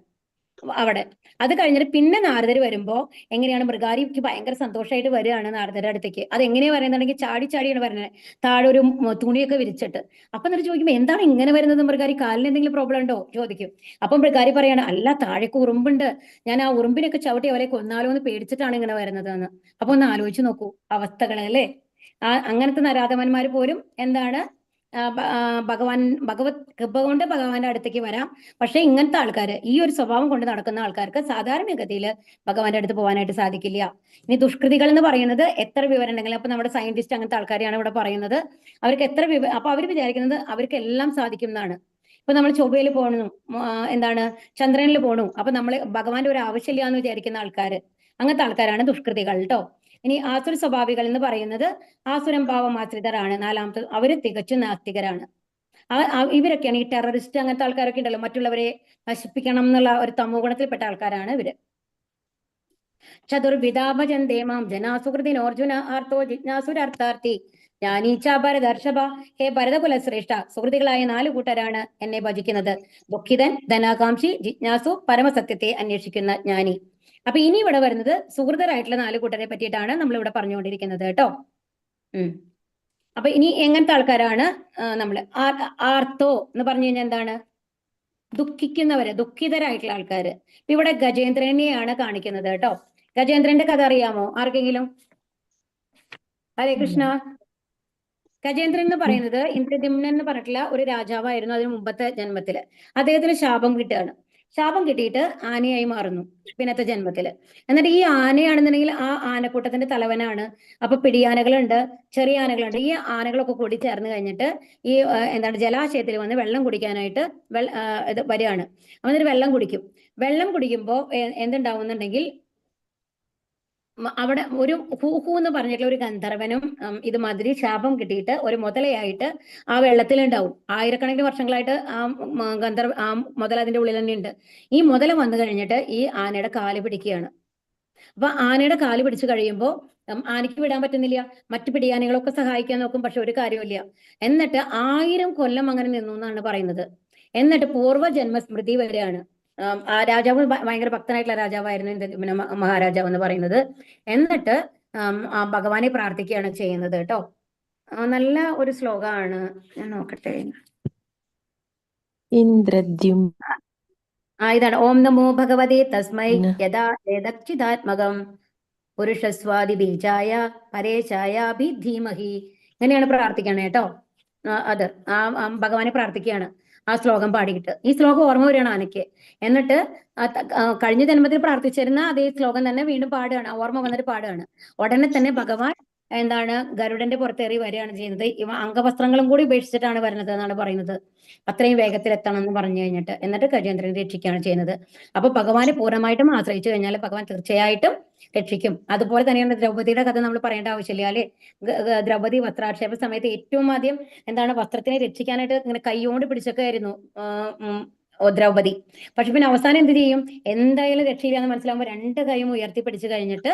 അവിടെ. അത് കഴിഞ്ഞിട്ട് പിന്നെ നാരദർ വരുമ്പോ എങ്ങനെയാണ്, മൃഗാരിക്ക് ഭയങ്കര സന്തോഷമായിട്ട് വരികയാണ് നാരദരുടെ അടുത്തേക്ക്. അത് എങ്ങനെയാ പറയുന്നുണ്ടെങ്കിൽ ചാടി ചാടിയാണ് വരുന്നത്, താഴെ ഒരു തുണിയൊക്കെ വിരിച്ചിട്ട്. അപ്പൊ എന്നിട്ട് ചോദിക്കുമ്പോൾ എന്താണ് ഇങ്ങനെ വരുന്നത് മൃഗാരി, കാലിന് എന്തെങ്കിലും പ്രോബ്ലം ഉണ്ടോ ചോദിക്കും. അപ്പൊ മൃഗാരി പറയാണ്, അല്ല താഴേക്ക് ഉറുമ്പുണ്ട്, ഞാൻ ആ ഉറുമ്പിനൊക്കെ ചവിട്ടി അവരെ കൊന്നാലോ എന്ന് പേടിച്ചിട്ടാണ് ഇങ്ങനെ വരുന്നത് എന്ന്. അപ്പൊ ഒന്ന് ആലോചിച്ച് നോക്കൂ അവസ്ഥകളെ അല്ലേ. അങ്ങനത്തെ നരാധമന്മാർ പോലും എന്താണ് ഭഗവത് കൃപ കൊണ്ട് ഭഗവാന്റെ അടുത്തേക്ക് വരാം. പക്ഷെ ഇങ്ങനത്തെ ആൾക്കാർ, ഈ ഒരു സ്വഭാവം കൊണ്ട് നടക്കുന്ന ആൾക്കാർക്ക് സാധാരണഗതിയിൽ ഭഗവാന്റെ അടുത്ത് പോകാനായിട്ട് സാധിക്കില്ല. ഇനി ദുഷ്കൃതികൾ എന്ന് പറയുന്നത് എത്ര വിവരം ഉണ്ടെങ്കിലും, അപ്പൊ നമ്മുടെ സയന്റിസ്റ്റ് അങ്ങനത്തെ ആൾക്കാരെയാണ് ഇവിടെ പറയുന്നത്, അവർക്ക് എത്ര അപ്പൊ അവർ വിചാരിക്കുന്നത് അവർക്ക് എല്ലാം സാധിക്കും എന്നാണ്. ഇപ്പൊ നമ്മൾ ചൊവ്വയിൽ പോകണു, എന്താണ് ചന്ദ്രനിൽ പോകണു, അപ്പൊ നമ്മൾ ഭഗവാന്റെ ഒരു ആവശ്യമില്ല എന്ന് വിചാരിക്കുന്ന ആൾക്കാർ, അങ്ങനത്തെ ആൾക്കാരാണ് ദുഷ്കൃതികൾ കേട്ടോ. ഇനി ആസുര സ്വഭാവികൾ എന്ന് പറയുന്നത് ആസുരം ഭാവമാശ്രിതരാണ്. നാലാമത്തെ അവര് തികച്ചും നാസ്തികരാണ്. ഇവരൊക്കെയാണ് ഈ ടെററിസ്റ്റ് അങ്ങനത്തെ ആൾക്കാരൊക്കെ ഉണ്ടല്ലോ, മറ്റുള്ളവരെ നശിപ്പിക്കണം എന്നുള്ള ഒരു തമോ ഗുണത്തിൽപ്പെട്ട ആൾക്കാരാണ് ഇവര്. ചതുർവിധാഭജന്തേമാം ജനാസുഹൃതിനോർജുന ആർത്തോ ജിജ്ഞാസുരാർത്ഥാർത്ഥി ജ്ഞാനീച്ച ഭരതർഷഭ. ഹേ ഭരതകുലശ്രേഷ്ഠ, സുഹൃതികളായ 4 കൂട്ടരാണ് എന്നെ ഭജിക്കുന്നത്: ദുഃഖിതൻ, ധനാകാംക്ഷി, ജിജ്ഞാസു, പരമസത്യത്തെ അന്വേഷിക്കുന്ന ജ്ഞാനി. അപ്പൊ ഇനി ഇവിടെ വരുന്നത് സുഹൃതരായിട്ടുള്ള 4 കൂട്ടരെ പറ്റിയിട്ടാണ് നമ്മൾ ഇവിടെ പറഞ്ഞുകൊണ്ടിരിക്കുന്നത് കേട്ടോ. അപ്പൊ ഇനി എങ്ങനത്തെ ആൾക്കാരാണ് നമ്മള് ആർത്തോ എന്ന് പറഞ്ഞു കഴിഞ്ഞാൽ എന്താണ്? ദുഃഖിക്കുന്നവര്, ദുഃഖിതരായിട്ടുള്ള ആൾക്കാര്. ഇപ്പൊ ഇവിടെ ഗജേന്ദ്രനെയാണ് കാണിക്കുന്നത് കേട്ടോ. ഗജേന്ദ്രന്റെ കഥ അറിയാമോ ആർക്കെങ്കിലും? ഹരേ കൃഷ്ണ. ഗജേന്ദ്രൻ എന്ന് പറയുന്നത് ഇന്ദ്രദ്യുമ്നൻ എന്ന് പറഞ്ഞിട്ടുള്ള ഒരു രാജാവായിരുന്നു അതിന് മുമ്പത്തെ ജന്മത്തില്. അദ്ദേഹത്തിന് ശാപം കിട്ടുകയാണ്. ശാപം കിട്ടിയിട്ട് ആനയായി മാറുന്നു പിന്നത്തെ ജന്മത്തില്. എന്നിട്ട് ഈ ആനയാണെന്നുണ്ടെങ്കിൽ ആ ആനക്കൂട്ടത്തിന്റെ തലവനാണ്. അപ്പൊ പിടിയാനകളുണ്ട്, ചെറിയ ആനകളുണ്ട്. ഈ ആനകളൊക്കെ കൂടി ചേർന്ന് കഴിഞ്ഞിട്ട് ഈ എന്താണ് ജലാശയത്തിൽ വന്ന് വെള്ളം കുടിക്കാനായിട്ട് ഇത് വരികയാണ്. എന്നിട്ട് വെള്ളം കുടിക്കും. വെള്ളം കുടിക്കുമ്പോൾ എന്തുണ്ടാവുന്നുണ്ടെങ്കിൽ അവിടെ ഒരു ഹൂഹു എന്ന് പറഞ്ഞിട്ടുള്ള ഒരു ഗന്ധർവനും ഇതുമാതിരി ശാപം കിട്ടിയിട്ട് ഒരു മുതലയായിട്ട് ആ വെള്ളത്തിലുണ്ടാവും. ആയിരക്കണക്കിന് വർഷങ്ങളായിട്ട് ആ മുതല അതിന്റെ ഉള്ളിൽ തന്നെ ഉണ്ട്. ഈ മുതല വന്നു കഴിഞ്ഞിട്ട് ഈ ആനയുടെ കാല് പിടിക്കുകയാണ്. അപ്പൊ ആനയുടെ കാല് പിടിച്ചു കഴിയുമ്പോൾ ആനയ്ക്ക് വിടാൻ പറ്റുന്നില്ല. മറ്റു പിടിയാനകളൊക്കെ സഹായിക്കാൻ നോക്കും, പക്ഷെ ഒരു കാര്യമില്ല. എന്നിട്ട് 1000 കൊല്ലം അങ്ങനെ നിന്നു എന്നാണ് പറയുന്നത്. എന്നിട്ട് പൂർവ്വജന്മസ്മൃതി വരെയാണ്. ആ രാജാവ് ഭയങ്കര ഭക്തനായിട്ടുള്ള രാജാവായിരുന്നു മഹാരാജാവ് എന്ന് പറയുന്നത്. എന്നിട്ട് ഭഗവാനെ പ്രാർത്ഥിക്കുകയാണ് ചെയ്യുന്നത് കേട്ടോ. നല്ല ഒരു ശ്ലോകമാണ്, ഞാൻ നോക്കട്ടെ. ഇതാണ്: ഓം നമോ ഭഗവതേ തസ്മൈ യഥാ ഏതച്ചിദാത്മകം പുരുഷസ്വാദി ബീജായ പരേശായ ധീമഹി. ഇങ്ങനെയാണ് പ്രാർത്ഥിക്കണേ കേട്ടോ. അത് ഭഗവാനെ പ്രാർത്ഥിക്കുകയാണ് ആ ശ്ലോകം പാടിയിട്ട്. ഈ ശ്ലോകം ഓർമ്മ വരികയാണ് ആനയ്ക്ക്. എന്നിട്ട് കഴിഞ്ഞ ജന്മത്തിൽ പ്രാർത്ഥിച്ചിരുന്ന അതേ ശ്ലോകം തന്നെ വീണ്ടും പാടുകയാണ്, ഓർമ്മ വന്നിട്ട് പാടുകയാണ്. ഉടനെ തന്നെ ഭഗവാൻ എന്താണ് ഗരുഡന്റെ പുറത്തേറി വരികയാണ് ചെയ്യുന്നത്. ഇവ അംഗവസ്ത്രങ്ങളും കൂടി ഉപേക്ഷിച്ചിട്ടാണ് വരുന്നത് എന്നാണ് പറയുന്നത്, അത്രയും വേഗത്തിൽ എത്തണം എന്ന് പറഞ്ഞു കഴിഞ്ഞിട്ട്. എന്നിട്ട് ഗജേന്ദ്രനെ രക്ഷിക്കുകയാണ് ചെയ്യുന്നത്. അപ്പൊ ഭഗവാനെ പൂർണ്ണമായിട്ടും ആശ്രയിച്ചു കഴിഞ്ഞാൽ ഭഗവാൻ തീർച്ചയായിട്ടും രക്ഷിക്കും. അതുപോലെ തന്നെയാണ് ദ്രൗപദിയുടെ കഥ നമ്മൾ പറയേണ്ട ആവശ്യമില്ല അല്ലെ. ദ്രൗപദി വസ്ത്രാക്ഷേപ സമയത്ത് ഏറ്റവും ആദ്യം എന്താണ് വസ്ത്രത്തിനെ രക്ഷിക്കാനായിട്ട് ഇങ്ങനെ കൈയോണ്ട് പിടിച്ചൊക്കെ ആയിരുന്നു ദ്രൗപദി. പക്ഷെ പിന്നെ അവസാനം എന്ത് ചെയ്യും? എന്തായാലും രക്ഷയില്ലാന്ന് മനസ്സിലാവുമ്പോൾ 2 കൈയും ഉയർത്തി പിടിച്ചു കഴിഞ്ഞിട്ട്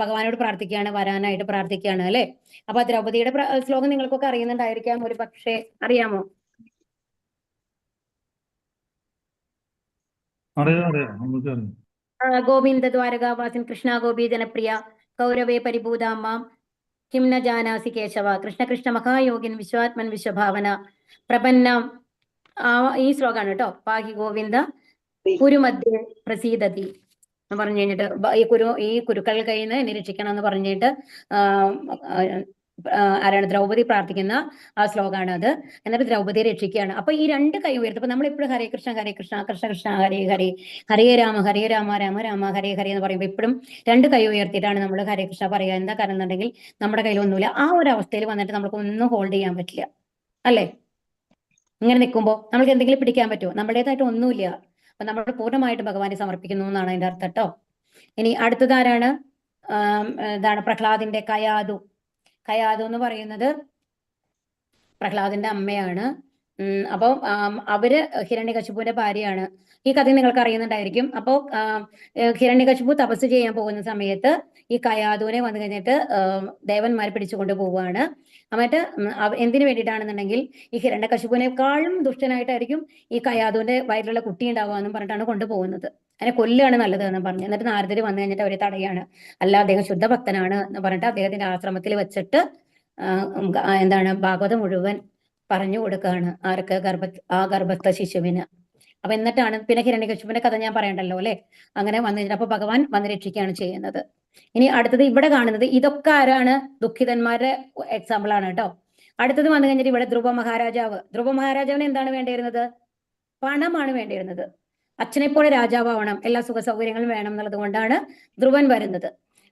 ഭഗവാനോട് പ്രാർത്ഥിക്കുകയാണ്, വരാനായിട്ട് പ്രാർത്ഥിക്കുകയാണ് അല്ലെ. അപ്പൊ ദ്രൗപദിയുടെ ശ്ലോകം നിങ്ങൾക്കൊക്കെ അറിയുന്നുണ്ടായിരിക്കാം, ഒരു പക്ഷേ അറിയാമോ? ഗോവിന്ദ ദ്വാരകാവാസിൻ കൃഷ്ണ ഗോപി ജനപ്രിയ കൗരവേ പരിഭൂതാമാം കിം ന ജാനാസി കേശവ കൃഷ്ണ കൃഷ്ണ മഹായോഗിൻ വിശ്വാത്മൻ വിശ്വഭാവന പ്രപന്നം ഈ ശ്ലോകമാണ് കേട്ടോ. പാഹി ഗോവിന്ദ കുരുമധ്യേ പ്രസീദതി എന്ന് പറഞ്ഞു കഴിഞ്ഞിട്ട് ഈ കുരുക്കൾ കയ്യിൽ നിന്ന് എന്നെ രക്ഷിക്കണം എന്ന് പറഞ്ഞിട്ട് ആരാണ് ദ്രൗപദി പ്രാർത്ഥിക്കുന്ന ആ ശ്ലോകമാണ് അത്. എന്നിട്ട് ദ്രൗപദിയെ രക്ഷിക്കുകയാണ്. അപ്പൊ ഈ രണ്ട് കൈ ഉയർത്തും. അപ്പൊ നമ്മളെപ്പോഴും ഹരേ കൃഷ്ണ കൃഷ്ണ കൃഷ്ണ ഹരേ ഹരേ, ഹരേ രാമ രാമ രാമ ഹരേ ഹരേ എന്ന് പറയുമ്പോൾ എപ്പോഴും രണ്ട് കൈ ഉയർത്തിയിട്ടാണ് നമ്മൾ ഹരേ കൃഷ്ണ പറയുക. എന്താ കാരണം എന്നുണ്ടെങ്കിൽ നമ്മുടെ കയ്യിലൊന്നുമില്ല. ആ ഒരു അവസ്ഥയിൽ വന്നിട്ട് നമുക്ക് ഒന്നും ഹോൾഡ് ചെയ്യാൻ പറ്റില്ല അല്ലേ? ഇങ്ങനെ നിൽക്കുമ്പോൾ നമുക്ക് എന്തെങ്കിലും പിടിക്കാൻ പറ്റുമോ? നമ്മുടേതായിട്ട് ഒന്നുമില്ല. അപ്പൊ നമ്മൾ പൂർണ്ണമായിട്ട് ഭഗവാനെ സമർപ്പിക്കുന്നു എന്നാണ് അതിന്റെ അർത്ഥം കേട്ടോ. ഇനി അടുത്തതാരാണ്? എന്താണ് പ്രഹ്ലാദിന്റെ കയാതു. കയാതു എന്ന് പറയുന്നത് പ്രഹ്ലാദിന്റെ അമ്മയാണ്. അപ്പോൾ അവര് ഹിരണ്യകശിപുവിന്റെ ഭാര്യയാണ്. ഈ കഥ നിങ്ങൾക്ക് അറിയുന്നുണ്ടായിരിക്കും. അപ്പോൾ ഹിരണ്യകശിപു തപസ് ചെയ്യാൻ പോകുന്ന സമയത്ത് ഈ കയാതുവിനെ വന്നു കഴിഞ്ഞിട്ട് ദേവന്മാർ പിടിച്ചുകൊണ്ട് പോവുകയാണ്. എന്നിട്ട് എന്തിനു വേണ്ടിയിട്ടാണെന്നുണ്ടെങ്കിൽ ഈ ഹിരണ്യകശിപുവിനേക്കാളും ദുഷ്ടനായിട്ടായിരിക്കും ഈ കയാതുവിന്റെ വയറ്റിലുള്ള കുട്ടി ഉണ്ടാവുക എന്നും പറഞ്ഞിട്ടാണ് കൊണ്ടുപോകുന്നത്. അതിനെ കൊല്ലുകയാണ് നല്ലത് എന്ന് പറഞ്ഞു. എന്നിട്ട് നാരദര് വന്നു കഴിഞ്ഞിട്ട് അവരെ തടയാണ്. അല്ല, അദ്ദേഹം ശുദ്ധഭക്തനാണ് എന്ന് പറഞ്ഞിട്ട് അദ്ദേഹത്തിന്റെ ആശ്രമത്തിൽ വെച്ചിട്ട് എന്താണ് ഭാഗവതം മുഴുവൻ പറഞ്ഞു കൊടുക്കുകയാണ്. ആർക്ക്? ഗർഭസ്ഥ ശിശുവിന്. അപ്പൊ എന്നിട്ടാണ് പിന്നെ ഹിരണ്യകശിപുവിന്റെ കഥ ഞാൻ പറയണ്ടല്ലോ അല്ലെ. അങ്ങനെ വന്നു കഴിഞ്ഞാൽ അപ്പൊ ഭഗവാൻ വന്ന് രക്ഷിക്കുകയാണ് ചെയ്യുന്നത്. ഇനി അടുത്തത് ഇവിടെ കാണുന്നത് ഇതൊക്കെ ആരാണ്? ദുഃഖിതന്മാരുടെ എക്സാമ്പിൾ ആണ് കേട്ടോ. അടുത്തത് വന്നു കഴിഞ്ഞിട്ട് ഇവിടെ ധ്രുവ മഹാരാജാവ്. ധ്രുവ മഹാരാജാവിന് എന്താണ് വേണ്ടിയിരുന്നത്? പണമാണ് വേണ്ടിയിരുന്നത്. അച്ഛനെ പോലെ രാജാവാവണം, എല്ലാ സുഖ സൗകര്യങ്ങളും വേണം എന്നുള്ളത് കൊണ്ടാണ് ധ്രുവൻ വരുന്നത്.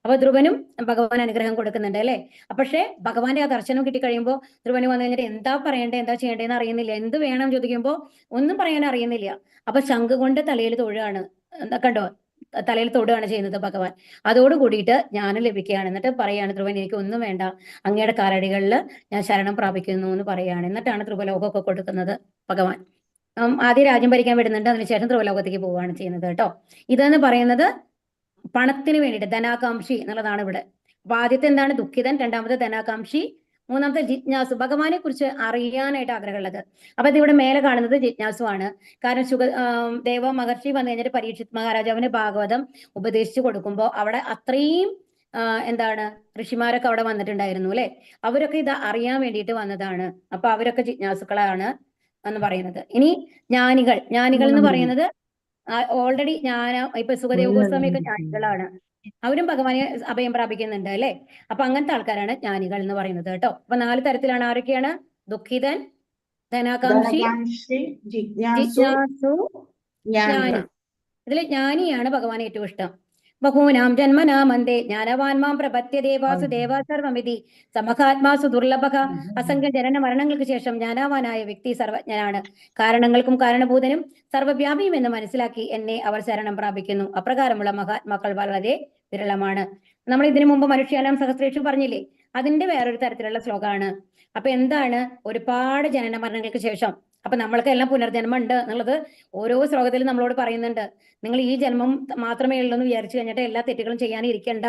അപ്പൊ ധ്രുവനും ഭഗവാൻ അനുഗ്രഹം കൊടുക്കുന്നുണ്ട് അല്ലെ. പക്ഷേ ഭഗവാന്റെ ആ ദർശനം കിട്ടിക്കഴിയുമ്പോൾ ധ്രുവന് വന്നു കഴിഞ്ഞിട്ട് എന്താ പറയണ്ടേ എന്താ ചെയ്യേണ്ടതെന്ന് അറിയുന്നില്ല. എന്ത് വേണം ചോദിക്കുമ്പോൾ ഒന്നും പറയാൻ അറിയുന്നില്ല. അപ്പൊ ശംഖ് കൊണ്ട് തലയിൽ തൊഴുകയാണ്. കണ്ടോ, തലയിൽ തൊടുകയാണ് ചെയ്യുന്നത് ഭഗവാൻ. അതോട് കൂടിയിട്ട് ജ്ഞാനം ലഭിക്കുകയാണ്. എന്നിട്ട് പറയാണ്, ധ്രുവൻ എനിക്ക് ഒന്നും വേണ്ട, അങ്ങയുടെ കാലടികളിൽ ഞാൻ ശരണം പ്രാപിക്കുന്നു എന്ന് പറയാണ്. എന്നിട്ടാണ് ധ്രുവലോകമൊക്കെ കൊടുക്കുന്നത് ഭഗവാൻ. ആദ്യം രാജ്യം ഭരിക്കാൻ വിടുന്നുണ്ട്, അതിനുശേഷം ധ്രുവലോകത്തേക്ക് പോവുകയാണ് ചെയ്യുന്നത് കേട്ടോ. ഇതെന്ന് പറയുന്നത് പണത്തിന് വേണ്ടിയിട്ട്, ധനാകാംക്ഷി എന്നുള്ളതാണ് ഇവിടെ. അപ്പൊ ആദ്യത്തെ എന്താണ്? ദുഃഖിതൻ. രണ്ടാമത്തെ ധനാകാംക്ഷി. മൂന്നാമത്തെ ജിജ്ഞാസു, ഭഗവാനെ കുറിച്ച് അറിയാനായിട്ട് ആഗ്രഹമുള്ളത്. അപ്പൊ ഇതിവിടെ മേലെ കാണുന്നത് ജിജ്ഞാസു ആണ്. കാരണം ദേവ മഹർഷി വന്നു കഴിഞ്ഞിട്ട് പരീക്ഷിത് മഹാരാജാവിന് ഭാഗവതം ഉപദേശിച്ചു കൊടുക്കുമ്പോൾ അവിടെ അത്രയും എന്താണ് ഋഷിമാരൊക്കെ അവിടെ വന്നിട്ടുണ്ടായിരുന്നു അല്ലെ. അവരൊക്കെ ഇത് അറിയാൻ വേണ്ടിയിട്ട് വന്നതാണ്. അപ്പൊ അവരൊക്കെ ജിജ്ഞാസുക്കളാണ് എന്ന് പറയുന്നത്. ഇനി ജ്ഞാനികൾ. ജ്ഞാനികൾ എന്ന് പറയുന്നത് ഓൾറെഡി ഇപ്പൊ സുഖദേവ ഗോസ്വാമിയൊക്കെ ജ്ഞാനികളാണ്. അവരും ഭഗവാനെ അഭയം പ്രാപിക്കുന്നുണ്ട് അല്ലെ. അപ്പൊ അങ്ങനത്തെ ആൾക്കാരാണ് ജ്ഞാനികൾ എന്ന് പറയുന്നത് കേട്ടോ. അപ്പൊ 4 തരത്തിലാണ്. ആരൊക്കെയാണ്? ദുഃഖിതൻ, ധനാകാംക്ഷി, ജിജ്ഞാസു, ജ്ഞാനി. ഇതിൽ ജ്ഞാനിയാണ് ഭഗവാൻ ഏറ്റവും ഇഷ്ടം. ബഹൂനാം ജന്മനാമന്തേ ജ്ഞാനവാൻമാം പ്രപത്യതേ വാസുദേവാ സർവമിതി സമഹാത്മാസു ദുർലഭക. അസംഖ്യ ജനന മരണങ്ങൾക്ക് ശേഷം ജ്ഞാനവാനായ വ്യക്തി സർവജ്ഞനാണ്. കാരണങ്ങൾക്കും കാരണഭൂതനും സർവ്വവ്യാപിയും എന്ന് മനസ്സിലാക്കി എന്നെ അവർ ശരണം പ്രാപിക്കുന്നു. അപ്രകാരമുള്ള മഹാത്മാക്കൾ വളരെ വിരളമാണ്. നമ്മൾ ഇതിനു മുമ്പ് മനുഷ്യാനാം സഹസ്രേഷു പറഞ്ഞില്ലേ, അതിന്റെ വേറൊരു തരത്തിലുള്ള ശ്ലോകമാണ്. അപ്പൊ എന്താണ്? ഒരുപാട് ജനന മരണങ്ങൾക്ക് ശേഷം, അപ്പൊ നമ്മൾക്ക് എല്ലാം പുനർജന്മം ഉണ്ട് എന്നുള്ളത് ഓരോ ശ്ലോകത്തിലും നമ്മളോട് പറയുന്നുണ്ട്. നിങ്ങൾ ഈ ജന്മം മാത്രമേ ഉള്ളൂ എന്ന് വിചാരിച്ചു കഴിഞ്ഞിട്ട് എല്ലാ തെറ്റുകളും ചെയ്യാൻ ഇരിക്കണ്ട.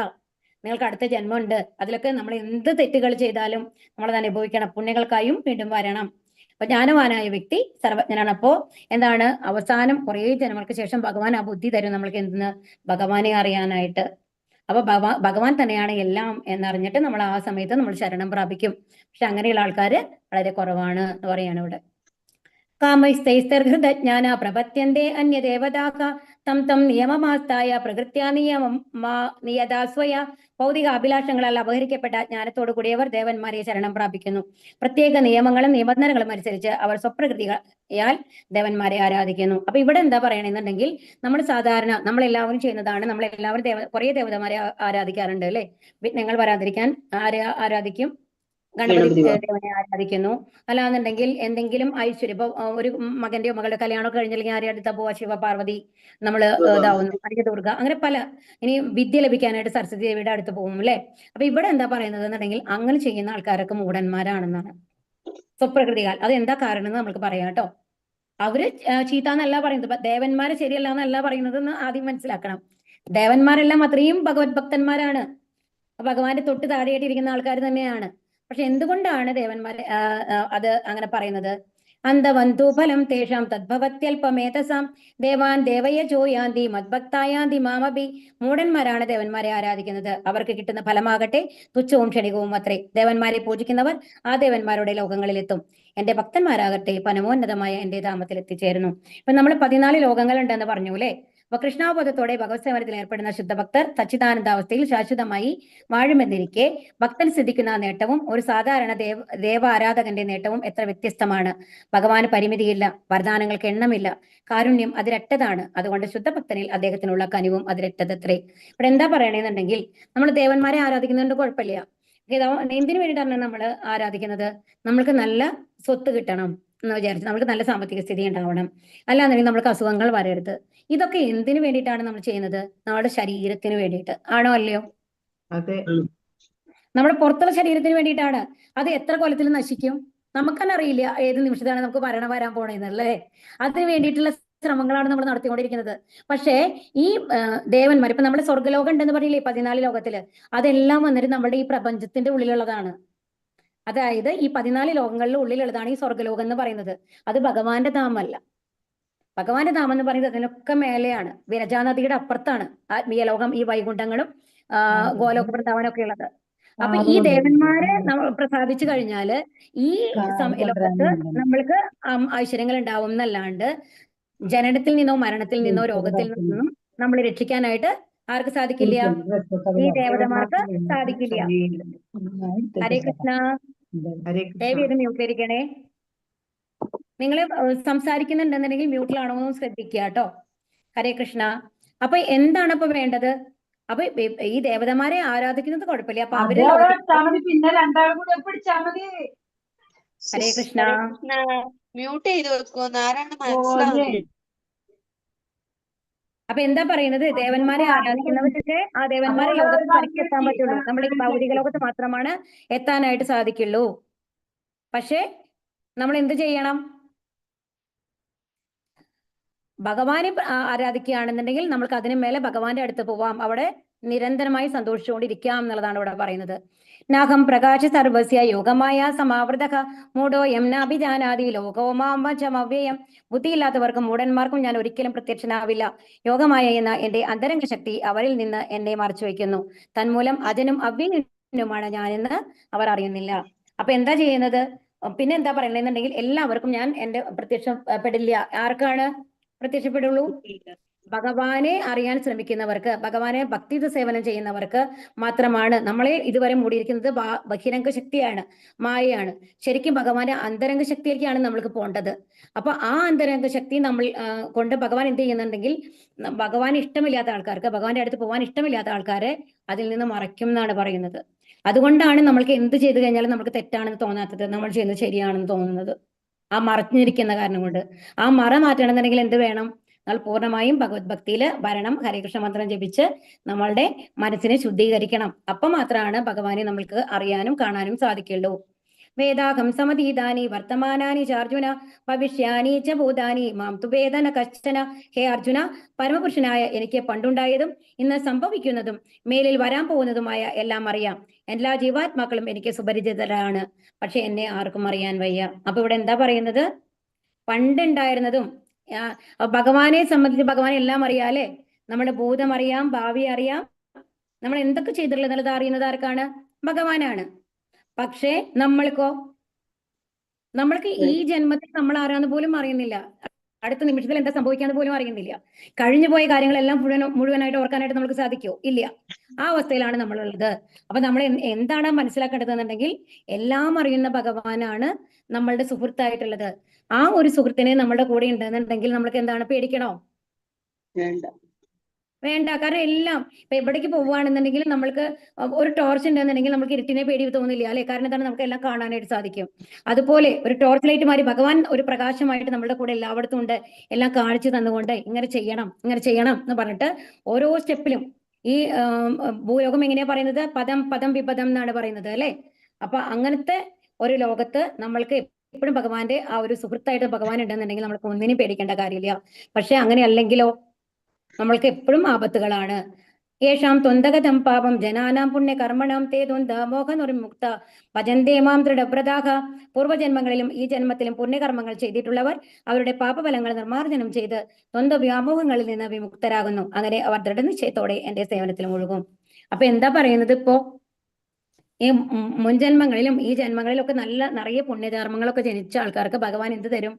നിങ്ങൾക്ക് അടുത്ത ജന്മം ഉണ്ട്. അതിലൊക്കെ നമ്മൾ എന്ത് തെറ്റുകൾ ചെയ്താലും നമ്മളത് അനുഭവിക്കണം. പുണ്യങ്ങൾക്കായും വീണ്ടും വരണം. അപ്പൊ ജ്ഞാനവാനായ വ്യക്തി സർവജ്ഞനാണ്. അപ്പോ എന്താണ്? അവസാനം കുറെ ജന്മങ്ങൾക്ക് ശേഷം ഭഗവാൻ ആ ബുദ്ധി തരും നമ്മൾക്ക്. എന്തെന്ന്? ഭഗവാനെ അറിയാനായിട്ട്. അപ്പൊ ഭഗവാൻ തന്നെയാണ് എല്ലാം എന്നറിഞ്ഞിട്ട് നമ്മൾ ആ സമയത്ത് നമ്മൾ ശരണം പ്രാപിക്കും. പക്ഷെ അങ്ങനെയുള്ള ആൾക്കാര് വളരെ കുറവാണ് എന്ന് പറയാണ് ഇവിടെ. കാമൈസ്തൈസ്തർഹൃതജ്ഞാന പ്രപത്യന്തേ അന്യദേവതാക തം തം നിയമമാസ്തായ പ്രകൃത്യാ നിയമം നിയതാസ്വയ. ഭൗതിക അഭിലാഷങ്ങളാൽ അപഹരിക്കപ്പെട്ട ജ്ഞാനത്തോടു കൂടിയവർ ദേവന്മാരെ ശരണം പ്രാപിക്കുന്നു. പ്രത്യേക നിയമങ്ങളും നിബന്ധനകളും അനുസരിച്ച് അവർ സ്വപ്രകൃതിയാൽ ദേവന്മാരെ ആരാധിക്കുന്നു. അപ്പൊ ഇവിടെ എന്താ പറയണെന്നുണ്ടെങ്കിൽ, നമ്മൾ നമ്മളെല്ലാവരും ചെയ്യുന്നതാണ്. നമ്മളെല്ലാവരും കുറെ ദേവതമാരെ ആരാധിക്കാറുണ്ട് അല്ലെ. വിഘ്നങ്ങൾ വരാതിരിക്കാൻ ആരാധിക്കും, ഗണപതി ദേവനെ ആരാധിക്കുന്നു. അല്ലാന്നുണ്ടെങ്കിൽ എന്തെങ്കിലും ഐശ്വര്യം, ഇപ്പൊ ഒരു മകന്റെയോ മകളുടെ കല്യാണമൊക്കെ കഴിഞ്ഞില്ലെങ്കിൽ ആരെ അടുത്ത പോവാ? ശിവ പാർവതി നമ്മൾ ഇതാവുന്നു, ദുർഗ, അങ്ങനെ പല. ഇനി വിദ്യ ലഭിക്കാനായിട്ട് സരസ്വതി ദേവിയുടെ അടുത്ത് പോകും അല്ലെ. അപ്പൊ ഇവിടെ എന്താ പറയുന്നത് എന്നുണ്ടെങ്കിൽ, അങ്ങനെ ചെയ്യുന്ന ആൾക്കാരൊക്കെ മൂഢന്മാരാണെന്നാണ്. സ്വപ്രകൃതികാൽ. അത് എന്താ കാരണം എന്ന് നമുക്ക് പറയാം കേട്ടോ. അവര് ചീത്താന്നല്ല പറയുന്നത്, ദേവന്മാരെ ശരിയല്ല എന്നല്ല പറയുന്നത് എന്ന് ആദ്യം മനസ്സിലാക്കണം. ദേവന്മാരെല്ലാം അത്രയും ഭഗവത് ഭക്തന്മാരാണ്, ഭഗവാന്റെ തൊട്ട് താഴെയായിട്ടിരിക്കുന്ന ആൾക്കാർ തന്നെയാണ്. പക്ഷെ എന്തുകൊണ്ടാണ് ദേവന്മാരെ അത് അങ്ങനെ പറയുന്നത്? അന്തവന്തു ഫലം തേഷാം തദ്ഭവത്യൽപമേതസാം ദേവാൻ ദേവയജോ യാന്തി മദ്ഭക്തായാന്തി മാമഭി. മൂഢന്മാരാണ് ദേവന്മാരെ ആരാധിക്കുന്നത്, അവർക്ക് കിട്ടുന്ന ഫലമാകട്ടെ തുച്ഛവും ക്ഷണികവും അത്രേ. ദേവന്മാരെ പൂജിക്കുന്നവർ ആ ദേവന്മാരുടെ ലോകങ്ങളിലെത്തും. എന്റെ ഭക്തന്മാരാകട്ടെ പരമോന്നതമായ എന്റെ ധാമത്തിൽ എത്തിച്ചേരുന്നു. ഇപ്പൊ നമ്മൾ 14 ലോകങ്ങൾ ഉണ്ടെന്ന് പറഞ്ഞു അല്ലെ. അപ്പൊ കൃഷ്ണാബോധത്തോടെ ഭഗവത് സേവനത്തിൽ ഏർപ്പെടുന്ന ശുദ്ധഭക്തർ സച്ചിദാനന്ദാവസ്ഥയിൽ ശാശ്വതമായി വാഴുമെന്നിരിക്കെ ഭക്തൻ സിദ്ധിക്കുന്ന നേട്ടവും ഒരു സാധാരണ ദേവാരാധകന്റെ നേട്ടവും എത്ര വ്യത്യസ്തമാണ്. ഭഗവാന് പരിമിതിയില്ല, വരദാനങ്ങൾക്ക് എണ്ണമില്ല, കാരുണ്യം അതിരറ്റതാണ്. അതുകൊണ്ട് ശുദ്ധഭക്തനിൽ അദ്ദേഹത്തിനുള്ള കനിവും അതിരറ്റതത്രേ. ഇവിടെ എന്താ പറയണെന്നുണ്ടെങ്കിൽ, നമ്മൾ ദേവന്മാരെ ആരാധിക്കുന്നുണ്ട്, കുഴപ്പമില്ല. എന്തിനു വേണ്ടിയിട്ടാണ് നമ്മൾ ആരാധിക്കുന്നത്? നമ്മൾക്ക് നല്ല സ്വത്ത് കിട്ടണം എന്ന് വിചാരിച്ചു, നമുക്ക് നല്ല സാമ്പത്തിക സ്ഥിതി ഉണ്ടാവണം, അല്ലാന്നുണ്ടെങ്കിൽ നമ്മൾക്ക് അസുഖങ്ങൾ വരരുത്. ഇതൊക്കെ എന്തിനു വേണ്ടിയിട്ടാണ് നമ്മൾ ചെയ്യുന്നത്? നമ്മുടെ ശരീരത്തിന് വേണ്ടിയിട്ട് ആണോ അല്ലയോ?
അതെ.
നമ്മുടെ പുറത്തുള്ള ശരീരത്തിന് വേണ്ടിയിട്ടാണ്. അത് എത്ര കൊല്ലത്തിൽ നശിക്കും നമുക്ക് തന്നെ അറിയില്ല, ഏത് നിമിഷത്താണ് നമുക്ക് മരണം വരാൻ പോണേന്നല്ലേ. അതിന് വേണ്ടിയിട്ടുള്ള ശ്രമങ്ങളാണ് നമ്മൾ നടത്തിക്കൊണ്ടിരിക്കുന്നത്. പക്ഷേ ഈ ദേവന്മാർ, ഇപ്പൊ നമ്മുടെ സ്വർഗ്ഗലോകം ഉണ്ടെന്ന് പറയില്ലേ 14 ലോകത്തില്, അതെല്ലാം വന്നിട്ട് നമ്മുടെ ഈ പ്രപഞ്ചത്തിന്റെ ഉള്ളിലുള്ളതാണ്. അതായത് ഈ 14 ലോകങ്ങളുടെ ഉള്ളിലുള്ളതാണ് ഈ സ്വർഗ്ഗലോകം എന്ന് പറയുന്നത്. അത് ഭഗവാന്റെ ധാമല്ല. ഭഗവാന്റെ ധാമം എന്ന് പറയുന്നത് അതിനൊക്കെ മേലെയാണ്, വിരജാനദിയുടെ അപ്പുറത്താണ് ആത്മീയ ലോകം, ഈ വൈകുണ്ഠങ്ങളും ഗോലോക വൃന്ദാവനമൊക്കെ ഉള്ളത്. അപ്പൊ ഈ ദേവന്മാരെ നമ്മൾ പ്രസാദിച്ചു കഴിഞ്ഞാല് ഈ ലോകത്ത് നമ്മൾക്ക് ഐശ്വര്യങ്ങൾ ഉണ്ടാവും എന്നല്ലാണ്ട് ജനനത്തിൽ നിന്നോ മരണത്തിൽ നിന്നോ രോഗത്തിൽ നിന്നും നമ്മൾ രക്ഷിക്കാനായിട്ട് ആർക്ക് സാധിക്കില്ല? ഈ ദേവതമാർക്ക് സാധിക്കില്ല. ഹരേ കൃഷ്ണ. ദേവി ഇത് മ്യൂട്ടിലിരിക്കണേ. നിങ്ങൾ സംസാരിക്കുന്നുണ്ടെന്നുണ്ടെങ്കിൽ മ്യൂട്ടിലാണോ എന്ന് ശ്രദ്ധിക്കുക കേട്ടോ. ഹരേ കൃഷ്ണ. അപ്പൊ എന്താണ് ഇപ്പൊ വേണ്ടത്? അപ്പൊ ഈ ദേവതമാരെ ആരാധിക്കുന്നത് കുഴപ്പമില്ല. അപ്പൊ അവര്
പിന്നെ രണ്ടാളും കൂടെ പിടിച്ചാ മതി.
ഹരേ കൃഷ്ണ.
മ്യൂട്ട് ചെയ്ത് വെക്കുമെന്ന് ആരാണ് മനസ്സിലാവുന്നത്?
അപ്പൊ എന്താ പറയുന്നത്? ദേവന്മാരെ ആരാധിക്കുന്നവർക്ക് ആ ദേവന്മാരെ ലോകത്ത് പരിക്കെത്താൻ പറ്റുള്ളൂ. നമ്മുടെ ഈ ഭൗതിക ലോകത്ത് മാത്രമാണ് എത്താനായിട്ട് സാധിക്കുള്ളൂ. പക്ഷെ നമ്മൾ എന്ത് ചെയ്യണം? ഭഗവാനെ ആരാധിക്കുകയാണെന്നുണ്ടെങ്കിൽ നമ്മൾക്ക് അതിനു മേലെ ഭഗവാന്റെ അടുത്ത് പോവാം, അവിടെ നിരന്തരമായി സന്തോഷിച്ചുകൊണ്ടിരിക്കാം എന്നുള്ളതാണ് ഇവിടെ പറയുന്നത്. നാഹം പ്രകാശ സർവസ്യ യോഗമായ സമാവൃത മൂഢോ യംനാഭിജാനാദി ലോകോമാവ്യയം. ബുദ്ധിയില്ലാത്തവർക്കും മൂഢന്മാർക്കും ഞാൻ ഒരിക്കലും പ്രത്യക്ഷനാവില്ല. യോഗമായ എന്ന എന്റെ അന്തരംഗ ശക്തി അവരിൽ നിന്ന് എന്നെ മറച്ചു വയ്ക്കുന്നു. തന്മൂലം അജനും അവ്യനുമാണ് ഞാനെന്ന് അവർ അറിയുന്നില്ല. അപ്പൊ എന്താ ചെയ്യുന്നത്? പിന്നെ എന്താ പറയുന്നതെന്നുണ്ടെങ്കിൽ എല്ലാവർക്കും ഞാൻ എന്റെ പ്രത്യക്ഷപ്പെടില്ല. ആർക്കാണ് പ്രത്യക്ഷപ്പെടുള്ളൂ? ഭഗവാനെ അറിയാൻ ശ്രമിക്കുന്നവർക്ക്, ഭഗവാനെ ഭക്തി സേവനം ചെയ്യുന്നവർക്ക് മാത്രമാണ്. നമ്മളെ ഇതുവരെ മൂടിയിരിക്കുന്നത് ബഹിരംഗ ശക്തിയാണ്, മായയാണ്. ശരിക്കും ഭഗവാന്റെ അന്തരംഗ ശക്തിയിലേക്കാണ് നമ്മൾക്ക് പോകേണ്ടത്. അപ്പൊ ആ അന്തരംഗ ശക്തി നമ്മൾ കൊണ്ട് ഭഗവാൻ എന്ത് ചെയ്യുന്നുണ്ടെങ്കിൽ, ഭഗവാൻ ഇഷ്ടമില്ലാത്ത ആൾക്കാർക്ക്, ഭഗവാന്റെ അടുത്ത് പോകാൻ ഇഷ്ടമില്ലാത്ത ആൾക്കാരെ അതിൽ നിന്ന് മറയ്ക്കും എന്നാണ് പറയുന്നത്. അതുകൊണ്ടാണ് നമ്മൾക്ക് എന്ത് ചെയ്തു കഴിഞ്ഞാലും നമുക്ക് തെറ്റാണെന്ന് തോന്നാത്തത്, നമ്മൾ ചെയ്യുന്നത് ശരിയാണെന്ന് തോന്നുന്നത്. ആ മറഞ്ഞിരിക്കുന്ന കാരണം കൊണ്ട്. ആ മറ മാറ്റണമെന്നുണ്ടെങ്കിൽ എന്ത് വേണം? നമ്മൾ പൂർണ്ണമായും ഭഗവത് ഭക്തിയിൽ വരണം, ഹരേകൃഷ്ണ മന്ത്രം ജപിച്ച് നമ്മളുടെ മനസ്സിനെ ശുദ്ധീകരിക്കണം. അപ്പം മാത്രമാണ് ഭഗവാനെ നമ്മൾക്ക് അറിയാനും കാണാനും സാധിക്കുള്ളൂ. വേദാഹം സമതീതാനി വർത്തമാനാനി ചാർജുന ഭവിഷ്യാനി ച ഭൂതാനി മാം തു വേദന കശ്ചന. ഹേ അർജുന, പരമപുരുഷനായ എനിക്ക് പണ്ടുണ്ടായതും ഇന്ന് സംഭവിക്കുന്നതും മേലിൽ വരാൻ പോകുന്നതുമായ എല്ലാം അറിയാം. എല്ലാ ജീവാത്മാക്കളും എനിക്ക് സുപരിചിതരാണ്, പക്ഷെ എന്നെ ആർക്കും അറിയാൻ വയ്യ. അപ്പൊ ഇവിടെ എന്താ പറയുന്നത്? പണ്ടുണ്ടായിരുന്നതും ഭഗവാനെ സംബന്ധിച്ച് ഭഗവാനെ എല്ലാം അറിയാലേ. നമ്മുടെ ഭൂതം അറിയാം, ഭാവി അറിയാം, നമ്മൾ എന്തൊക്കെ ചെയ്തിട്ടുള്ളത് അറിയുന്നത് ആർക്കാണ്? ഭഗവാനാണ്. പക്ഷേ നമ്മൾക്ക് ഈ ജന്മത്തിൽ നമ്മൾ ആരാന്ന് പോലും അറിയുന്നില്ല. അടുത്ത നിമിഷത്തിൽ എന്താ സംഭവിക്കാന്ന് പോലും അറിയുന്നില്ല. കഴിഞ്ഞു പോയ കാര്യങ്ങളെല്ലാം മുഴുവനായിട്ട് ഓർക്കാനായിട്ട് നമുക്ക് സാധിക്കുമോ? ഇല്ല. ആ അവസ്ഥയിലാണ് നമ്മളുള്ളത്. അപ്പൊ നമ്മൾ എന്താണ് മനസ്സിലാക്കേണ്ടതെന്നുണ്ടെങ്കിൽ, എല്ലാം അറിയുന്ന ഭഗവാനാണ് നമ്മളുടെ സുഹൃത്തായിട്ടുള്ളത്. ആ ഒരു സുഹൃത്തിനെ നമ്മുടെ കൂടെ ഉണ്ടെന്നുണ്ടെങ്കിൽ നമ്മൾക്ക് എന്താണ്? പേടിക്കണോ? വേണ്ട. കാരണം എല്ലാം ഇപ്പൊ എവിടേക്ക് പോവുകയാണെന്നുണ്ടെങ്കിൽ നമ്മൾക്ക് ഒരു ടോർച്ച് ഉണ്ടെന്നുണ്ടെങ്കിൽ നമുക്ക് ഇരുട്ടിനെ പേടി തോന്നില്ല അല്ലെ? കാരണം എന്താണ്? നമുക്ക് എല്ലാം കാണാനായിട്ട് സാധിക്കും. അതുപോലെ ഒരു ടോർച്ച് ലൈറ്റ് മാറി ഭഗവാൻ ഒരു പ്രകാശമായിട്ട് നമ്മുടെ കൂടെ എല്ലായിടത്തും ഉണ്ട്, എല്ലാം കാണിച്ചു തന്നുകൊണ്ട് ഇങ്ങനെ ചെയ്യണം എന്ന് പറഞ്ഞിട്ട് ഓരോ സ്റ്റെപ്പിലും. ഈ ഭൂലോകം എങ്ങനെയാ പറയുന്നത്? പദം വിപദം എന്നാണ് പറയുന്നത് അല്ലെ? അപ്പൊ അങ്ങനത്തെ ഒരു ലോകത്ത് നമ്മൾക്ക് എപ്പോഴും ഭഗവാന്റെ ആ ഒരു സുഹൃത്തായിട്ട് ഭഗവാൻ ഉണ്ടെന്നുണ്ടെങ്കിൽ നമ്മൾക്ക് ഒന്നിനും പേടിക്കേണ്ട കാര്യമില്ല. പക്ഷെ അങ്ങനെ അല്ലെങ്കിലോ, നമ്മൾക്ക് എപ്പോഴും ആപത്തുകളാണ്. യേഷാം ത്വന്തഗതം പാപം ജനാനാം പുണ്യകർമ്മണം തേ ദ്വന്ദ് മോഹനിർമുക്ത ഭജന്തേ മാം ദൃഢവ്രതാഹ. പൂർവ്വജന്മങ്ങളിലും ഈ ജന്മത്തിലും പുണ്യകർമ്മങ്ങൾ ചെയ്തിട്ടുള്ളവർ അവരുടെ പാപഫലങ്ങൾ നിർമ്മാർജ്ജനം ചെയ്ത് ദ്വന്ദ് വ്യാമോഹങ്ങളിൽ നിന്ന് വിമുക്തരാകുന്നു. അങ്ങനെ അവർ ദൃഢനിശ്ചയത്തോടെ എന്റെ സേവനത്തിൽ മുഴുകും. അപ്പൊ എന്താ പറയുന്നത്? ഇപ്പോ ഈ മുൻജന്മങ്ങളിലും ഈ ജന്മങ്ങളിലൊക്കെ നല്ല നിറയെ പുണ്യകർമ്മങ്ങളൊക്കെ ജനിച്ച ആൾക്കാർക്ക് ഭഗവാൻ എന്ത് തരും?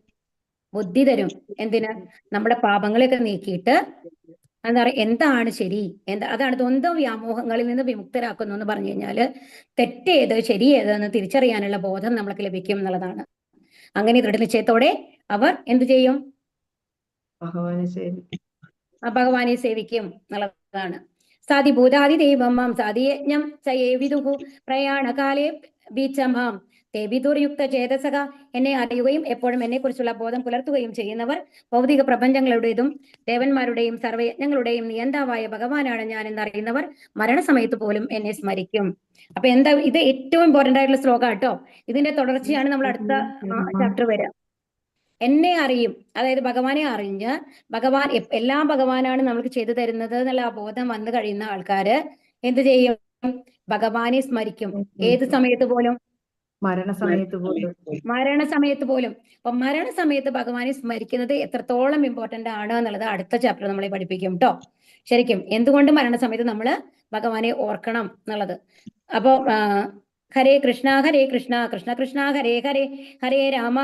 ബുദ്ധി തരും. എന്തിന്? നമ്മുടെ പാപങ്ങളെയൊക്കെ നീക്കിയിട്ട് എന്താ പറയുക, എന്താണ് ശരി, അതാണ് ദ്വന്ദ് വ്യാമോഹങ്ങളിൽ നിന്ന് വിമുക്തരാക്കുന്നു എന്ന് പറഞ്ഞു കഴിഞ്ഞാല് തെറ്റേത് ശരിയേത് എന്ന് തിരിച്ചറിയാനുള്ള ബോധം നമ്മൾക്ക് ലഭിക്കും എന്നുള്ളതാണ്. അങ്ങനെ ദൃഢനിശ്ചയത്തോടെ അവർ എന്ത് ചെയ്യും? ഭഗവാനെ സേവിക്കും എന്നുള്ളതാണ്. സാധിഭൂതാദി ദൈവം മാം സാധിയജ്ഞം ചയേവിദുഹു പ്രയാണകാലേ ബീച്ചമാം തേബിദുർയുക്ത ചേതസക. എന്നെ അറിയുകയും എപ്പോഴും എന്നെ കുറിച്ചുള്ള ബോധം പുലർത്തുകയും ചെയ്യുന്നവർ ഭൗതിക പ്രപഞ്ചങ്ങളുടേതും ദേവന്മാരുടെയും സർവയജ്ഞങ്ങളുടെയും നിയന്താവായ ഭഗവാനാണ് ഞാൻ എന്നറിയുന്നവർ മരണസമയത്ത് പോലും എന്നെ സ്മരിക്കും. അപ്പൊ എന്താ ഇത്? ഏറ്റവും ഇമ്പോർട്ടന്റ് ആയിട്ടുള്ള ശ്ലോകം കേട്ടോ. ഇതിന്റെ തുടർച്ചയാണ് നമ്മൾ അടുത്ത ചാപ്റ്റർ വരിക. എന്നെ അറിയും, അതായത് ഭഗവാനെ അറിഞ്ഞ് ഭഗവാൻ എല്ലാം ഭഗവാനാണ് നമ്മൾക്ക് ചെയ്തു തരുന്നത് എന്നുള്ള ആ ബോധം വന്നു കഴിയുന്ന ആൾക്കാര് എന്ത് ചെയ്യും? ഭഗവാനെ സ്മരിക്കും. ഏത് സമയത്ത് പോലും? മരണസമയത്ത് പോലും. അപ്പൊ മരണസമയത്ത് ഭഗവാനെ സ്മരിക്കുന്നത് എത്രത്തോളം ഇമ്പോർട്ടന്റ് ആണ് എന്നുള്ളത് അടുത്ത ചാപ്റ്റർ നമ്മളെ പഠിപ്പിക്കും കേട്ടോ. ശരിക്കും എന്തുകൊണ്ട് മരണസമയത്ത് നമ്മൾ ഭഗവാനെ ഓർക്കണം എന്നുള്ളത്. അപ്പോ ഹരേ കൃഷ്ണ കൃഷ്ണ കൃഷ്ണ ഹരേ ഹരേ, ഹരേ രാമ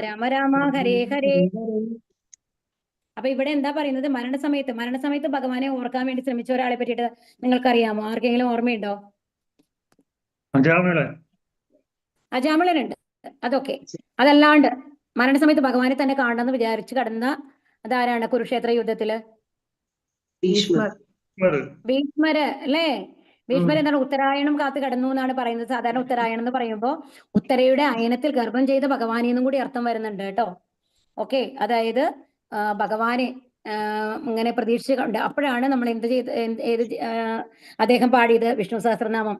രാമ രാമ ഹരേ ഹരേ. അപ്പൊ ഇവിടെ എന്താ പറയുന്നത്? മരണസമയത്ത് ഭഗവാനെ ഓർക്കാൻ വേണ്ടി ശ്രമിച്ച ഒരാളെ പറ്റിയിട്ട് നിങ്ങൾക്കറിയാമോ? ആർക്കെങ്കിലും ഓർമ്മയുണ്ടോ? അജാമിളനുണ്ട്. അതൊക്കെ അതല്ലാണ്ട് മരണസമയത്ത് ഭഗവാനെ തന്നെ കാണണമെന്ന് വിചാരിച്ച് കടന്ന അതാരാണ്? കുരുക്ഷേത്ര യുദ്ധത്തില് ഭീഷ്മര് അല്ലേ? ഭീഷ്മർ എന്താണ്? ഉത്തരായണം കാത്ത് കിടന്നു എന്നാണ് പറയുന്നത്. സാധാരണ ഉത്തരായണം എന്ന് പറയുമ്പോൾ ഉത്തരയുടെ അയനത്തിൽ ഗർഭം ചെയ്ത ഭഗവാനെ എന്നും കൂടി അർത്ഥം വരുന്നുണ്ട് കേട്ടോ. ഓക്കെ, അതായത് ഭഗവാനെ ഇങ്ങനെ പ്രതീക്ഷിച്ചുകൊണ്ട് അപ്പോഴാണ് നമ്മൾ അദ്ദേഹം പാടിയത് വിഷ്ണു സഹസ്രനാമം.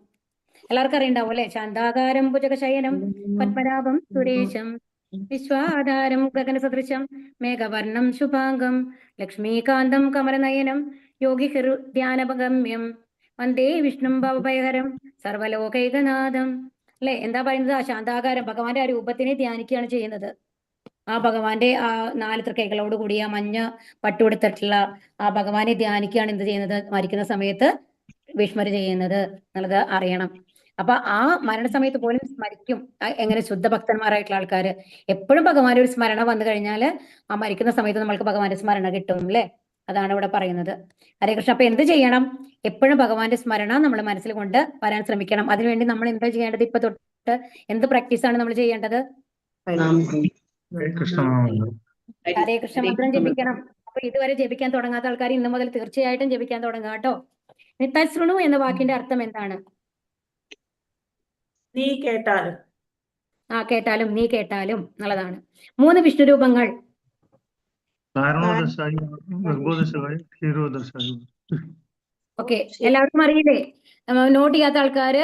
എല്ലാവർക്കും അറിയണ്ടാവും അല്ലെ? ശാന്താകാരം ഭുജഗശയനം പത്മനാഭം സുരേശം വിശ്വാധാരം ഗഗന സദൃശം മേഘവർണം ശുഭാംഗം ലക്ഷ്മീകാന്തം കമലനയനം യോഗി ധ്യാനപഗമ്യം വന്ദേ വിഷ്ണും ഭവഭയഹരം സർവലോകൈകനാഥം. അല്ലെ? എന്താ പറയുന്നത്? ആ ശാന്താകാരം ഭഗവാന്റെ ആ രൂപത്തിനെ ധ്യാനിക്കുകയാണ് ചെയ്യുന്നത്. ആ ഭഗവാന്റെ ആ 4 തൃക്കൈകളോട് കൂടി ആ മഞ്ഞ പട്ടുകൊടുത്തിട്ടുള്ള ആ ഭഗവാനെ ധ്യാനിക്കുകയാണ് എന്ത് ചെയ്യുന്നത്? മരിക്കുന്ന സമയത്ത് ഭീഷ്മര് ചെയ്യുന്നത് എന്നുള്ളത് അറിയണം. അപ്പൊ ആ മരണസമയത്ത് പോലും സ്മരിക്കും. എങ്ങനെ? ശുദ്ധഭക്തന്മാരായിട്ടുള്ള ആൾക്കാര് എപ്പോഴും ഭഗവാന്റെ ഒരു സ്മരണ വന്നു കഴിഞ്ഞാൽ ആ മരിക്കുന്ന സമയത്ത് നമ്മൾക്ക് ഭഗവാന്റെ സ്മരണ കിട്ടും അല്ലെ? അതാണ് ഇവിടെ പറയുന്നത്. ഹരേ കൃഷ്ണ. അപ്പൊ എന്ത് ചെയ്യണം? എപ്പോഴും ഭഗവാന്റെ സ്മരണ നമ്മൾ മനസ്സിൽ കൊണ്ട് വരാൻ ശ്രമിക്കണം. അതിനുവേണ്ടി നമ്മൾ എന്താ ചെയ്യേണ്ടത്? ഇപ്പൊ തൊട്ട് എന്ത് പ്രാക്ടീസാണ് നമ്മൾ ചെയ്യേണ്ടത്? ഹരേ കൃഷ്ണ മന്ത്രം ജപിക്കണം. അപ്പൊ ഇതുവരെ ജപിക്കാൻ തുടങ്ങാത്ത ആൾക്കാർ ഇന്ന് മുതൽ തീർച്ചയായിട്ടും ജപിക്കാൻ തുടങ്ങുക കേട്ടോ. തശ്രുണു എന്ന വാക്കിന്റെ അർത്ഥം എന്താണ്?
നീ കേട്ടാലും.
കേട്ടാലും, നീ കേട്ടാലും എന്നുള്ളതാണ്. 3 വിഷ്ണു രൂപങ്ങൾ. ഓക്കെ, എല്ലാവർക്കും അറിയില്ലേ? നോട്ട് ചെയ്യാത്ത ആൾക്കാര്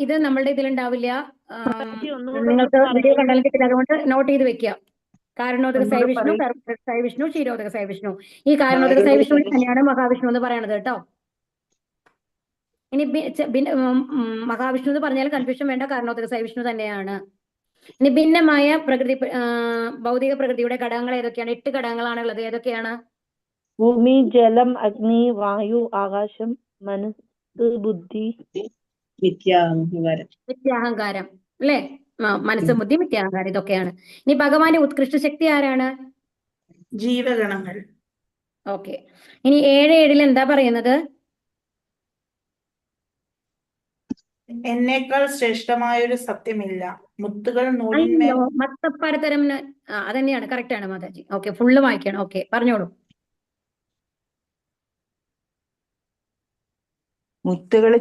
ഇത് നമ്മളുടെ ഇതിലുണ്ടാവില്ല. നിങ്ങൾക്ക് വീഡിയോ കണ്ടാലും കിട്ടില്ല. അതുകൊണ്ട് നോട്ട് ചെയ്ത് വെക്കുക. കാരണോദക സായി വിഷ്ണു, സായി വിഷ്ണു, ക്ഷീരോദക സായി വിഷ്ണു. ഈ കാരണോദക സായി വിഷ്ണു തന്നെയാണ് മഹാവിഷ്ണു എന്ന് പറയണത് കേട്ടോ. ഇനി മഹാവിഷ്ണു എന്ന് പറഞ്ഞാൽ കൺഫ്യൂഷൻ വേണ്ട, കാരണോദക സായി വിഷ്ണു തന്നെയാണ്. ഇനി ഭിന്നമായ പ്രകൃതി, ഭൗതിക പ്രകൃതിയുടെ ഘടകങ്ങൾ ഏതൊക്കെയാണ്? 8 ഘടകങ്ങളാണ് ഉള്ളത്. ഏതൊക്കെയാണ്?
ഭൂമി, ജലം, അഗ്നി, വായു, ആകാശം, മനസ്സ്, ബുദ്ധി,
മിഥ്യാഹങ്കാരം അല്ലെ? മനസ്സ്, ബുദ്ധി, മിഥ്യാഹങ്കാരം, ഇതൊക്കെയാണ്. ഇനി ഭഗവാന്റെ ഉത്കൃഷ്ട ശക്തി ആരാണ്?
ജീവഗണങ്ങൾ.
ഓക്കെ, ഇനി 7:7 എന്താ പറയുന്നത്?
എന്നേക്കാൾ ശ്രേഷ്ഠമായൊരു സത്യമില്ല, മുത്തുകൾ
മത്തപ്പരതരം. അതന്നെയാണ്, കറക്റ്റ് ആണ് മാതാജി. ഓക്കെ, ഫുള്ള് വായിക്കണം. ഓക്കെ, പറഞ്ഞോളൂ.
മുത്തുകൾ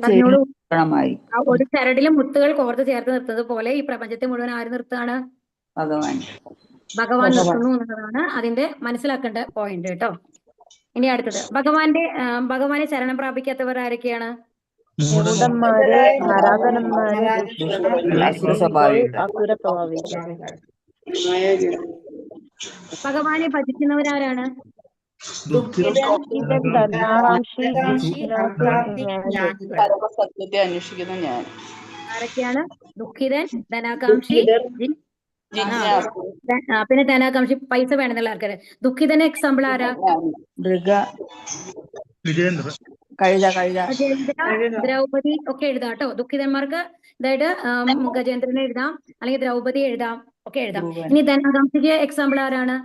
ഒരു ചരടിലും മുത്തുകൾ കോർത്ത് ചേർത്ത് നിർത്തുന്നത് പോലെ ഈ പ്രപഞ്ചത്തെ മുഴുവൻ ആര് നിർത്തുകയാണ്? ഭഗവാൻ നിർത്തുന്നു എന്നുള്ളതാണ് അതിന്റെ മനസ്സിലാക്കേണ്ട പോയിന്റ് കേട്ടോ. ഇനി അടുത്തത് ഭഗവാനെ ശരണം പ്രാപിക്കാത്തവർ ആരൊക്കെയാണ്?
മൂഢന്മാര്, നരാധനന്മാര്, അസുര സ്വഭാവികൾ.
ഭഗവാനെ ഭജിക്കുന്നവരാരാണ്?
ദുഃഖിതൻ
ധനാകാംക്ഷി
ധനാകാംക്ഷി
ജിജ്ഞാസു
അർത്ഥാർത്ഥി
ജ്ഞാനി.
ജ്ഞാനികൾ.
പരമസത്യത്തെ അന്വേഷിക്കുന്ന ഞാൻ.
ആരൊക്കെയാണ്? ദുഃഖിതൻ, ധനാകാംക്ഷി,
ജിജ്ഞാസു
പിന്നെ ധനാകാംക്ഷി പൈസ വേണമെന്നുള്ള ആൾക്കാര്. ദുഃഖിതന് എക്സാമ്പിൾ ആരാ?
ജ്ഞാനി.
മൃഗ കഴുത
ഗജേന്ദ്ര,
കഴുത.
ദ്രൗപദി ഒക്കെ എഴുതാം കേട്ടോ. ദുഃഖിതന്മാർക്ക് അതായത് ഗജേന്ദ്രനെ എഴുതാം, അല്ലെങ്കിൽ ദ്രൗപദി എഴുതാം, ഒക്കെ എഴുതാം.
ധ്രുവൻ.
ഇനി ധനാകാംക്ഷിക്ക് എക്സാമ്പിൾ ആരാണ്?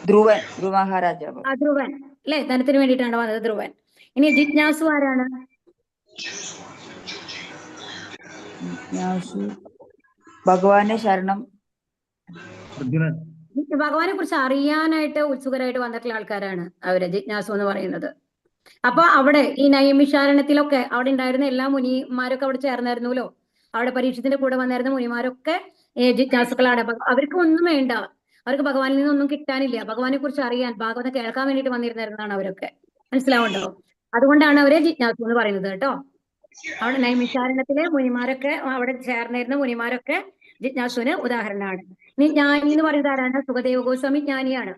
ധ്രുവൻ മഹാരാജാവ്.
ധ്രുവൻ അല്ലെ, ധനത്തിന് വേണ്ടിയിട്ടാണ് വന്നത് ധ്രുവൻ. ഇനി ജിജ്ഞാസു ആരാണ്?
ജിജ്ഞാസു ഭഗവാനെ ശരണം.
ഭഗവാനെ കുറിച്ച് അറിയാനായിട്ട് ഉത്സുകരായിട്ട് വന്നിട്ടുള്ള ആൾക്കാരാണ് അവര്, ജിജ്ഞാസു എന്ന് പറയുന്നത്. അപ്പൊ അവിടെ ഈ നൈമിഷാരണ്യത്തിലൊക്കെ അവിടെ ഉണ്ടായിരുന്ന എല്ലാ മുനിമാരൊക്കെ അവിടെ ചേർന്നായിരുന്നല്ലോ. അവിടെ പരീക്ഷത്തിന്റെ കൂടെ വന്നിരുന്ന മുനിമാരൊക്കെ ജിജ്ഞാസുക്കളാണ്. അവർക്ക് ഒന്നും വേണ്ട, അവർക്ക് ഭഗവാനിൽ നിന്നൊന്നും കിട്ടാനില്ല. ഭഗവാനെ കുറിച്ച് അറിയാൻ, ഭാഗവതം കേൾക്കാൻ വേണ്ടിയിട്ട് വന്നിരുന്നതാണ് അവരൊക്കെ. മനസ്സിലാവുണ്ടോ? അതുകൊണ്ടാണ് അവരെ ജിജ്ഞാസു എന്ന് പറയുന്നത് കേട്ടോ. അവിടെ നൈമിഷാരണ്യത്തിലെ മുനിമാരൊക്കെ, അവിടെ ചേർന്നിരുന്ന മുനിമാരൊക്കെ ജിജ്ഞാസുവിന് ഉദാഹരണമാണ്. ഇനി ജ്ഞാനി എന്ന് പറയുന്നത് ആരാണ്? സുഖദേവ ഗോസ്വാമി ജ്ഞാനിയാണ്.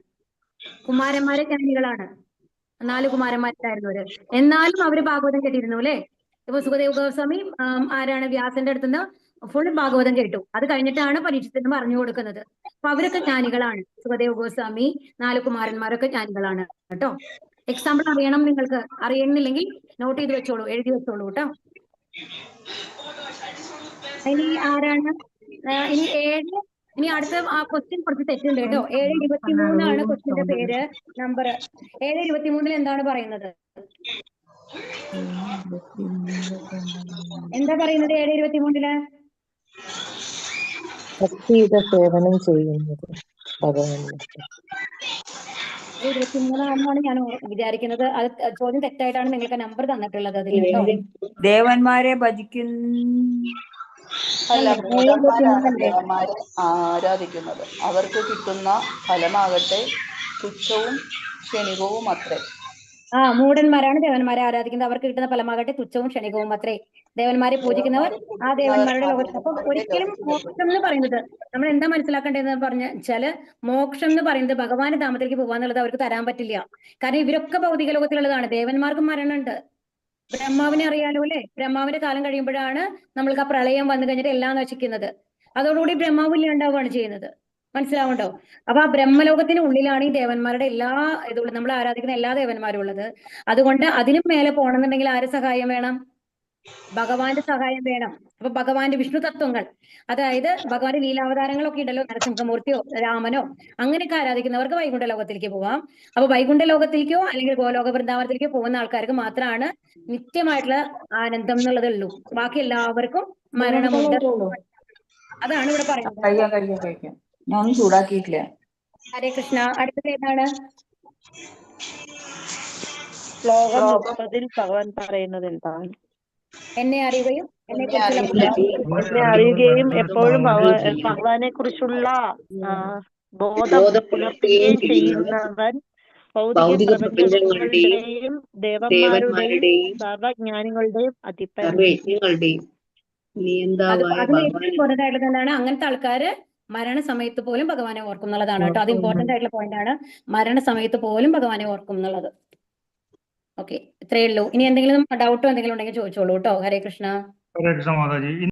കുമാരന്മാരെ ജ്ഞാനികളാണ്. 4 കുമാരന്മാരായിരുന്നവര്. എന്നാലും അവര് ഭാഗവതം കേട്ടിരുന്നു അല്ലെ. ഇപ്പൊ സുഖദേവ ഗോസ്വാമി ആരാണ്? വ്യാസന്റെ അടുത്തുനിന്ന് ഫുൾ ഭാഗവതം കേട്ടു. അത് കഴിഞ്ഞിട്ടാണ് പരീക്ഷത്തിന് പറഞ്ഞു കൊടുക്കുന്നത്. അപ്പൊ അവരൊക്കെ ജ്ഞാനികളാണ്. സുഖദേവ ഗോസ്വാമി, 4 കുമാരന്മാരൊക്കെ ജ്ഞാനികളാണ് കേട്ടോ. എക്സാമ്പിൾ അറിയണം നിങ്ങൾക്ക്. അറിയണമെന്നില്ലെങ്കിൽ നോട്ട് ചെയ്ത് വെച്ചോളൂ, എഴുതി വെച്ചോളൂ കേട്ടോ. ഇനി ആരാണ്? ഇനി അടുത്ത ആ ക്വസ്റ്റ്യൻ കുറച്ച് തെറ്റുണ്ട് കേട്ടോ. 7:23 ആണ് ക്വസ്റ്റ്യന്റെ പേര്, നമ്പർ. 7:23 എന്താണ് പറയുന്നത്? എന്താ പറയുന്നത് 7:23?
ഭക്തിയുടെ സേവനം ചെയ്യുന്നത് ഭഗവാന്.
23 ആണെന്നാണ് ഞാൻ വിചാരിക്കുന്നത്. അത് ചോദ്യം തെറ്റായിട്ടാണ് നിങ്ങൾക്ക് നമ്പർ തന്നിട്ടുള്ളത് അതിൽ കേട്ടോ.
ദേവന്മാരെ ഭജിക്കുന്ന
അല്ല,
അല്ലേ?
ഭൂതന്മാരാണ്
7:23
ദേവന്മാരെ ആരാധിക്കുന്നത്. അവർക്ക് കിട്ടുന്ന ഫലമാകട്ടെ തുച്ഛവും ക്ഷണികവും അത്രേ.
മൂഢന്മാരാണ് ദേവന്മാരെ ആരാധിക്കുന്നത്. അവർക്ക് കിട്ടുന്ന ഫലമാകട്ടെ തുച്ഛവും ക്ഷണികവും അത്രേ. ദേവന്മാരെ പൂജിക്കുന്നവർ ആ ദേവന്മാരുടെ ലോകത്ത്. അപ്പൊ ഒരിക്കലും മോക്ഷം എന്ന് പറയുന്നത് നമ്മൾ എന്താ മനസ്സിലാക്കേണ്ടതെന്ന് വെച്ചാല്, മോക്ഷം എന്ന് പറയുന്നത് ഭഗവാന്റെ ധാമത്തിലേക്ക് പോകാന്നുള്ളത് അവർക്ക് തരാൻ പറ്റില്ല. കാരണം ഇവരൊക്കെ ഭൗതിക ലോകത്തിലുള്ളതാണ്. ദേവന്മാർക്കും മരണമുണ്ട്. ബ്രഹ്മാവിനെ അറിയാലോ അല്ലെ. ബ്രഹ്മാവിന്റെ കാലം കഴിയുമ്പോഴാണ് നമ്മൾക്ക് ആ പ്രളയം വന്നു കഴിഞ്ഞിട്ട് എല്ലാം നശിക്കുന്നത്. അതോടുകൂടി ബ്രഹ്മാവ് ഇല്ലാണ്ടാവുകയാണ് ചെയ്യുന്നത്. മനസ്സിലാവുണ്ടോ? അപ്പൊ ആ ബ്രഹ്മലോകത്തിന് ഉള്ളിലാണ് ഈ ദേവന്മാരുടെ എല്ലാ ഇതുള്ളത്, നമ്മൾ ആരാധിക്കുന്ന എല്ലാ ദേവന്മാരും ഉള്ളത്. അതുകൊണ്ട് അതിനും മേലെ പോകണമെന്നുണ്ടെങ്കിൽ ആരെ സഹായം വേണം? ഭഗവാന്റെ സഹായം വേണം. അപ്പൊ ഭഗവാന്റെ വിഷ്ണു തത്വങ്ങൾ, അതായത് ഭഗവാന്റെ ലീലാവതാരങ്ങളൊക്കെ ഉണ്ടല്ലോ, നരസിംഹമൂർത്തിയോ രാമനോ അങ്ങനെയൊക്കെ ആരാധിക്കുന്നവർക്ക് വൈകുണ്ഠ ലോകത്തിലേക്ക് പോവാം. അപ്പൊ വൈകുണ്ഠ ലോകത്തിലേക്കോ അല്ലെങ്കിൽ ഗോലോക വൃന്ദാവനത്തിലേക്കോ പോകുന്ന ആൾക്കാർക്ക് മാത്രമാണ് നിത്യമായിട്ടുള്ള ആനന്ദം എന്നുള്ളതുള്ളൂ. ബാക്കി എല്ലാവർക്കും മരണമുണ്ട്. അതാണ് ഇവിടെ പറയുന്നത്.
കഴിക്കാം. ഞാൻ ഒന്നും ചൂടാക്കിയിട്ടില്ല.
ഹരേ കൃഷ്ണ. അടുത്തത് ഏതാണ്?
ശ്ലോകം 30 ഭഗവാൻ പറയുന്നത് എന്താണ്?
എന്നെ അറിയുകയും എന്നെ
എന്നെ അറിയുകയും എപ്പോഴും ഭഗവാനെ കുറിച്ചുള്ള ബോധം പുലർത്തുകയും ചെയ്യുന്നവൻ ഭൗതിക പ്രപഞ്ചങ്ങളുടെയും ദേവന്മാരുടെയും സർവജ്ഞാനികളുടെയും അധിപൻ.
ഇമ്പോർട്ടന്റ് ആയിട്ടുള്ളത് എന്താണ്? അങ്ങനത്തെ ആൾക്കാര് മരണസമയത്ത് പോലും ഭഗവാനെ ഓർക്കും എന്നുള്ളതാണ് കേട്ടോ. അത് ഇമ്പോർട്ടന്റ് ആയിട്ടുള്ള പോയിന്റ് ആണ്. മരണസമയത്ത് പോലും ഭഗവാനെ ഓർക്കും എന്നുള്ളത്. ഓക്കെ, ഇത്രയേ ഉള്ളൂ. ഇനി എന്തെങ്കിലും ഡൗട്ടോ എന്തെങ്കിലും ഉണ്ടെങ്കിൽ ചോദിച്ചോളൂ കേട്ടോ. ഹരേ കൃഷ്ണ.
ഹരേ കൃഷ്ണ മാതാജി.